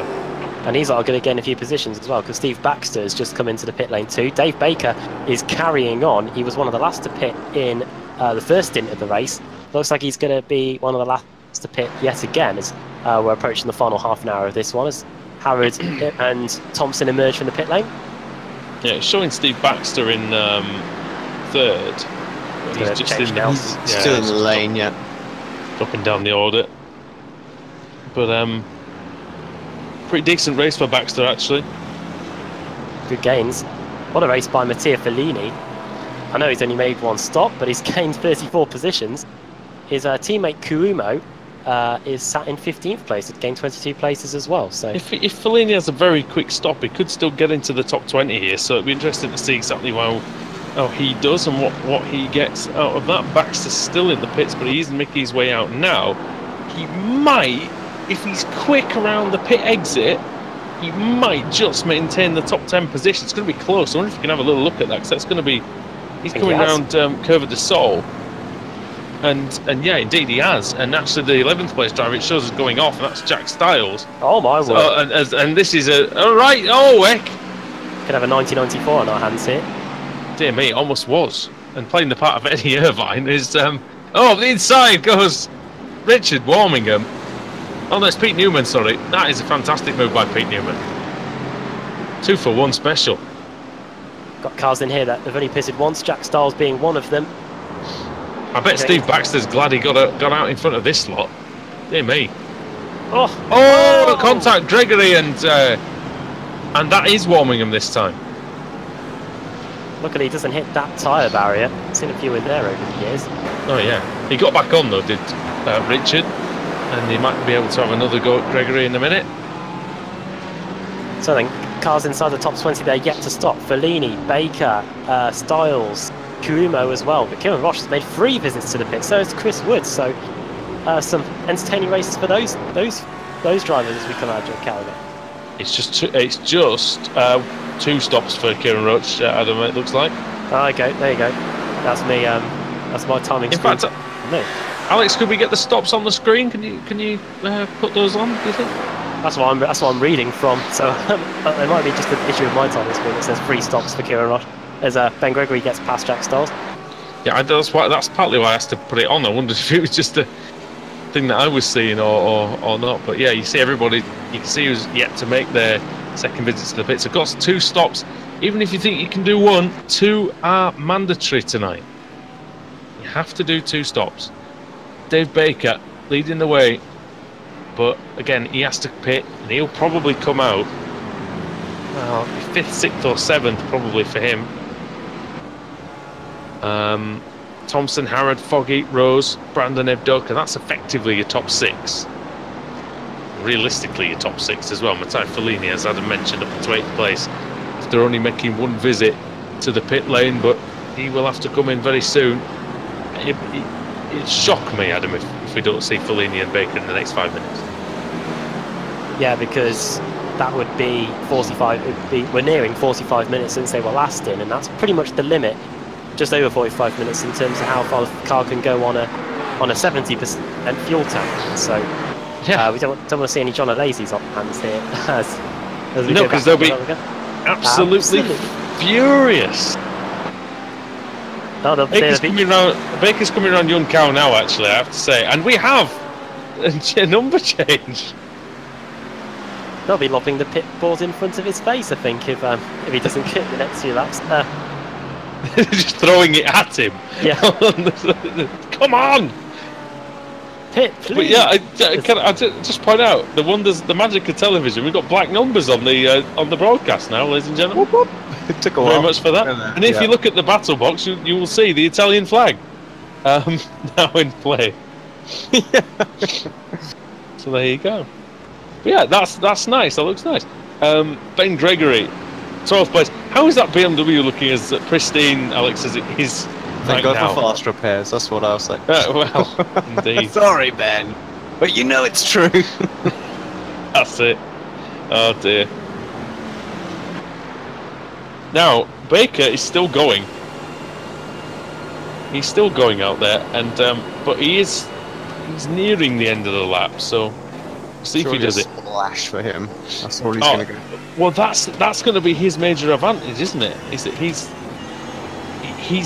S2: And he's going to gain a few positions as well, because Steve Baxter has just come into the pit lane too. Dave Baker is carrying on. He was one of the last to pit in the first stint of the race. Looks like he's going to be one of the last to pit yet again as we're approaching the final half an hour of this one, as Harrod and Thompson emerge from the pit lane.
S3: Yeah,
S1: it's showing Steve Baxter in third. He's just
S3: still in the lane,
S1: dropping down the order. But pretty decent race for Baxter, actually.
S2: Good gains. What a race by Mattia Fellini. I know he's only made 1 stop, but he's gained 34 positions. His teammate Kurumo is sat in 15th place. He's gained 22 places as well. So
S1: if Fellini has a very quick stop, he could still get into the top 20 here. So it'd be interesting to see exactly how he does and what he gets out of that. Baxter's still in the pits, but he's making his way out now. He might, if he's quick around the pit exit, he might just maintain the top 10 position. It's going to be close. I wonder if you can have a little look at that, because that's going to be... He's coming around Curva de Sol. And yeah, indeed he has. And actually the 11th place driver, it shows is going off, and that's Jack Styles.
S2: Oh my word.
S1: And this is a... Alright, oh heck!
S2: Could have a 1994 on our hands here.
S1: Dear me, it almost was. And playing the part of Eddie Irvine is... the inside goes Richard Warmingham. Oh, that's Pete Newman, sorry. That is a fantastic move by Pete Newman. 2 for 1 special.
S2: Got cars in here that have only pitted once, Jack Styles being one of them.
S1: I bet Steve Baxter's glad he got out in front of this lot. Dear me. The contact, Gregory, and that is Warmingham this time.
S2: Luckily he doesn't hit that tyre barrier. I've seen a few in there over the years.
S1: Oh yeah. He got back on though, did Richard. And he might be able to have another go at Gregory in a minute.
S2: So then, cars inside the top 20 there yet to stop. Fellini, Baker, Styles, Kurumo as well. But Kieran Roche has made 3 visits to the pit, so has Chris Woods. So some entertaining races for those drivers as we come out of Calgary.
S1: It's just 2 stops for Kieran Roach, Adam. It looks like.
S2: There you go. That's me. That's my timing.
S1: In fact, Alex, could we get the stops on the screen? Can you put those on? Do you think?
S2: That's what I'm reading from. So there might be just an issue with my timing screen that says 3 stops for Kieran Roach as Ben Gregory gets past Jack Stiles.
S1: Yeah, that's partly why I asked to put it on. I wondered if it was just a thing that I was seeing or not. But yeah, you see everybody. You can see who's yet to make their second visit to the pits. Of course, 2 stops. Even if you think you can do 1, 2 are mandatory tonight. You have to do 2 stops. Dave Baker leading the way, but again, he has to pit, and he'll probably come out. Well, 5th, 6th, or 7th probably for him. Thompson, Harrod, Foggy, Rose, Brandon, Evdoka. That's effectively your top 6. Realistically, your top 6 as well. Matteo Fellini, as Adam mentioned, up to 8th place after only making 1 visit to the pit lane, but he will have to come in very soon. It'd shock me, Adam, if we don't see Fellini and Baker in the next 5 minutes.
S2: Yeah, because that would be 45. We're nearing 45 minutes since they were last in, and that's pretty much the limit. Just over 45 minutes in terms of how far the car can go on a 70% fuel tank. So yeah, we don't want to see any John O'Lazy's on hands here. As we
S1: no, because they'll be absolutely furious.
S2: No,
S1: Baker's coming around Young Cow now, actually, I have to say. And we have a number change.
S2: They'll be lobbing the pit balls in front of his face, I think, if he doesn't get the next few laps.
S1: Just throwing it at him.
S2: Yeah.
S1: Come on!
S2: Pit, please.
S1: But yeah, can I just point out the magic of television. We've got black numbers on the broadcast now, ladies and gentlemen.
S3: Whoop, whoop. It took a while.
S1: Very much for that. And if you look at the battle box, you will see the Italian flag now in play. So there you go. But yeah, that's nice. That looks nice. Ben Gregory, 12th place. How is that BMW looking as pristine, Alex, as it is
S3: Thank
S1: right
S3: God
S1: now?
S3: for fast repairs. That's what I'll say.
S1: Well, indeed.
S3: Sorry, Ben, but you know it's true.
S1: That's it. Oh dear. Now Baker is still going. He's still going out there, and but he's nearing the end of the lap. So see if he does it.
S3: Splash for him. That's all he's going to go.
S1: Well, that's going to be his major advantage, isn't it? Is that he's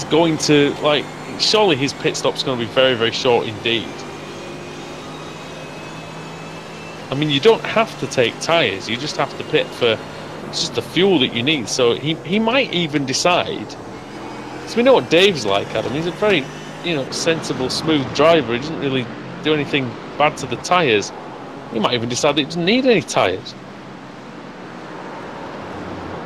S1: going to, like, surely his pit stop's going to be very, very short indeed. I mean, you don't have to take tyres, you just have to pit for just the fuel that you need. So he might even decide, because we know what Dave's like, Adam. He's a very, sensible, smooth driver. He doesn't really do anything bad to the tyres. He might even decide that he doesn't need any tyres.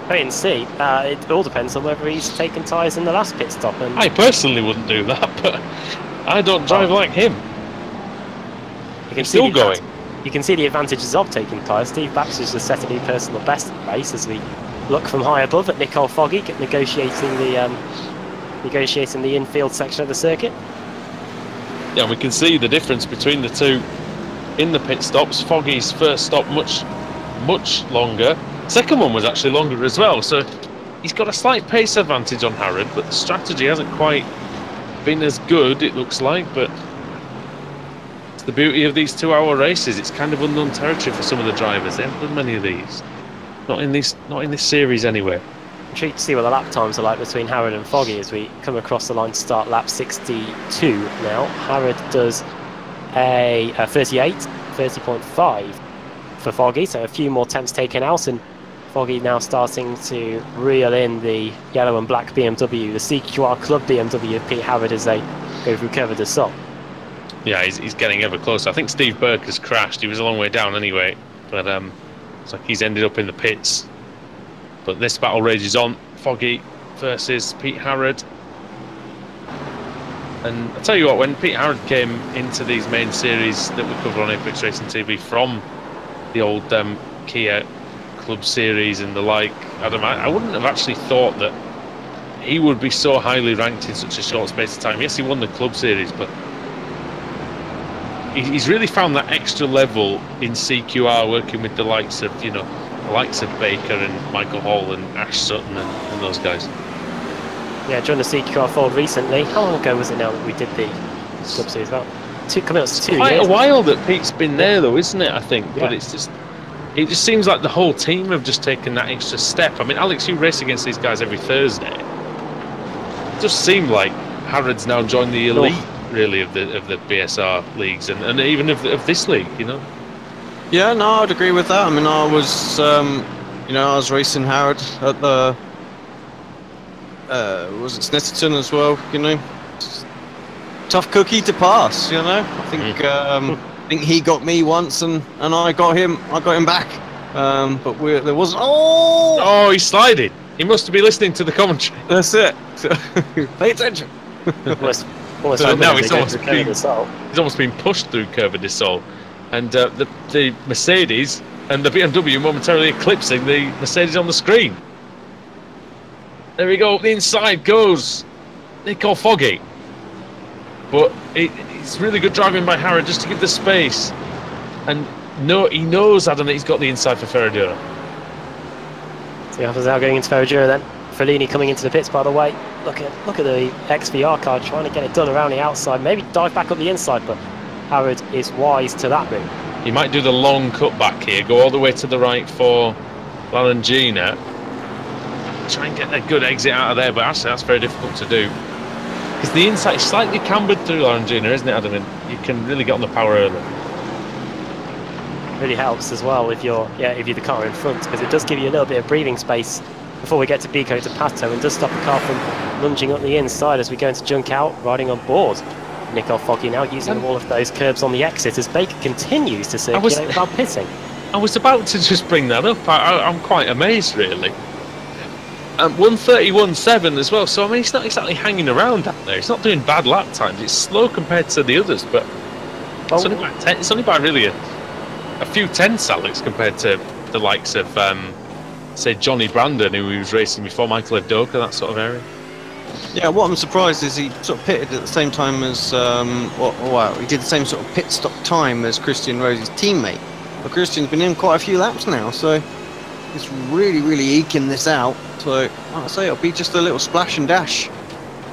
S2: Wait and see. It all depends on whether he's taken tyres in the last pit stop. And
S1: I personally wouldn't do that, but I don't drive like him. He's still going.
S2: You can see the advantages of taking tyres. Steve Baxter's just set a new personal best in the race as we look from high above at Nicole Foggy negotiating the infield section of the circuit.
S1: Yeah, we can see the difference between the two in the pit stops. Foggy's first stop much longer. Second one was actually longer as well, so he's got a slight pace advantage on Harrod, but the strategy hasn't quite been as good, it looks like. But it's the beauty of these 2-hour races. It's kind of unknown territory for some of the drivers. They haven't done many of these, not in this series anyway.
S2: I'm intrigued to see what the lap times are like between Harrod and Foggy as we come across the line to start lap 62 now. Harrod does a 30.5 for Foggy, so a few more tenths taken out, and Foggy now starting to reel in the yellow and black BMW, the CQR Club BMW of Pete Harrod as they go through Curva de Sol.
S1: Yeah, he's getting ever closer. I think Steve Burke has crashed. He was a long way down anyway, but it's like he's ended up in the pits. But this battle rages on. Foggy versus Pete Harrod. And I tell you what, when Pete Harrod came into these main series that we cover on Apex Racing TV from the old Kia Club Series and the like, Adam, I wouldn't have actually thought that he would be so highly ranked in such a short space of time. Yes, he won the Club Series, but he's really found that extra level in CQR, working with the likes of Baker and Michael Hall and Ash Sutton and those guys.
S2: Yeah, joined the CQR fold recently. How long ago was it now that we did the Club Series? About coming up to 2 years.
S1: Quite a while that Pete's been there, though, isn't it? I think,
S2: Yeah.
S1: but it just seems like the whole team have just taken that extra step. I mean, Alex, you race against these guys every Thursday. It just seemed like Harrod's now joined the elite, really, of the BSR leagues and even of this league, you know.
S3: Yeah, no, I'd agree with that. I mean, I was, I was racing Harrod at the, was it Snetterton as well? You know, tough cookie to pass. You know, I think he got me once, and I got him. I got him back. But there wasn't. Oh,
S1: he slided. He must have been listening to the commentary.
S3: That's it. Pay attention.
S1: So now he's almost been pushed through Curva de Sol, and the Mercedes and the BMW momentarily eclipsing the Mercedes on the screen. There we go. The inside goes Nicole Foggy, but it's really good driving by Harrod just to give the space, and he knows, Adam, that he's got the inside for Ferradura.
S2: So he happens now going into Ferradura then. Fellini coming into the pits, by the way. Look at the XVR car trying to get it done around the outside. Maybe dive back up the inside, but Harrod is wise to that move.
S1: He might do the long cut back here, go all the way to the right for Larangina. Try and get a good exit out of there, but actually that's very difficult to do. Because the inside is slightly cambered through Larangina, isn't it, Adam? And you can really get on the power early.
S2: Really helps as well if you're the car in front, because it does give you a little bit of breathing space before we get to Bico to Pato, and does stop the car from lunging up the inside as we go into junk out, riding on board. Nicole Foggy now using all of those curbs on the exit as Baker continues to circulate without pitting.
S1: I was about to just bring that up. I'm quite amazed, really. 1:31.7 as well, so I mean, he's not exactly hanging around out there. He's not doing bad lap times. It's slow compared to the others, but it's only by really a few tenths, Alex, compared to the likes of say Johnny Brandon, who he was racing before, Michael Evdoka, that sort of area.
S3: Yeah, what I'm surprised is he sort of pitted at the same time as he did the same sort of pit stop time as Christian Rose's teammate. But Christian's been in quite a few laps now, so he's really eking this out. So like I say, it'll be just a little splash and dash,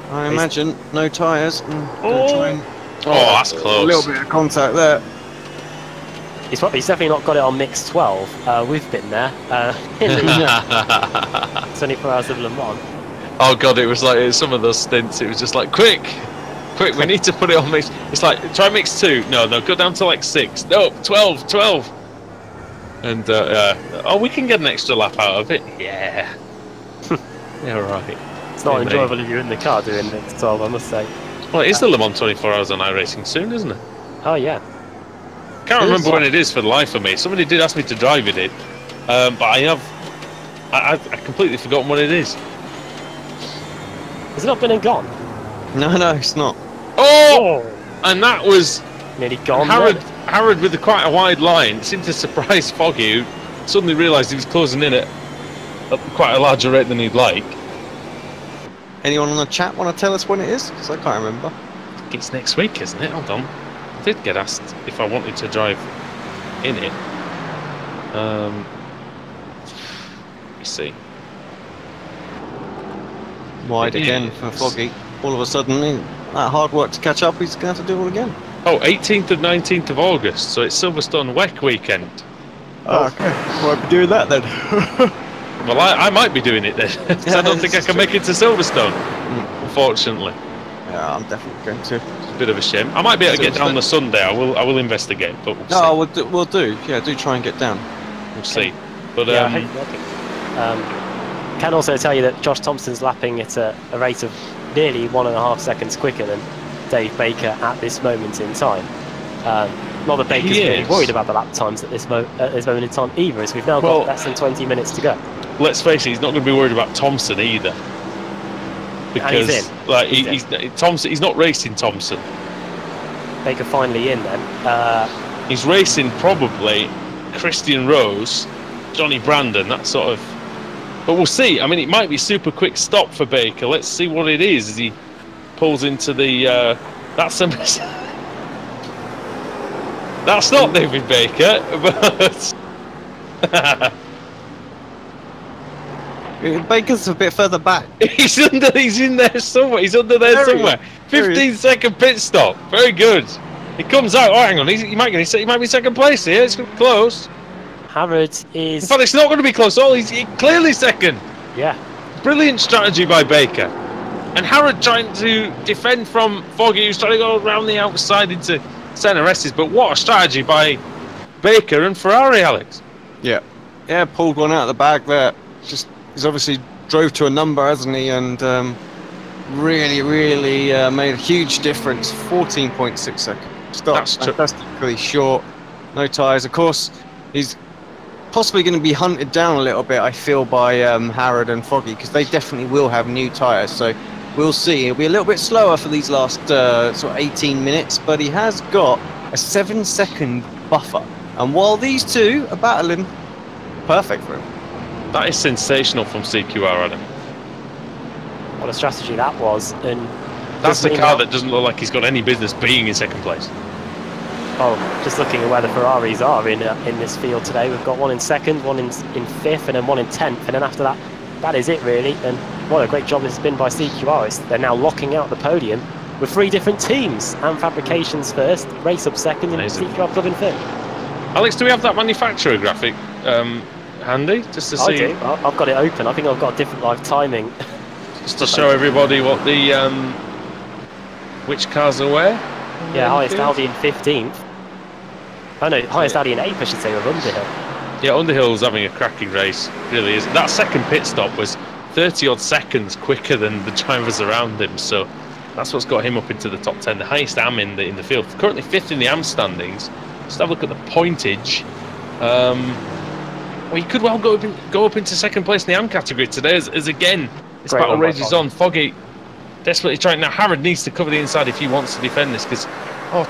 S3: I imagine. No tyres.
S1: That's close.
S3: A little bit of contact there.
S2: He's definitely not got it on mix 12. We've been there in the 24 Hours of Le Mans.
S1: Oh god, it was like some of those stints. It was just like quick, we need to put it on mix. It's like try mix 2. No, go down to like 6. No, 12. And we can get an extra lap out of it. Yeah. Yeah, right.
S2: It's not enjoyable if you're in the car doing mix 12, I must say.
S1: Well, it is the Le Mans 24 Hours on iRacing soon, isn't it?
S2: Oh yeah.
S1: Can't remember when it is for the life of me. Somebody did ask me to drive it, but I've completely forgotten what it is.
S2: Has it not been and gone?
S3: No, it's not.
S1: Oh! And that was
S2: nearly gone.
S1: Harrod with quite a wide line seemed to surprise Foggy, who suddenly realised he was closing in at quite a larger rate than he'd like.
S3: Anyone on the chat want to tell us when it is? Because I can't remember.
S1: I think it's next week, isn't it? Hold on. I did get asked if I wanted to drive in it. Let me see.
S3: Wide again for Foggy. All of a sudden, that hard work to catch up, he's going to have to do it all again.
S1: Oh, 18th and 19th of August, so it's Silverstone WEC weekend.
S3: Oh, okay. Won't be doing that then.
S1: Well, I might be doing it then. I don't think I can make it to Silverstone, unfortunately.
S3: Yeah, I'm definitely going to.
S1: It's a bit of a shame. I might be able to get down on the Sunday. I will investigate, but we'll see.
S3: No, we'll do. Yeah, do try and get down.
S1: We'll see. But
S2: can also tell you that Josh Thompson's lapping at a rate of nearly 1.5 seconds quicker than Dave Baker at this moment in time. Not that Baker's really worried about the lap times at this moment in time either, as we've now got less than 20 minutes to go.
S1: Let's face it, he's not going to be worried about Thompson either. Because he's not racing Thompson.
S2: Baker finally in then.
S1: He's racing probably Christian Rose, Johnny Brandon, that sort of. But we'll see. I mean, it might be super quick stop for Baker. Let's see what it is as he pulls into the. That's a. That's not David Baker, but
S3: Baker's a bit further back.
S1: he's in there somewhere. He's under there somewhere. 15-second pit stop. Very good. He comes out. Oh, hang on. He might be second place here. It's close.
S2: Harrod is.
S1: In fact, it's not going to be close at all. He's clearly second.
S2: Yeah.
S1: Brilliant strategy by Baker. And Harrod trying to defend from Foggy, who's trying to go around the outside into centre S's. But what a strategy by Baker and Ferrari, Alex.
S3: Yeah. Yeah, pulled one out of the bag there. He's obviously drove to a number, hasn't he? And really made a huge difference. 14.6 seconds. Starts fantastically short. No tyres. Of course, he's possibly going to be hunted down a little bit, I feel, by Harrod and Foggy, because they definitely will have new tyres. So we'll see. It'll be a little bit slower for these last sort of 18 minutes, but he has got a 7-second buffer. And while these two are battling, perfect for him.
S1: That is sensational from CQR, Adam.
S2: What a strategy that was. And
S1: that's the car that doesn't look like he's got any business being in second place.
S2: Oh, just looking at where the Ferraris are in this field today, we've got one in second, one in fifth, and then one in 10th, and then after that, that is it really. And what a great job this has been by CQR. They're now locking out the podium with 3 different teams. And Fabrications first, Racehub second, and CQR Club in third.
S1: Alex, do we have that manufacturer graphic handy, just to see?
S2: I do. I've got it open. I think I've got a different live timing.
S1: Just to show everybody what the which cars are where.
S2: Yeah, highest Audi in 15th. Oh no, highest Audi in 8th, I should say, with Underhill.
S1: Yeah, Underhill's having a cracking race, really is. That second pit stop was 30-odd seconds quicker than the drivers around him, so that's what's got him up into the top 10. The highest AM in the field. Currently 5th in the AM standings. Just have a look at the pointage. Well, he could well go up into second place in the AM category today, as again, this battle rages on. Foggy desperately trying. Now, Harrod needs to cover the inside if he wants to defend this, because,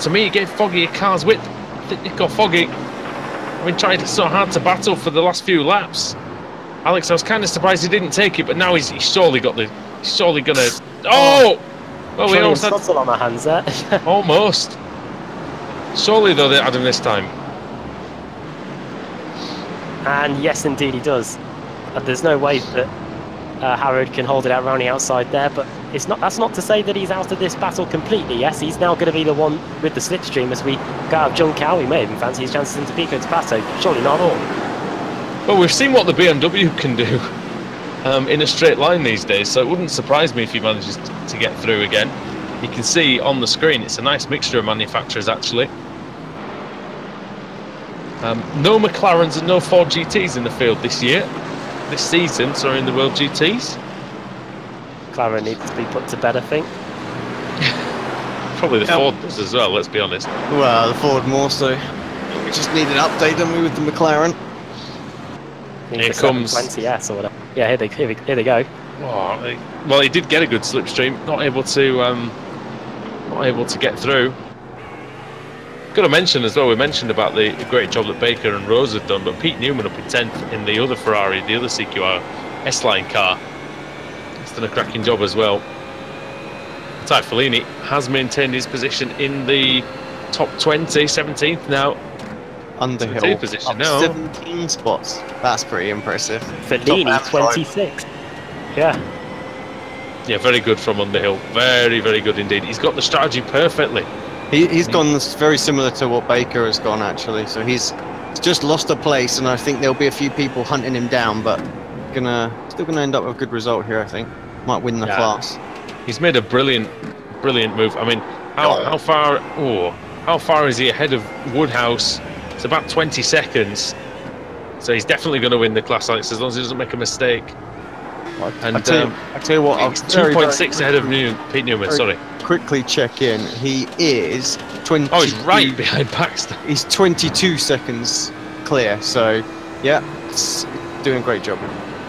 S1: to me, it gave Foggy a car's width. I think Nico Foggy, I've been trying so hard to battle for the last few laps. Alex, I was kind of surprised he didn't take it, but now he's surely got the. He's surely going to. Oh! Well, we almost had.
S2: On my hands there.
S1: Almost. Surely, though, they had him this time.
S2: And yes, indeed, he does. There's no way that Harrod can hold it out around the outside there, but it's not. That's not to say that he's out of this battle completely. Yes, he's now going to be the one with the slipstream as we go out of Junk Cow. We may even fancy his chances into Pico to Pato. Surely not all.
S1: Well, we've seen what the BMW can do in a straight line these days, so it wouldn't surprise me if he manages to get through again. You can see on the screen it's a nice mixture of manufacturers, actually. No McLarens and no Ford GTs in the field this season, sorry, in the World GTs.
S2: McLaren needs to be put to bed, I think.
S1: Probably the Ford does as well, let's be honest.
S3: Well, the Ford more so. We just need an update, don't we, with the McLaren?
S1: Here comes
S2: 20S or whatever. Yeah, here they go.
S1: Oh, well, he did get a good slipstream, not able to get through. Got to mention as well, we mentioned about the great job that Baker and Rose have done, but Pete Newman up in 10th in the other Ferrari, the other CQR S-Line car. He's done a cracking job as well. Ty Fellini has maintained his position in the top 20, 17th now.
S3: Underhill,
S1: position
S3: up
S1: now.
S3: 17 spots. That's pretty impressive.
S2: Fellini, 26. Yeah.
S1: Yeah, very good from Underhill. Very, very good indeed. He's got the strategy perfectly.
S3: He's gone very similar to what Baker has gone, actually. So he's just lost a place, and I think there'll be a few people hunting him down, but still gonna end up with a good result here, I think. Might win the class.
S1: He's made a brilliant move. I mean, how far is he ahead of Woodhouse? It's about 20 seconds. So he's definitely going to win the class, Alex, as long as he doesn't make a mistake. And
S3: I tell you what,
S1: he's 2.6 ahead of Pete Newman. Sorry.
S3: Quickly check in. He is 20.
S1: Oh, he's right behind Baxter.
S3: He's 22 seconds clear. So, yeah, it's doing a great job.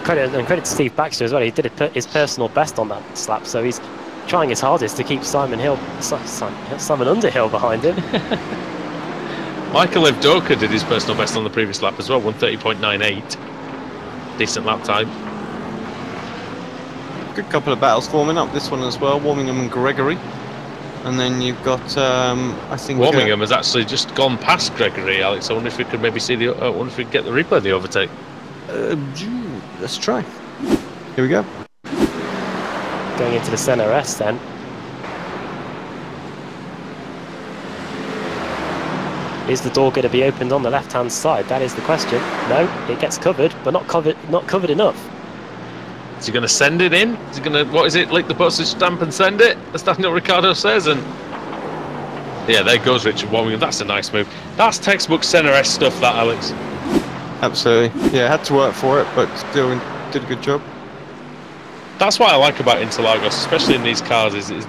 S2: Credit to Steve Baxter as well. He did his personal best on that slap, so he's trying his hardest to keep Simon Underhill behind him.
S1: Michael Evdoka did his personal best on the previous lap as well, 1:30.98. Decent lap time.
S3: Good couple of battles forming up this one as well. Warmingham and Gregory. And then you've got, I think...
S1: Birmingham has actually just gone past Gregory, Alex. I wonder if we could maybe see the... I wonder if we could get the replay of the overtake.
S3: Let's try. Here we go.
S2: Going into the centre S then. Is the door going to be opened on the left-hand side? That is the question. No, it gets covered, but not covered enough.
S1: Is he going to send it in? Is he going to, what is it, lick the postage stamp and send it? As Daniel Ricciardo says, and... Yeah, there goes Richard Birmingham. That's a nice move. That's textbook centre S stuff, that, Alex.
S3: Absolutely. Yeah, had to work for it, but still did a good job.
S1: That's what I like about Interlagos, especially in these cars, is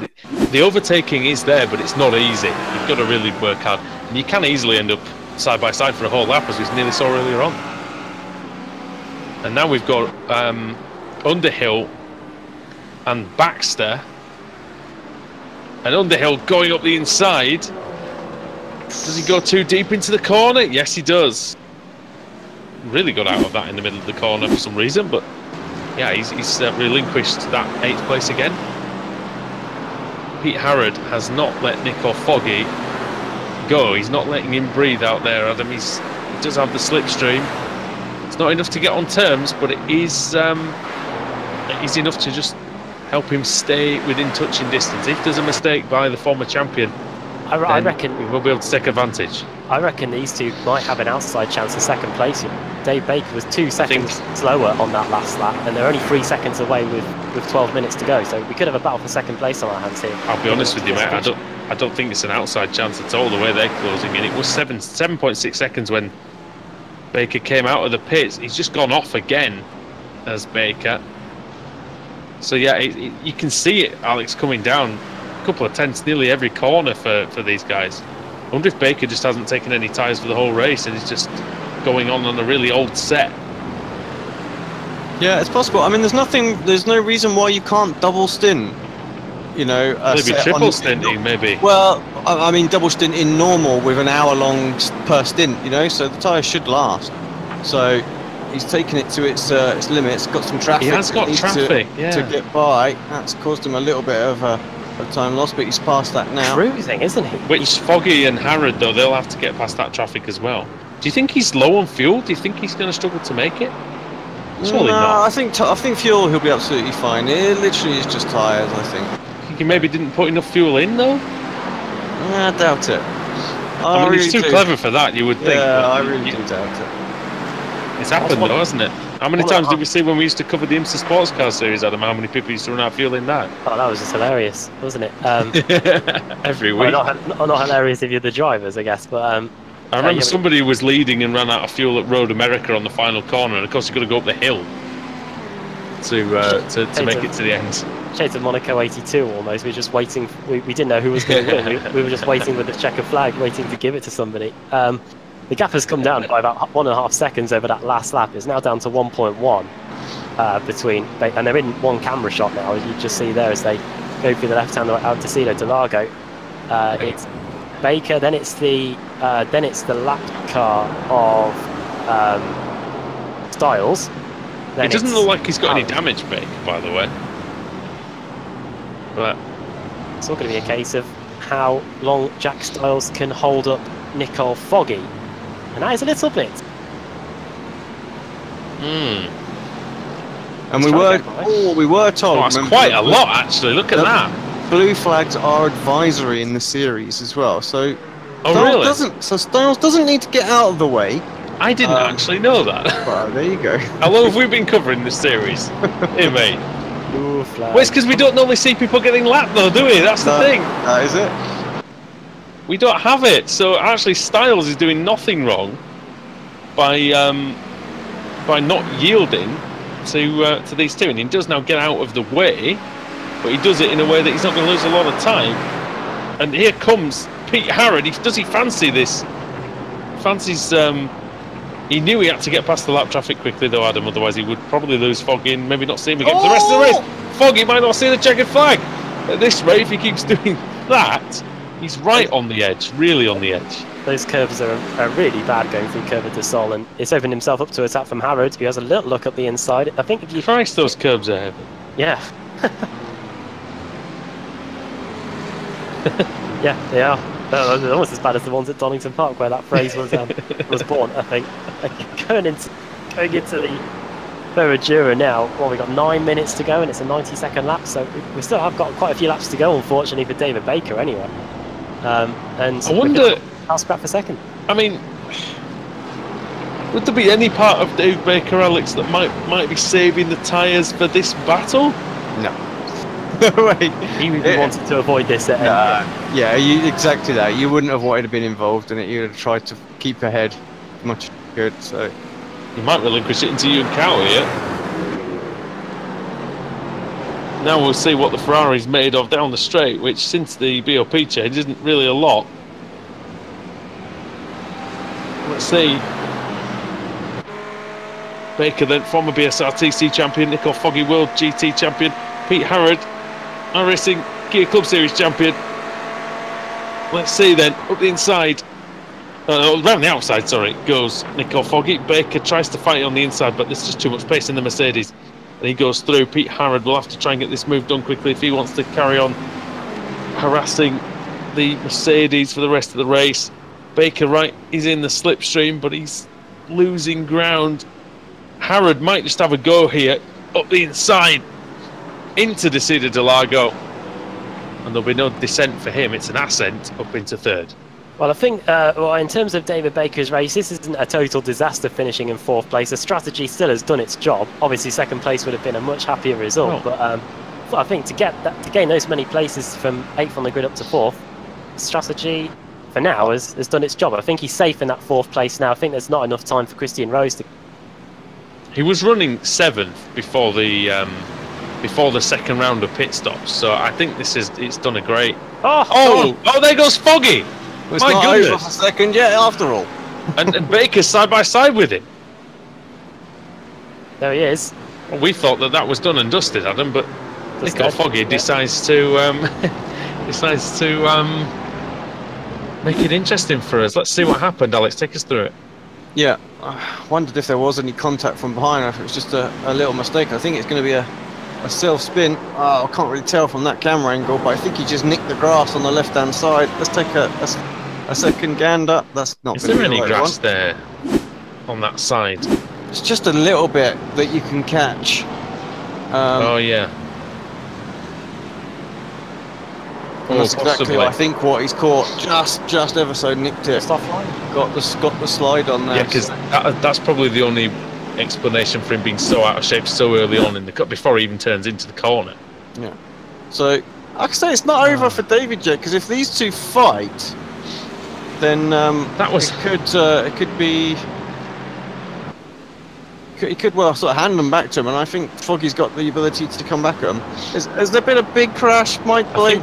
S1: the overtaking is there, but it's not easy. You've got to really work hard. And you can easily end up side by side for a whole lap, as we nearly saw earlier on. And now we've got Underhill and Baxter. And Underhill going up the inside. Does he go too deep into the corner? Yes, he does. Really got out of that in the middle of the corner for some reason, but yeah, he's relinquished that 8th place again. Pete Harrod has not let Nico Foggy go. He's not letting him breathe out there, Adam. He does have the slipstream. It's not enough to get on terms, but it is enough to just help him stay within touching distance. If there's a mistake by the former champion,
S2: I reckon
S1: we will be able to take advantage.
S2: I reckon these two might have an outside chance of second place. Dave Baker was 2 seconds slower on that last lap, and they're only 3 seconds away with 12 minutes to go. So we could have a battle for second place on our hands here.
S1: I'll be honest with you, mate. I don't think it's an outside chance at all. The way they're closing in, it was 7.6 seconds when Baker came out of the pits. He's just gone off again as Baker. So yeah, you can see it, Alex, coming down a couple of tenths nearly every corner for these guys. I wonder if Baker just hasn't taken any tyres for the whole race and he's just going on a really old set.
S3: Yeah, it's possible. I mean, there's no reason why you can't double stint. You know,
S1: maybe triple stinting, maybe.
S3: Well, I mean, double stint in normal with an hour long per stint. You know, so the tyres should last. So he's taken it to its limits. Got some traffic.
S1: He has got traffic
S3: to get by. That's caused him a little bit of a time loss, but he's past that now.
S2: Cruising, isn't he?
S1: Which Foggy and Harrod, though, they'll have to get past that traffic as well. Do you think he's low on fuel? Do you think he's going to struggle to make it? Surely not.
S3: I think fuel he'll be absolutely fine. It literally is just tyres, I think.
S1: Think he maybe didn't put enough fuel in, though?
S3: I doubt it.
S1: I mean, he's too clever for that, you would think.
S3: Yeah, I really do doubt it.
S1: It's happened, though, hasn't it? How many times did we see when we used to cover the IMSA Sports Car Series, Adam? How many people used to run out of fuel in that?
S2: Oh, that was just hilarious, wasn't it?
S1: Every week.
S2: Not hilarious if you're the drivers, I guess, but...
S1: I remember somebody was leading and ran out of fuel at Road America on the final corner, and of course you've got to go up the hill to make it to the end.
S2: Shades of Monaco 82 almost. We were just waiting. We didn't know who was going to win. We were just waiting with the checkered flag, waiting to give it to somebody. The gap has come down by about 1.5 seconds over that last lap. It's now down to 1.1 between, and they're in one camera shot now, as you just see there as they go through the left-hand out to Cito de Largo. It's Baker, then it's the lap car of Styles.
S1: It doesn't look like he's got any damage, Baker, by the way. But
S2: it's all going to be a case of how long Jack Styles can hold up Nicole Foggy, and that is a little bit.
S3: And we were told.
S1: Oh, that's quite a lot, actually. Look at that.
S3: Blue flags are advisory in the series as well. So, Styles doesn't need to get out of the way.
S1: I didn't actually know that.
S3: Well, there you go.
S1: How long have we been covering this series? Here, mate.
S2: Blue flag.
S1: Well, it's because we don't normally see people getting lapped, though, do we? That's the thing.
S3: That is it.
S1: We don't have it. So actually, Styles is doing nothing wrong by not yielding to these two, and he does now get out of the way, but he does it in a way that he's not going to lose a lot of time. And here comes Pete Harrod. Does he fancy this? Fancies. He knew he had to get past the lap traffic quickly, though, Adam. Otherwise, he would probably lose Foggy and maybe not see him again for the rest of the race. Foggy might not see the checkered flag at this rate. If he keeps doing that, he's right on the edge, really on the edge.
S2: Those curves are really bad going through Curva de Sol, and it's opened himself up to attack from Harrod, who has a little look up the inside. I think if you...
S1: Christ, those curves are heavy.
S2: Yeah. Yeah, they are. They're almost as bad as the ones at Donington Park where that phrase was born, I think. Going into the Ferradura now, well, we've got 9 minutes to go and it's a 90-second lap, so we still have got quite a few laps to go, unfortunately, for David Baker anyway. And
S1: I wonder...
S2: I'll scrap for second.
S1: I mean, would there be any part of Dave Baker, Alex, that might be saving the tyres for this battle?
S3: No. No way.
S2: He wanted to avoid this at any
S3: yeah, exactly that. You wouldn't have wanted to be involved in it. You'd have tried to keep ahead as much as you could. So
S1: you might relinquish it into you and Cow here. Now we'll see what the Ferrari's made of down the straight, which since the BOP change isn't really a lot. Let's see. Baker then, former BSRTC champion, Nicole Foggy World GT champion, Pete Harrod, iRacing Gear Club Series champion. Let's see then, up the inside, around the outside, sorry, goes Nicole Foggy. Baker tries to fight it on the inside, but there's just too much pace in the Mercedes. And he goes through. Pete Harrod will have to try and get this move done quickly if he wants to carry on harassing the Mercedes for the rest of the race. Baker, right, he's in the slipstream, but he's losing ground. Harrod might just have a go here, up the inside, into Desida de Largo. And there'll be no descent for him, it's an ascent up into third.
S2: Well, I think, in terms of David Baker's race, this isn't a total disaster finishing in fourth place. The strategy still has done its job. Obviously, second place would have been a much happier result, but I think to gain those many places from 8th on the grid up to 4th, strategy for now has done its job. I think he's safe in that 4th place now. I think there's not enough time for Christian Rose to...
S1: He was running 7th before the second round of pit stops, so I think it's done a great... Oh, there goes Foggy!
S3: It's
S1: My
S3: not
S1: goodness!
S3: Over for second yet, after all.
S1: and Baker's side by side with him.
S2: There he is.
S1: Well, we thought that was done and dusted, Adam, but Nicole Foggy decides to make it interesting for us. Let's see what happened, Alex. Take us through it.
S3: Yeah, I wondered if there was any contact from behind, or if it was just a little mistake. I think it's going to be a self-spin. I can't really tell from that camera angle, but I think he just nicked the grass on the left-hand side. Let's take a second gander. That's not.
S1: Is there any grass there on that side?
S3: It's just a little bit that you can catch.
S1: Oh yeah.
S3: And that's exactly, I think, what he's caught. Just ever so nicked it. Got the slide on there.
S1: Yeah, because that's probably the only explanation for him being so out of shape so early on in the cut before he even turns into the corner.
S3: Yeah. So, like I say, it's not over for David yet, because if these two fight, then it could be. He could well sort of hand them back to him, and I think Foggy's got the ability to come back at him. Has there been a big crash, Mike Blake?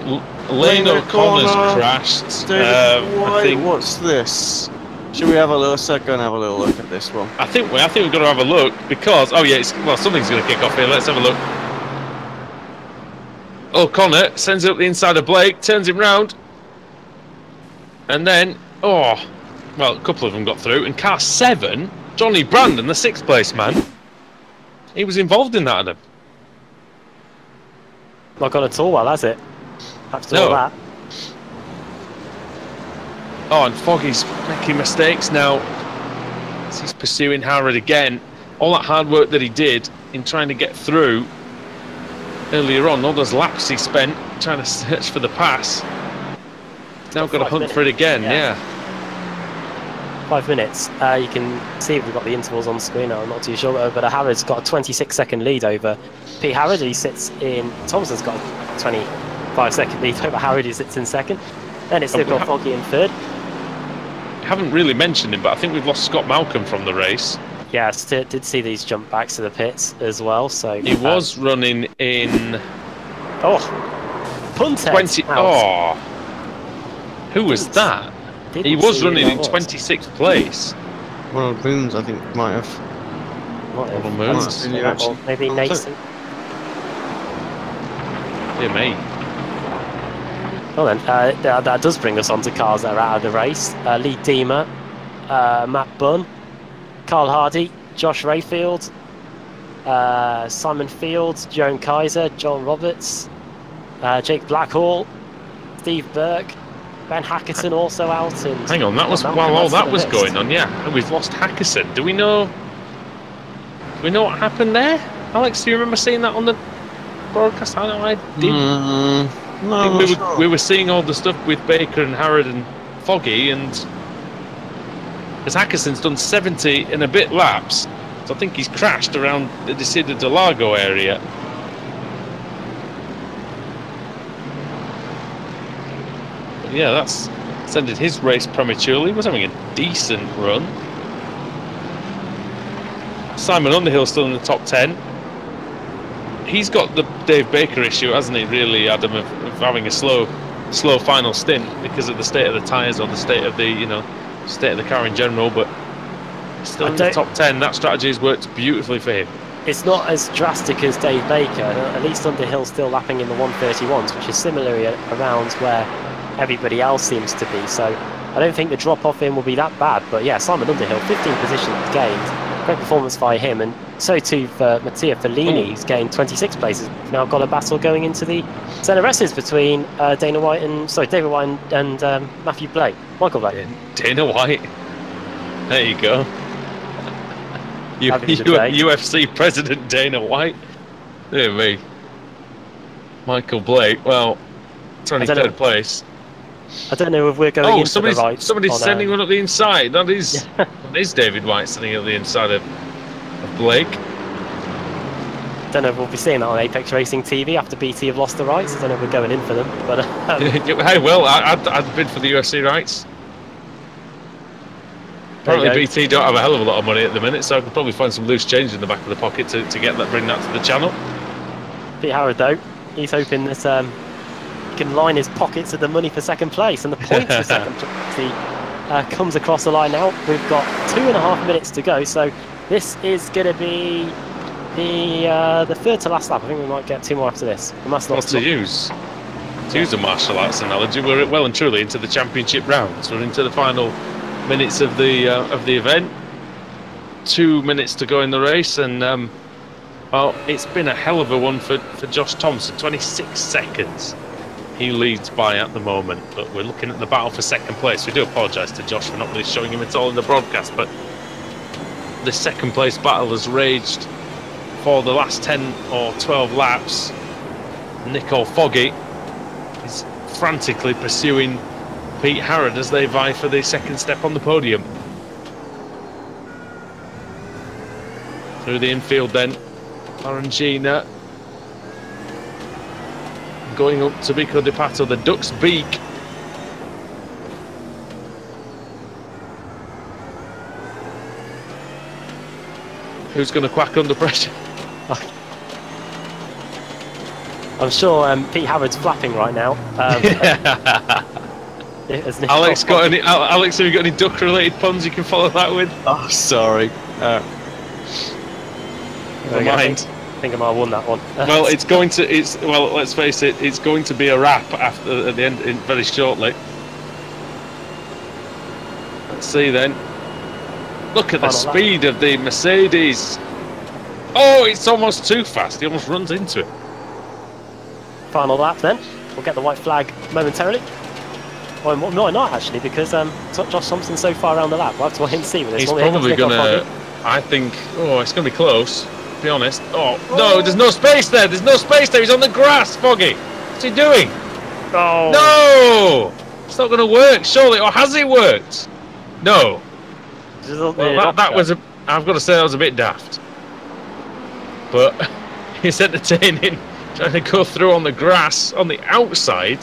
S1: Lane O'Connor's crashed.
S3: I think, what's this? Should we have a little go and have a little look at this one?
S1: I think we've got to have a look because something's going to kick off here. Let's have a look. O'Connor sends it up the inside of Blake, turns him round, and then a couple of them got through. And car 7, Johnny Brandon, the 6th place man, he was involved in that, Adam.
S2: Not gone at all well, has it? After all that.
S1: Oh, and Foggy's making mistakes now. He's pursuing Harrod again. All that hard work that he did in trying to get through earlier on, all those laps he spent trying to search for the pass. Now got to hunt for it again, yeah.
S2: 5 minutes. You can see we've got the intervals on screen now, I'm not too sure, but Harrod's got a 26-second lead over Pete Harrod. He sits in... Thompson's got a 25-second lead over Harrod, who sits in second. Then it's still got Foggy in third.
S1: Haven't really mentioned him, but I think we've lost Scott Malcolm from the race.
S2: Yeah, I did see these jump backs to the pits as well. So
S1: he was running in.
S2: Punted
S1: 20.
S2: Out.
S1: Who was that? He was running in 26th place.
S3: Ronald Moons, I think, might have.
S1: Ronald Moons.
S2: Maybe Nathan.
S1: Dear me.
S2: Well then, that does bring us on to cars that are out of the race. Lee Deemer, Matt Bunn, Carl Hardy, Josh Rayfield, Simon Fields, Joan Kaiser, John Roberts, Jake Blackhall, Steve Burke, Ben Hackerson also out. And
S1: hang on, that was while all that was going on, yeah. And we've lost Hackerson. Do we know what happened there? Alex, do you remember seeing that on the broadcast? I know I did.
S3: No,
S1: we were seeing all the stuff with Baker and Harrod and Foggy, and because Hackerson's done 70 and a bit laps, so I think he's crashed around the Desida de Largo area. But yeah, that's ended his race prematurely. He was having a decent run. Simon Underhill still in the top 10. He's got the Dave Baker issue, hasn't he, really, Adam, of having a slow final stint because of the state of the tyres or the state of the, state of the car in general, but still in the top 10. That strategy has worked beautifully for him.
S2: It's not as drastic as Dave Baker. At least Underhill's still lapping in the 131s, which is similarly around where everybody else seems to be. So I don't think the drop off in will be that bad. But yeah, Simon Underhill, 15 positions gained. Great performance by him, and so too for Mattia Fellini, who's gained 26 places. We've now got a battle going into the ZRSs between David White and Matthew Blake. Michael Blake.
S1: Dana White. There you go. UFC President Dana White. Dear me. Michael Blake. Well, 23rd place.
S2: I don't know if we're going into the right.
S1: Somebody's sending one up the inside. That is David White sending up the inside of Blake.
S2: Don't know if we'll be seeing that on Apex Racing TV after BT have lost the rights. I don't know if we're going in for them, but
S1: hey, well, I'd bid for the UFC rights. Apparently BT don't have a hell of a lot of money at the minute, so I could probably find some loose change in the back of the pocket to bring that to the channel.
S2: Pete Howard, though, he's hoping that he can line his pockets of the money for second place, and the points for second place. He comes across the line now. We've got 2.5 minutes to go, so this is going to be the third to last lap. I think we might get 2 more after this.
S1: To use a martial arts analogy, we're well and truly into the championship rounds. We're into the final minutes of the event. 2 minutes to go in the race, and well, it's been a hell of a one for Josh Thompson. 26 seconds he leads by at the moment, but we're looking at the battle for second place. We do apologise to Josh for not really showing him at all in the broadcast, but the second place battle has raged for the last 10 or 12 laps. Nicole Foggy is frantically pursuing Pete Harrod as they vie for the second step on the podium. Through the infield then, Orangina going up to Bico de Pato, the Duck's Beak. Who's going to quack under pressure?
S2: I'm sure Pete Howard's flapping right now.
S1: Alex, Alex, have you got any duck-related puns you can follow that with?
S3: Oh, sorry.
S1: Never mind.
S2: I think I might have won that one.
S1: Well, well, let's face it, it's going to be a wrap at the end, very shortly. Let's see then. Look at the speed of the Mercedes. Oh, it's almost too fast. He almost runs into it.
S2: Final lap then. We'll get the white flag momentarily. Well, not actually, because Josh Thompson's so far around the lap. We'll have to wait and see with this.
S1: He's probably going to... I think... Oh, it's going to be close, to be honest. Oh, no, there's no space there. There's no space there. He's on the grass, Foggy. What's he doing?
S2: Oh.
S1: No! It's not going to work, surely. Or has it worked? No. Well, that was I've got to say that was a bit daft, but it's entertaining trying to go through on the grass on the outside.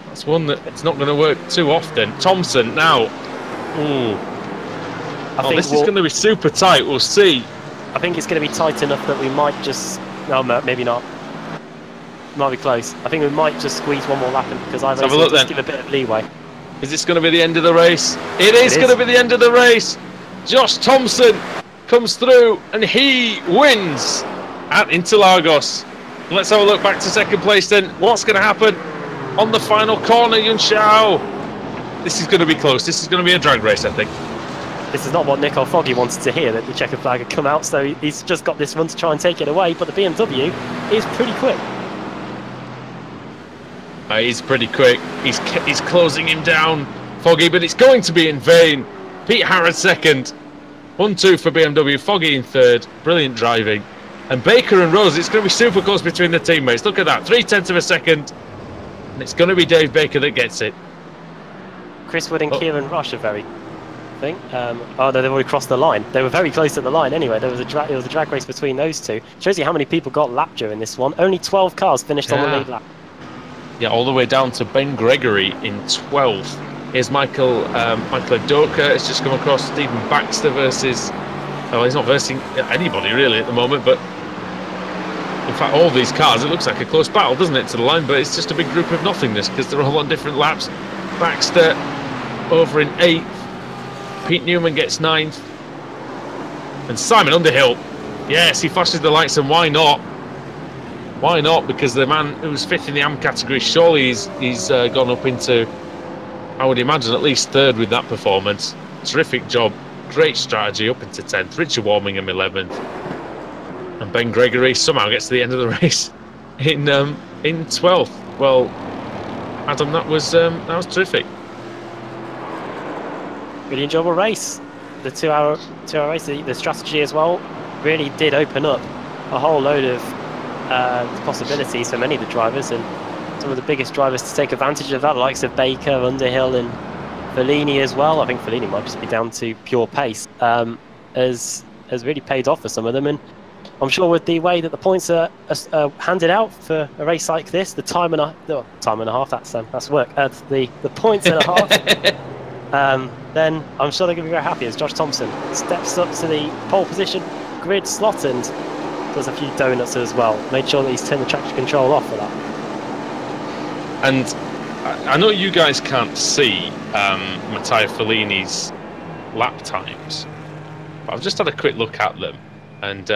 S1: That's one that it's not going to work too often. Thompson now. Ooh. I think this is going to be super tight. We'll see.
S2: I think it's going to be tight enough that we might just... No, maybe not. Might be close. I think we might just squeeze one more lap in, because I've just give a bit of leeway.
S1: Is this going to be the end of the race? It is going to be the end of the race. Josh Thompson comes through and he wins at Interlagos. Let's have a look back to second place then. What's going to happen on the final corner, Yun Xiao? This is going to be close. This is going to be a drag race, I think.
S2: This is not what Nicole Foggy wanted to hear, that the checkered flag had come out, so he's just got this run to try and take it away, but the BMW is pretty quick.
S1: He's pretty quick. He's closing him down, Foggy, but it's going to be in vain. Pete Harrod second. 1-2 for BMW. Foggy in third. Brilliant driving. And Baker and Rose, it's going to be super close between the teammates. Look at that, 0.3 of a second. And it's going to be Dave Baker that gets it.
S2: Chris Wood and Kieran Rush are very... oh no, they've already crossed the line. They were very close at the line anyway. There was a drag race between those two. Shows you how many people got lapped during this one. Only 12 cars finished on the lead lap.
S1: Yeah, all the way down to Ben Gregory in 12th. Here's Michael Adoka. It's just come across. Stephen Baxter versus... Oh, he's not versing anybody really at the moment, but in fact, all these cars, it looks like a close battle, doesn't it, to the line? But it's just a big group of nothingness because they're all on different laps. Baxter over in 8th. Pete Newman gets 9th. And Simon Underhill, yes, he flashes the lights, and why not? Why not? Because the man who was 5th in the AM category, surely he's gone up into, I would imagine, at least 3rd with that performance. Terrific job. Great strategy up into 10th. Richard Warmingham 11th. And Ben Gregory somehow gets to the end of the race in 12th. Well, Adam, that was terrific.
S2: Really enjoyable race. The two-hour race, the strategy as well, really did open up a whole load of possibilities for many of the drivers, and some of the biggest drivers to take advantage of that, the likes of Baker, Underhill, and Fellini as well. I think Fellini might just be down to pure pace. Has really paid off for some of them, and I'm sure with the way that the points are handed out for a race like this, the time and a half, that's work. The points and a half. Then I'm sure they're going to be very happy as Josh Thompson steps up to the pole position grid slot and does a few donuts as well. Made sure that he's turned the traction control off for that.
S1: And I know you guys can't see Matteo Fellini's lap times, but I've just had a quick look at them, and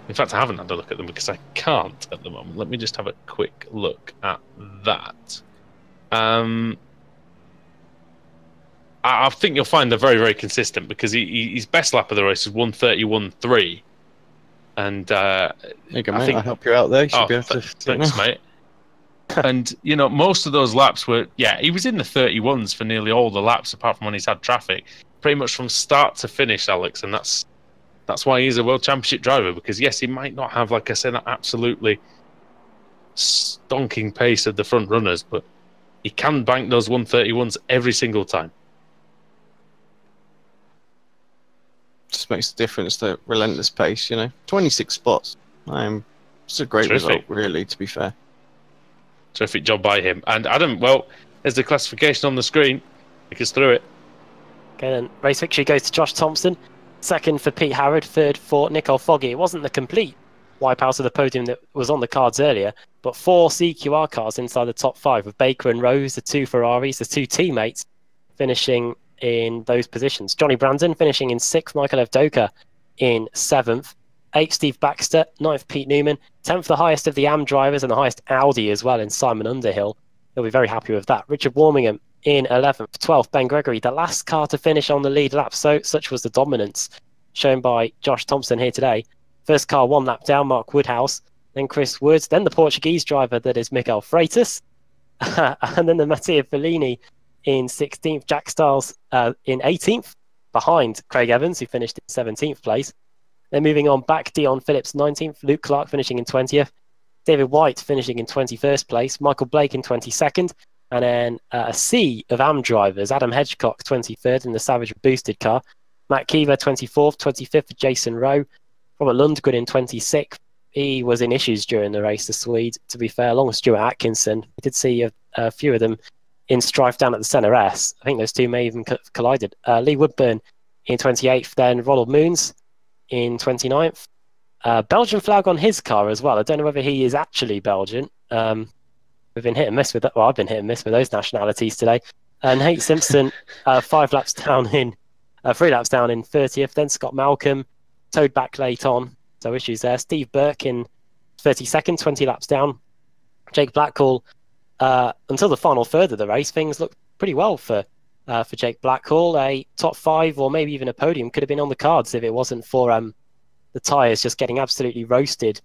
S1: in fact I haven't had a look at them because I can't at the moment. Let me just have a quick look at that. I think you'll find they're very, very consistent because his best lap of the race is 1:31.3, and
S3: there you go, mate. I'll help you out there. You should be able to.
S1: Thanks, mate. And you know, most of those laps were, he was in the 31s for nearly all the laps, apart from when he's had traffic, pretty much from start to finish, Alex. And that's why he's a World Championship driver, because yes, he might not have, like I said, that absolutely stonking pace of the front runners, but he can bank those 1:31s every single time.
S3: Just makes a difference, the relentless pace, 26 spots. It's a great result, really, to be fair.
S1: Terrific job by him. And Adam, well, there's the classification on the screen. Take us through it.
S2: Okay, then race victory goes to Josh Thompson. Second for Pete Harrod. Third for Nicole Foggy. It wasn't the complete wipeout of the podium that was on the cards earlier, but 4 CQR cars inside the top 5 with Baker and Rose, the 2 Ferraris, the 2 teammates finishing in those positions. Johnny Brandon finishing in 6th, Michael Evdoka in 7th, 8th Steve Baxter, 9th Pete Newman, 10th the highest of the AM drivers and the highest Audi as well in Simon Underhill. He'll be very happy with that. Richard Warmingham in 11th, 12th Ben Gregory, the last car to finish on the lead lap. So such was the dominance shown by Josh Thompson here today. First car 1 lap down, Mark Woodhouse, then Chris Woods, then the Portuguese driver that is Miguel Freitas, and then the Matteo Fellini in 16th, Jack Stiles in 18th, behind Craig Evans, who finished in 17th place. Then moving on back, Dion Phillips 19th, Luke Clark finishing in 20th, David White finishing in 21st place, Michael Blake in 22nd, and then a sea of AM drivers, Adam Hedgecock 23rd in the Savage boosted car, Matt Keever 24th, 25th, Jason Rowe, Robert Lundgren in 26th. He was in issues during the race, the Swede, to be fair, along with Stuart Atkinson. We did see a few of them in strife down at the Centre S. I think those two may even collided. Lee Woodburn in 28th, then Ronald Moons in 29th. Belgian flag on his car as well. I don't know whether he is actually Belgian. We've been hit and miss with that. Well, I've been hit and miss with those nationalities today. And Nate Simpson, 3 laps down in 30th. Then Scott Malcolm, towed back late on. So issues there. Steve Burke in 32nd, 20 laps down. Jake Blackhall, until the final third of the race, things looked pretty well for Jake Blackhall. A top 5 or maybe even a podium could have been on the cards if it wasn't for the tyres just getting absolutely roasted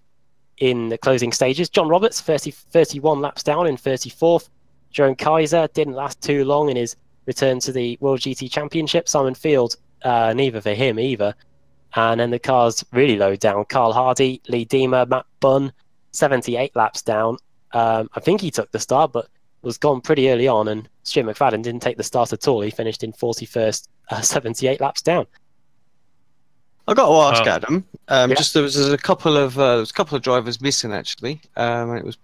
S2: in the closing stages. John Roberts, 31 laps down in 34th. Jerome Kaiser didn't last too long in his return to the World GT Championship. Simon Field, neither for him either. And then the cars really low down. Carl Hardy, Lee Deemer, Matt Bunn, 78 laps down. I think he took the start, but was gone pretty early on. And Stuart McFadden didn't take the start at all. He finished in 41st, 78 laps down.
S3: I got to ask Adam. Just there was a couple of drivers missing actually, and it was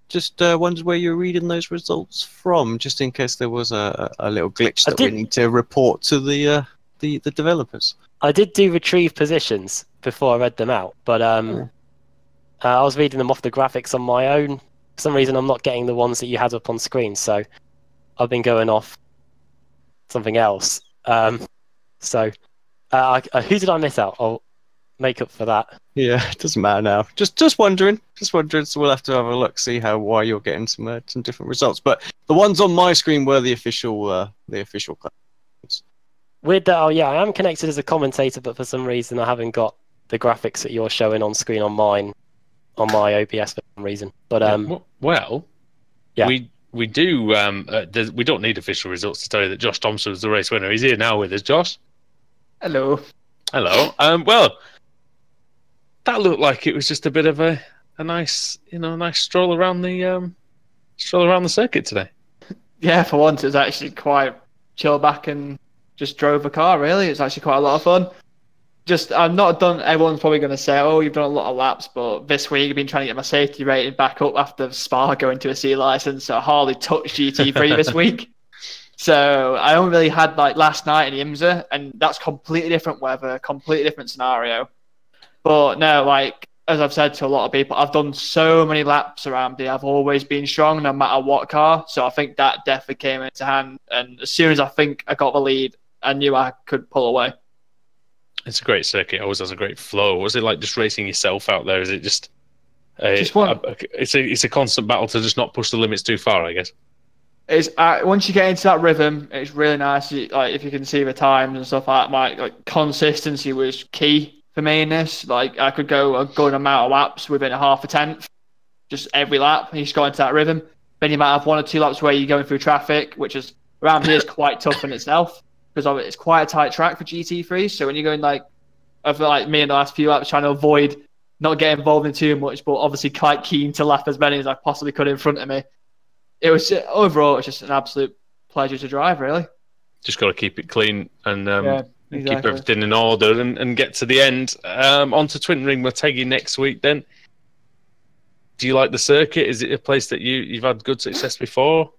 S3: just wondered where you were reading those results from, just in case there was a little glitch that we need to report to the developers.
S2: I did do retrieve positions before I read them out, but I was reading them off the graphics on my own. For some reason, I'm not getting the ones that you had up on screen, so I've been going off something else. Who did I miss out? I'll make up for that.
S3: Yeah, it doesn't matter now. Just wondering. So we'll have to have a look, see why you're getting some different results. But the ones on my screen were the official claims.
S2: Weird that. Oh yeah, I am connected as a commentator, but for some reason I haven't got the graphics that you're showing on screen on mine, on my OBS for some reason. But we do. We don't need official results to tell you that Josh Thompson was the race winner. He's here now with us, Josh.
S4: Hello.
S1: Well, that looked like it was just a bit of a nice stroll around the circuit today.
S4: Yeah, for once it was actually quite chill back and just drove a car. Really, it's actually quite a lot of fun. I've not done. Everyone's probably going to say, "Oh, you've done a lot of laps," but this week I've been trying to get my safety rating back up after Spa going to a C license. So I hardly touched GT3 this week. So I only really had last night in IMSA, and that's completely different weather, completely different scenario. But no, as I've said to a lot of people, I've done so many laps around here. I've always been strong, no matter what car. So I think that definitely came into hand. And as soon as I think I got the lead, I knew I could pull away.
S1: It's a great circuit. It always has a great flow. Was it like just racing yourself out there? Is it just it's a constant battle to just not push the limits too far, I guess.
S4: It's once you get into that rhythm, it's really nice. If you can see the times and stuff like that, my consistency was key for me in this. I could go a good amount of laps within a half a tenth, just every lap. And you just got into that rhythm. Then you might have 1 or 2 laps where you're going through traffic, which is around here is quite tough in itself because it's quite a tight track for GT3. So when you're going over me in the last few laps, trying to avoid not getting involved in too much, but obviously quite keen to lap as many as I possibly could in front of me. It was overall, it's just an absolute pleasure to drive, really.
S1: Just got to keep it clean and keep everything in order and get to the end. On to Twin Ring Motegi next week then. Do you like the circuit? Is it a place that you've had good success before?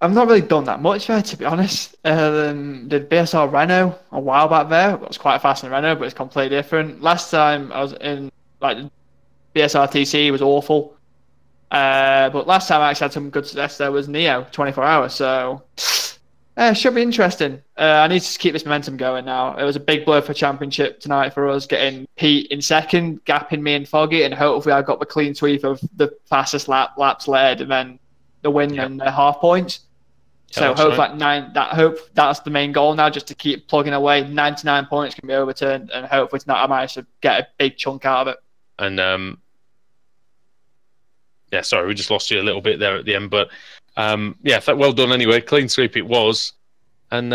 S4: I've not really done that much there, to be honest. Did BSR Renault a while back there. It was quite fast in Renault, but it's completely different. Last time I was in BSR TC, it was awful. But last time I actually had some good success there was Neo 24 hours, so it should be interesting. I need to keep this momentum going now. It was a big blow for championship tonight for us, getting Pete in second, gapping me and Foggy, and hopefully I got the clean sweep of the fastest laps led, and then the win and the half points. So that's the main goal now, just to keep plugging away. 99 points can be overturned, and hopefully tonight I manage to get a big chunk out of it.
S1: And yeah, sorry, we just lost you a little bit there at the end, but well done anyway. Clean sweep it was, and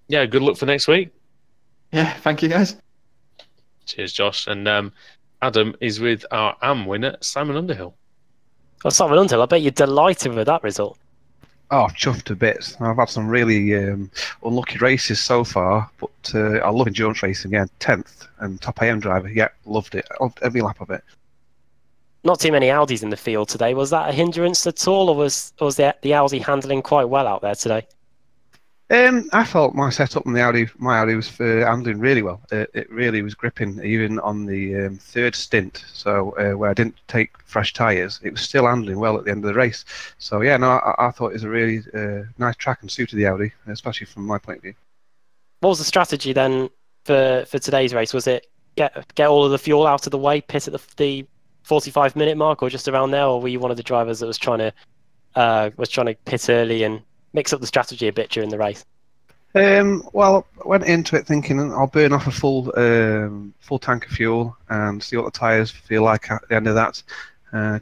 S1: good luck for next week.
S4: Yeah, thank you guys.
S1: Cheers, Josh. And Adam is with our AM winner, Simon Underhill.
S2: Well, Simon Underhill, I bet you're delighted with that result.
S5: Oh, chuffed to bits. I've had some really unlucky races so far, but I love endurance racing again. 10th and top AM driver. Yeah, loved it. Loved every lap of it.
S2: Not too many Audis in the field today. Was that a hindrance at all, or was the Audi handling quite well out there today?
S5: I felt my setup on my Audi was handling really well. It really was gripping, even on the third stint. So where I didn't take fresh tyres, it was still handling well at the end of the race. So yeah, no, I thought it was a really nice track and suited the Audi, especially from my point of view.
S2: What was the strategy then for today's race? Was it get all of the fuel out of the way, pit at the 45-minute mark, or just around there, or were you one of the drivers that was trying to pit early and mix up the strategy a bit during the race?
S5: Well, I went into it thinking I'll burn off a full tank of fuel and see what the tyres feel like at the end of that.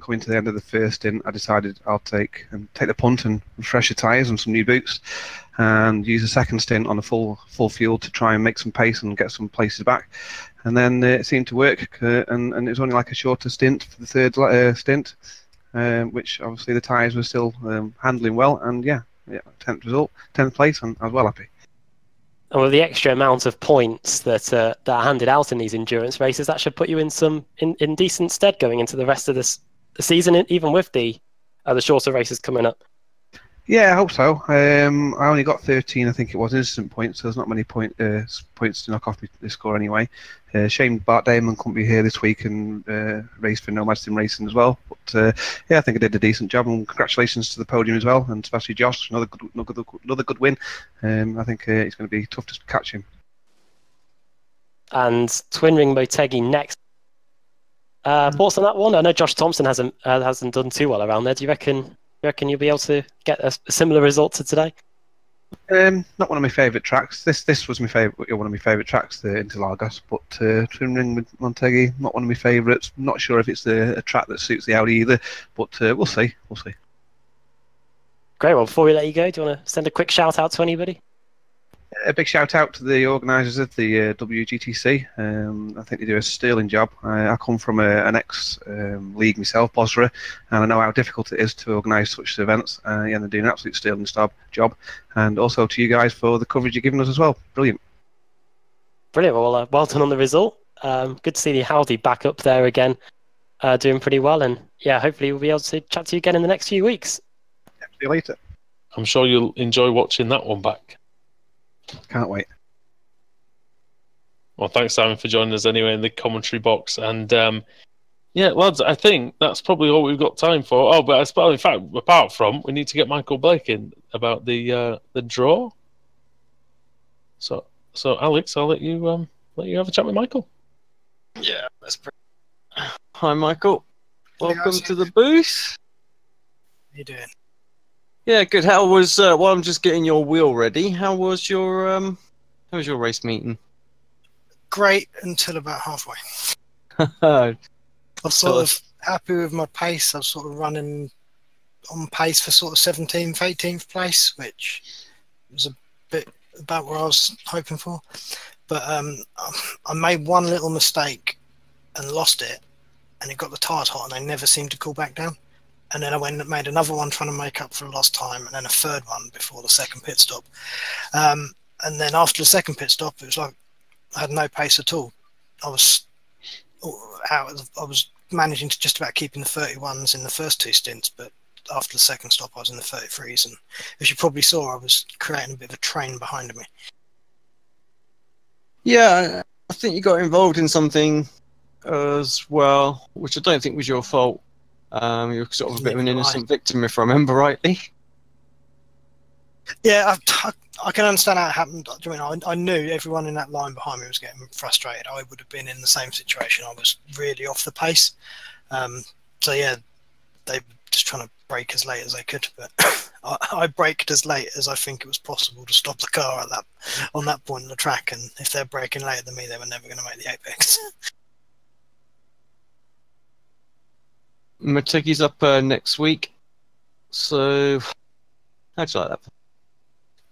S5: Coming to the end of the first stint, I decided I'll take the punt and refresh the tyres and some new boots, and use the second stint on a full fuel to try and make some pace and get some places back. And then it seemed to work, and it was only like a shorter stint for the third stint, which obviously the tyres were still handling well. And yeah, 10th place, and I was well happy.
S2: And with the extra amount of points that are handed out in these endurance races, that should put you in decent stead going into the rest of the season, even with the shorter races coming up.
S5: Yeah, I hope so. I only got 13, I think it was, instant points, so there's not many points to knock off the score anyway. Shame Bart Damon couldn't be here this week and race for Nomad Sim Racing as well. But yeah, I think I did a decent job, and congratulations to the podium as well, and especially Josh, another good win. I think it's going to be tough to catch him.
S2: And Twin Ring Motegi next. Thoughts on that one? I know Josh Thompson hasn't done too well around there. Do you reckon you'll be able to get a similar result to today?
S5: Not one of my favourite tracks. This was one of my favourite tracks, the Interlagos, but Twin Ring with Motegi, not one of my favourites. Not sure if it's a track that suits the Audi either, but we'll see.
S2: Great. Well, before we let you go, do you want to send a quick shout out to anybody?
S5: A big shout out to the organisers of the WGTC. I think they do a sterling job. I come from an ex-league myself, Bosra, and I know how difficult it is to organise such events. Yeah, they're doing an absolute sterling job. And also to you guys for the coverage you're giving us as well. Brilliant.
S2: Well, well done on the result. Good to see the Audi back up there again, doing pretty well. And yeah, hopefully we'll be able to chat to you again in the next few weeks.
S5: Yeah, see you later.
S1: I'm sure you'll enjoy watching that one back.
S5: Can't wait.
S1: Well, thanks, Simon, for joining us anyway in the commentary box. And yeah, lads, I think that's probably all we've got time for. Oh, but in fact, apart from, we need to get Michael Blake in about the draw. So Alex, I'll let you have a chat with Michael.
S3: Yeah, that's pretty. Hi, Michael. Welcome to the booth.
S6: How you doing?
S3: Yeah, good. How was? While I'm just getting your wheel ready, how was your race meeting?
S6: Great until about halfway.
S3: I
S6: I'm sort of happy with my pace. I was sort of running on pace for sort of 17th, 18th place, which was a bit about where I was hoping for. But I made one little mistake and lost it, and it got the tyres hot, and they never seemed to cool back down. And then I went and made another one trying to make up for lost time, and then a third one before the second pit stop. And then after the second pit stop, it was like I had no pace at all. I was managing to just about keep in the 31s in the first two stints, but after the second stop, I was in the 33s. And as you probably saw, I was creating a bit of a train behind me.
S3: Yeah, I think you got involved in something as well, which I don't think was your fault. You're sort of a bit of an innocent victim, if I remember rightly.
S6: Yeah, I can understand how it happened. I knew everyone in that line behind me was getting frustrated. I would have been in the same situation. I was really off the pace. So yeah, they were just trying to brake as late as they could. But I braked as late as I think it was possible to stop the car on that point in the track. And if they're braking later than me, they were never going to make the apex.
S3: Motegi's up next week. So, how'd you like that?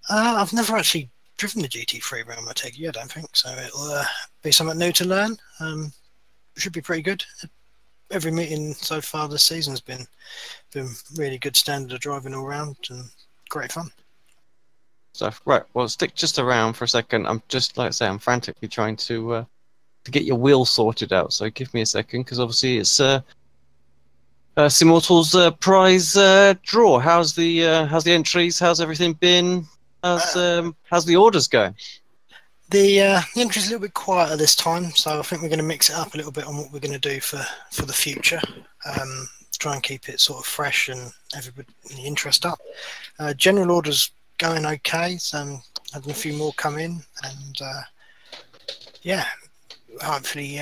S6: I've never actually driven the GT3 around Motegi, I don't think. So it'll be something new to learn. It should be pretty good. Every meeting so far this season has been really good standard of driving all round and great fun.
S3: So, right, well, stick just around for a second. I'm just, like I say, I'm frantically trying to get your wheel sorted out. So give me a second, because obviously it's Simmortal's prize draw. How's the entries? How's everything been? How's the orders going?
S6: The entry's a little bit quieter this time, so I think we're going to mix it up a little bit on what we're going to do for the future. Try and keep it sort of fresh and everybody the interest up. General orders going okay, so having a few more come in, and yeah, hopefully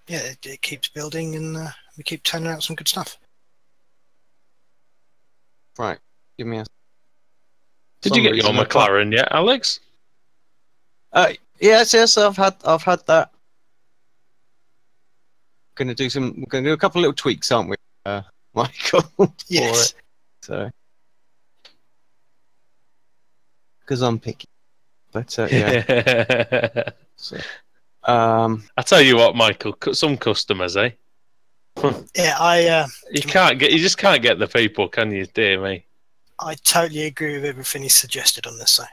S6: it keeps building and we keep turning out some good stuff.
S3: Right, give me a.
S1: Did you get your McLaren yet, Alex?
S3: Yes, I've had that. We're gonna do a couple of little tweaks, aren't we, Michael?
S6: Yes.
S3: So, because I'm picky, but yeah. So,
S1: I tell you what, Michael. Some customers, eh?
S6: Yeah,
S1: you just can't get the people, can you, dear me?
S6: I totally agree with everything he suggested on this side.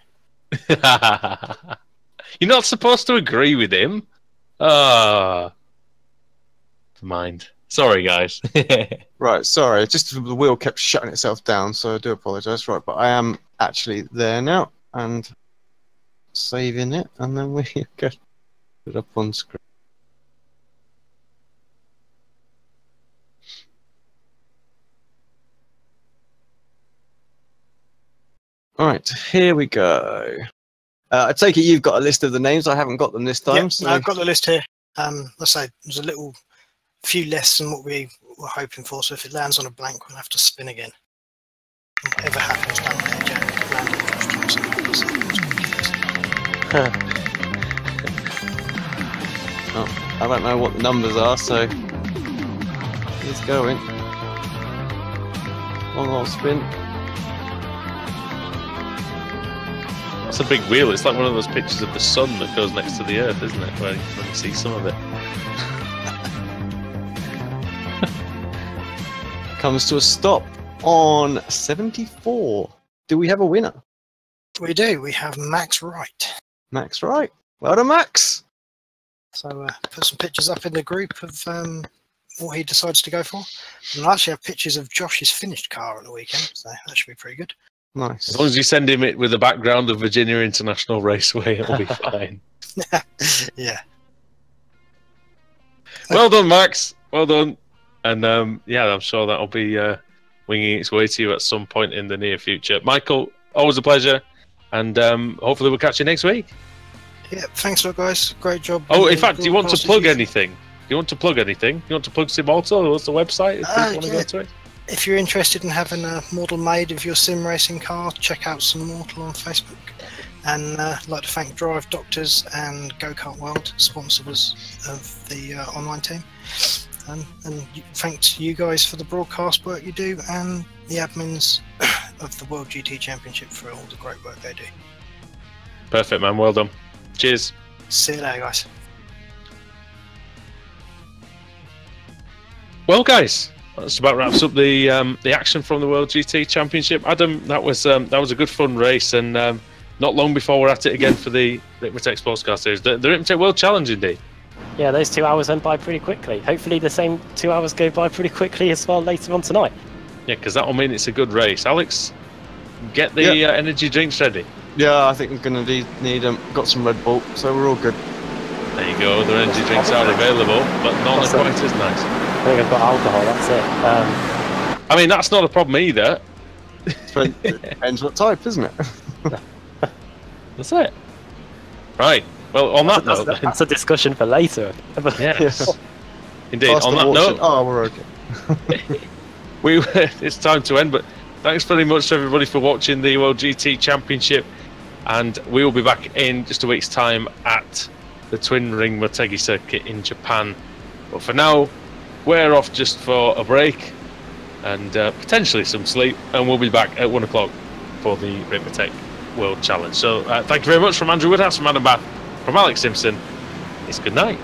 S1: You're not supposed to agree with him. Ah, mind. Sorry, guys.
S3: Right, sorry. Just the wheel kept shutting itself down, so I do apologise. Right, but I am actually there now and saving it, and then we get it up on screen. Right, here we go. I take it you've got a list of the names. I haven't got them this time.
S6: Yep,
S3: so...
S6: no, I've got the list here. Let's say there's a few less than what we were hoping for. So if it lands on a blank, we'll have to spin again. And whatever happens down there, Jack, landing
S3: I don't know what the numbers are, so he's going. One last spin.
S1: It's a big wheel. It's like one of those pictures of the sun that goes next to the Earth, isn't it? Where you see some of it.
S3: Comes to a stop on 74. Do we have a winner?
S6: We do. We have Max Wright.
S3: Max Wright. Well done, Max.
S6: So put some pictures up in the group of what he decides to go for. And I actually have pictures of Josh's finished car at the weekend, so that should be pretty good.
S3: Nice.
S1: As long as you send him it with the background of Virginia International Raceway, it'll be fine.
S6: Yeah.
S1: Well done, Max. Well done. And yeah, I'm sure that'll be winging its way to you at some point in the near future. Michael, always a pleasure. And hopefully we'll catch you next week.
S6: Yeah, thanks a lot, guys. Great job.
S1: Oh, in fact, do you want to plug anything? Do you want to plug anything? Do you want to plug Simmortal? What's the website if people want to go to it?
S6: If you're interested in having a model made of your sim racing car, check out Simmortal on Facebook. And I'd like to thank Drive Doctors and Go Kart World, sponsors of the online team. And thanks to you guys for the broadcast work you do, and the admins of the World GT Championship for all the great work they do.
S1: Perfect, man. Well done. Cheers.
S6: See you later, guys.
S1: Well, guys, that's about wraps up the action from the World GT Championship. Adam, that was a good fun race, and not long before we're at it again for the Ritmatech Sportscar Series, the Ritmatech World Challenge, indeed.
S2: Yeah, those 2 hours went by pretty quickly. Hopefully the same 2 hours go by pretty quickly as well later on tonight.
S1: Yeah, because that'll mean it's a good race. Alex, get the energy drinks ready.
S3: Yeah, I think we're going to need them. Got some Red Bull, so we're all good.
S1: There you go. The energy drinks are available, but none are quite as nice.
S2: I think I've got alcohol, that's it.
S1: I mean, that's not a problem either.
S3: It depends what type, isn't it?
S1: That's it. Right. Well, on that note,
S2: that's a discussion for later.
S1: Yes. Indeed.
S3: Faster
S1: on that
S3: watching.
S1: note,
S3: Oh, we're okay.
S1: it's time to end. But thanks very much to everybody for watching the World GT Championship, and we will be back in just a week's time at the Twin Ring Motegi circuit in Japan. But for now, we're off just for a break and potentially some sleep, and we'll be back at 1 o'clock for the Ritmatech World Challenge. So thank you very much from Andrew Woodhouse, from Adam Bath, from Alex Simpson. It's good night.